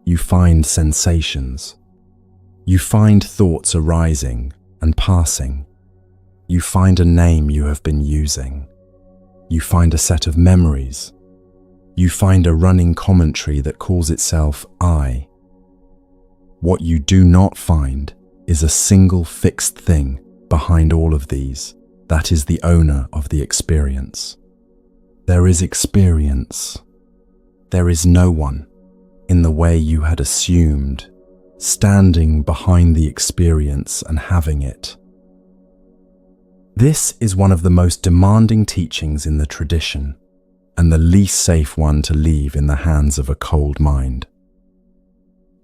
You find sensations. You find thoughts arising and passing. You find a name you have been using. You find a set of memories. You find a running commentary that calls itself I. What you do not find is a single fixed thing behind all of these that is the owner of the experience. There is experience. There is no one, in the way you had assumed, standing behind the experience and having it. This is one of the most demanding teachings in the tradition, and the least safe one to leave in the hands of a cold mind.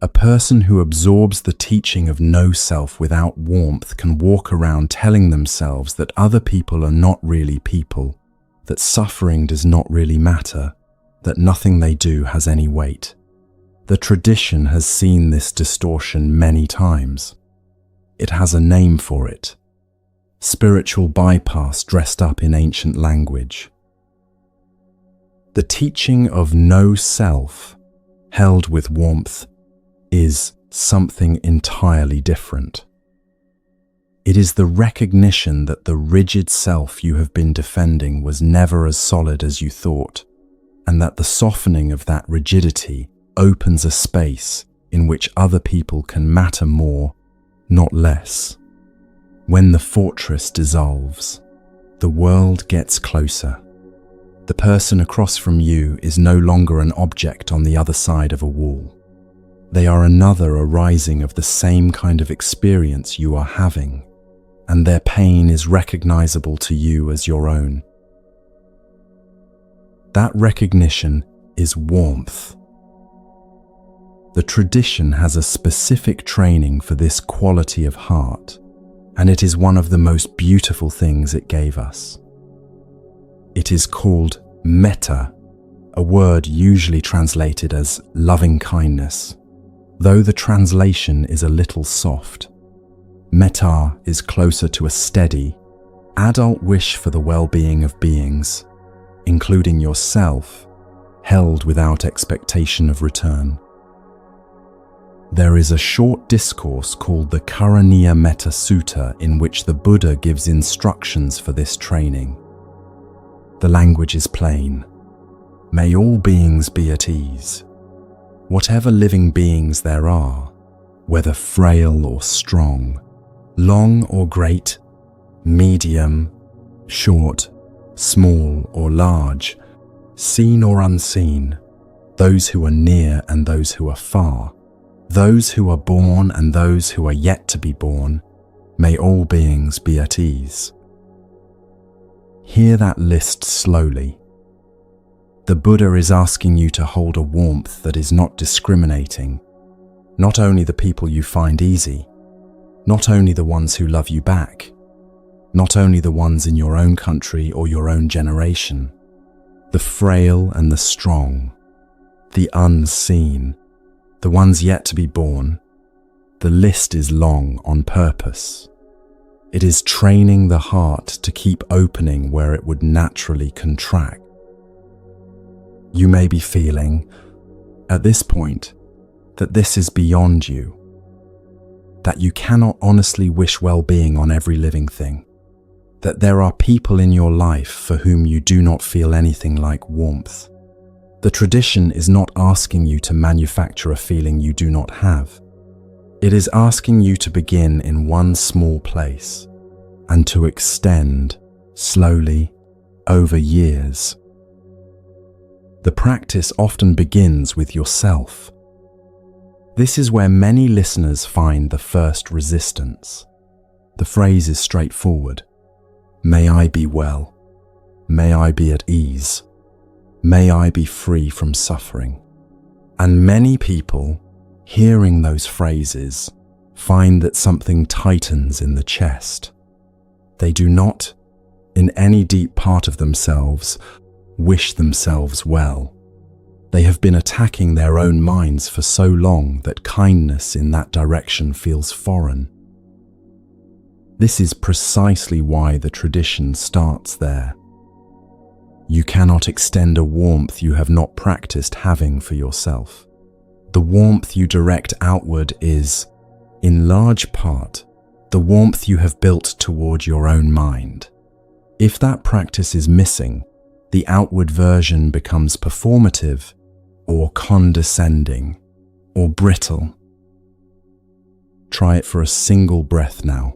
A person who absorbs the teaching of no self without warmth can walk around telling themselves that other people are not really people, that suffering does not really matter, that nothing they do has any weight. The tradition has seen this distortion many times. It has a name for it. Spiritual bypass dressed up in ancient language. The teaching of no self, held with warmth, is something entirely different. It is the recognition that the rigid self you have been defending was never as solid as you thought, and that the softening of that rigidity opens a space in which other people can matter more, not less. When the fortress dissolves, the world gets closer. The person across from you is no longer an object on the other side of a wall. They are another arising of the same kind of experience you are having, and their pain is recognizable to you as your own. That recognition is warmth. The tradition has a specific training for this quality of heart, and it is one of the most beautiful things it gave us. It is called metta, a word usually translated as loving kindness, though the translation is a little soft. Metta is closer to a steady, adult wish for the well-being of beings, including yourself, held without expectation of return. There is a short discourse called the Karaniya Metta Sutta in which the Buddha gives instructions for this training. The language is plain. May all beings be at ease. Whatever living beings there are, whether frail or strong, long or great, medium, short, small or large, seen or unseen, those who are near and those who are far, those who are born and those who are yet to be born, may all beings be at ease. Hear that list slowly. The Buddha is asking you to hold a warmth that is not discriminating, not only the people you find easy, not only the ones who love you back, not only the ones in your own country or your own generation, the frail and the strong, the unseen, the ones yet to be born. The list is long on purpose. It is training the heart to keep opening where it would naturally contract. You may be feeling, at this point, that this is beyond you, that you cannot honestly wish well-being on every living thing, that there are people in your life for whom you do not feel anything like warmth. The tradition is not asking you to manufacture a feeling you do not have. It is asking you to begin in one small place and to extend slowly over years. The practice often begins with yourself. This is where many listeners find the first resistance. The phrase is straightforward. May I be well. May I be at ease. May I be free from suffering. And many people, hearing those phrases, find that something tightens in the chest. They do not, in any deep part of themselves, wish themselves well. They have been attacking their own minds for so long that kindness in that direction feels foreign. This is precisely why the tradition starts there. You cannot extend a warmth you have not practiced having for yourself. The warmth you direct outward is, in large part, the warmth you have built toward your own mind. If that practice is missing, the outward version becomes performative or condescending or brittle. Try it for a single breath now.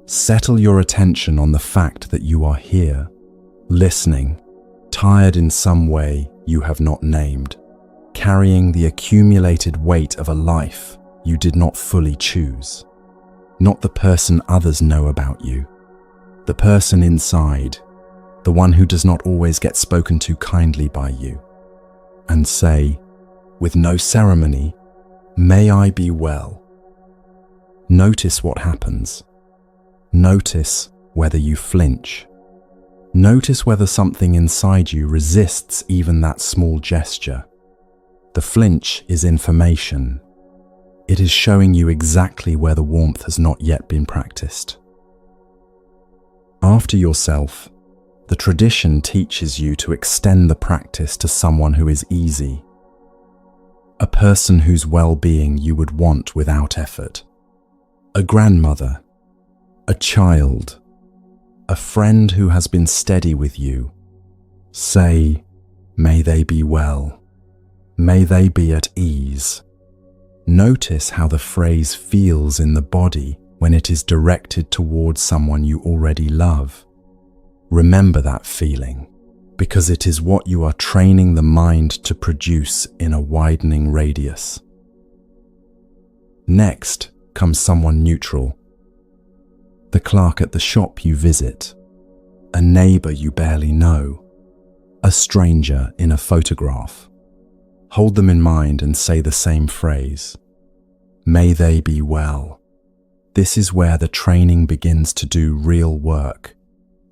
Settle your attention on the fact that you are here, listening, tired in some way you have not named, carrying the accumulated weight of a life you did not fully choose. Not the person others know about you, the person inside, the one who does not always get spoken to kindly by you. And say, with no ceremony, may I be well. Notice what happens. Notice whether you flinch. Notice whether something inside you resists even that small gesture. The flinch is information. It is showing you exactly where the warmth has not yet been practiced. After yourself, the tradition teaches you to extend the practice to someone who is easy, a person whose well-being you would want without effort, a grandmother, a child, a friend who has been steady with you. Say, may they be well, may they be at ease. Notice how the phrase feels in the body when it is directed towards someone you already love. Remember that feeling, because it is what you are training the mind to produce in a widening radius. Next comes someone neutral. The clerk at the shop you visit, a neighbor you barely know, a stranger in a photograph. Hold them in mind and say the same phrase. May they be well. This is where the training begins to do real work.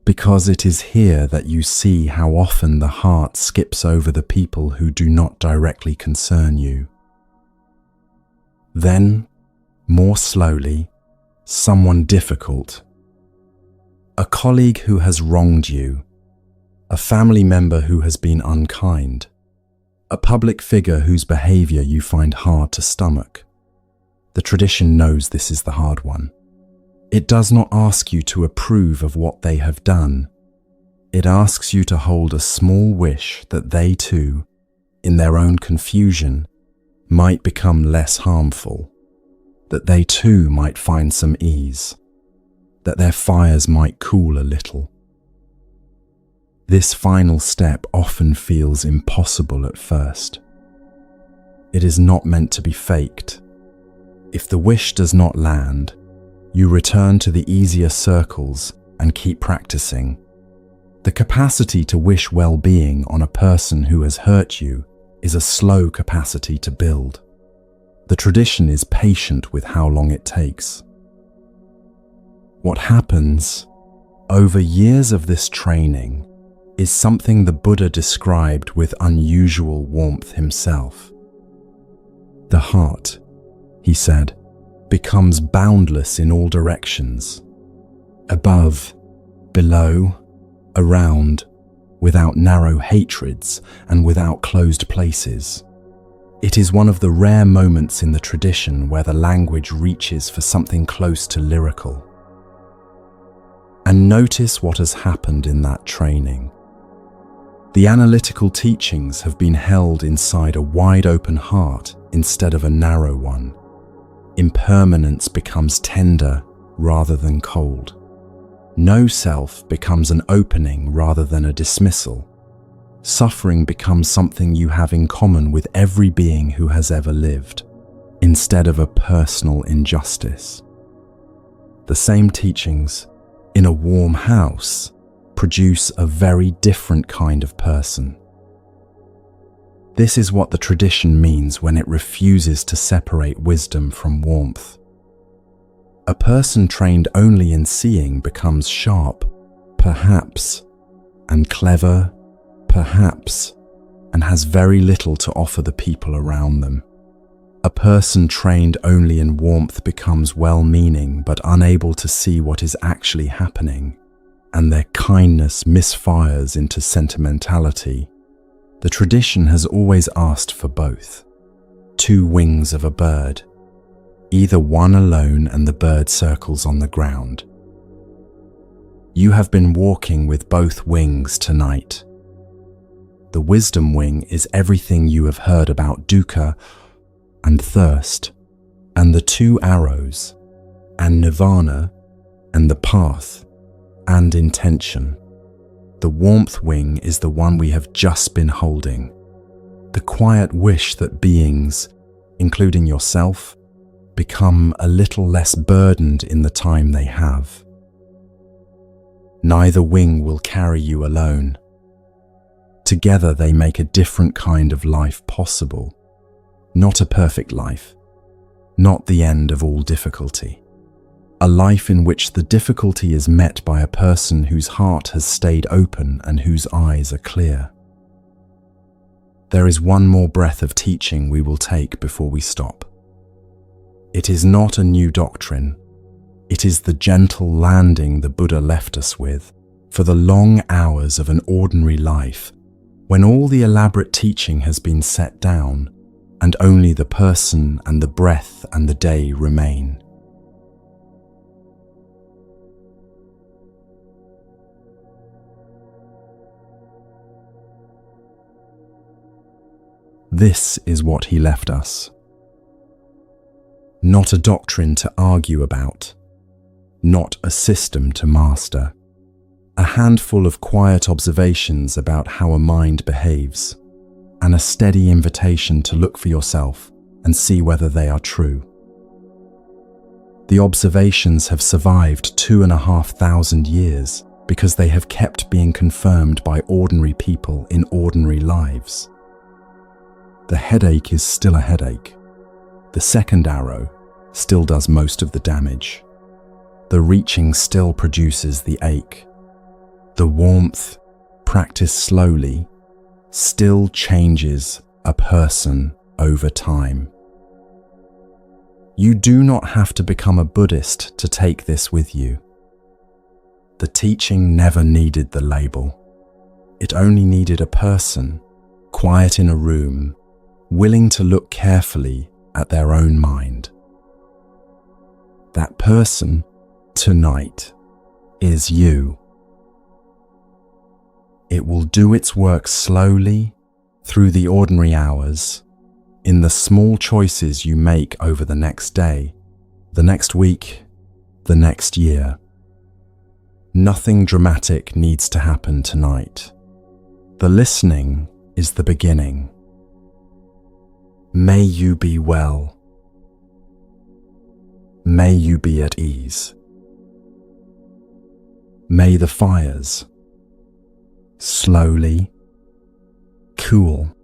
because it is here that you see how often the heart skips over the people who do not directly concern you. Then, more slowly, someone difficult. A colleague who has wronged you, a family member who has been unkind, a public figure whose behavior you find hard to stomach. The tradition knows this is the hard one. It does not ask you to approve of what they have done. It asks you to hold a small wish that they too, in their own confusion, might become less harmful, that they too might find some ease, that their fires might cool a little. This final step often feels impossible at first. It is not meant to be faked. If the wish does not land, you return to the easier circles and keep practicing. The capacity to wish well-being on a person who has hurt you is a slow capacity to build. The tradition is patient with how long it takes. What happens over years of this training is something the Buddha described with unusual warmth himself. The heart, he said, becomes boundless in all directions, above, below, around, without narrow hatreds and without closed places. It is one of the rare moments in the tradition where the language reaches for something close to lyrical. And notice what has happened in that training. The analytical teachings have been held inside a wide-open heart instead of a narrow one. Impermanence becomes tender rather than cold. No self becomes an opening rather than a dismissal. Suffering becomes something you have in common with every being who has ever lived, instead of a personal injustice. The same teachings, in a warm house, produce a very different kind of person. This is what the tradition means when it refuses to separate wisdom from warmth. A person trained only in seeing becomes sharp, perhaps, and clever, perhaps, and has very little to offer the people around them. A person trained only in warmth becomes well-meaning but unable to see what is actually happening, and their kindness misfires into sentimentality. The tradition has always asked for both. Two wings of a bird, either one alone and the bird circles on the ground. You have been walking with both wings tonight. The wisdom wing is everything you have heard about dukkha and thirst, and the two arrows, and nirvana, and the path, and intention. The warmth wing is the one we have just been holding. The quiet wish that beings, including yourself, become a little less burdened in the time they have. Neither wing will carry you alone. Together they make a different kind of life possible. Not a perfect life, not the end of all difficulty. A life in which the difficulty is met by a person whose heart has stayed open and whose eyes are clear. There is one more breath of teaching we will take before we stop. It is not a new doctrine. It is the gentle landing the Buddha left us with for the long hours of an ordinary life, when all the elaborate teaching has been set down and only the person and the breath and the day remain. This is what he left us. Not a doctrine to argue about, not a system to master. A handful of quiet observations about how a mind behaves, and a steady invitation to look for yourself and see whether they are true. The observations have survived 2,500 years because they have kept being confirmed by ordinary people in ordinary lives. The headache is still a headache. The second arrow still does most of the damage. The reaching still produces the ache. The warmth, practiced slowly, still changes a person over time. You do not have to become a Buddhist to take this with you. The teaching never needed the label. It only needed a person, quiet in a room, willing to look carefully at their own mind. That person, tonight, is you. It will do its work slowly, through the ordinary hours, in the small choices you make over the next day, the next week, the next year. Nothing dramatic needs to happen tonight. The listening is the beginning. May you be well. May you be at ease. May the fires slowly cool.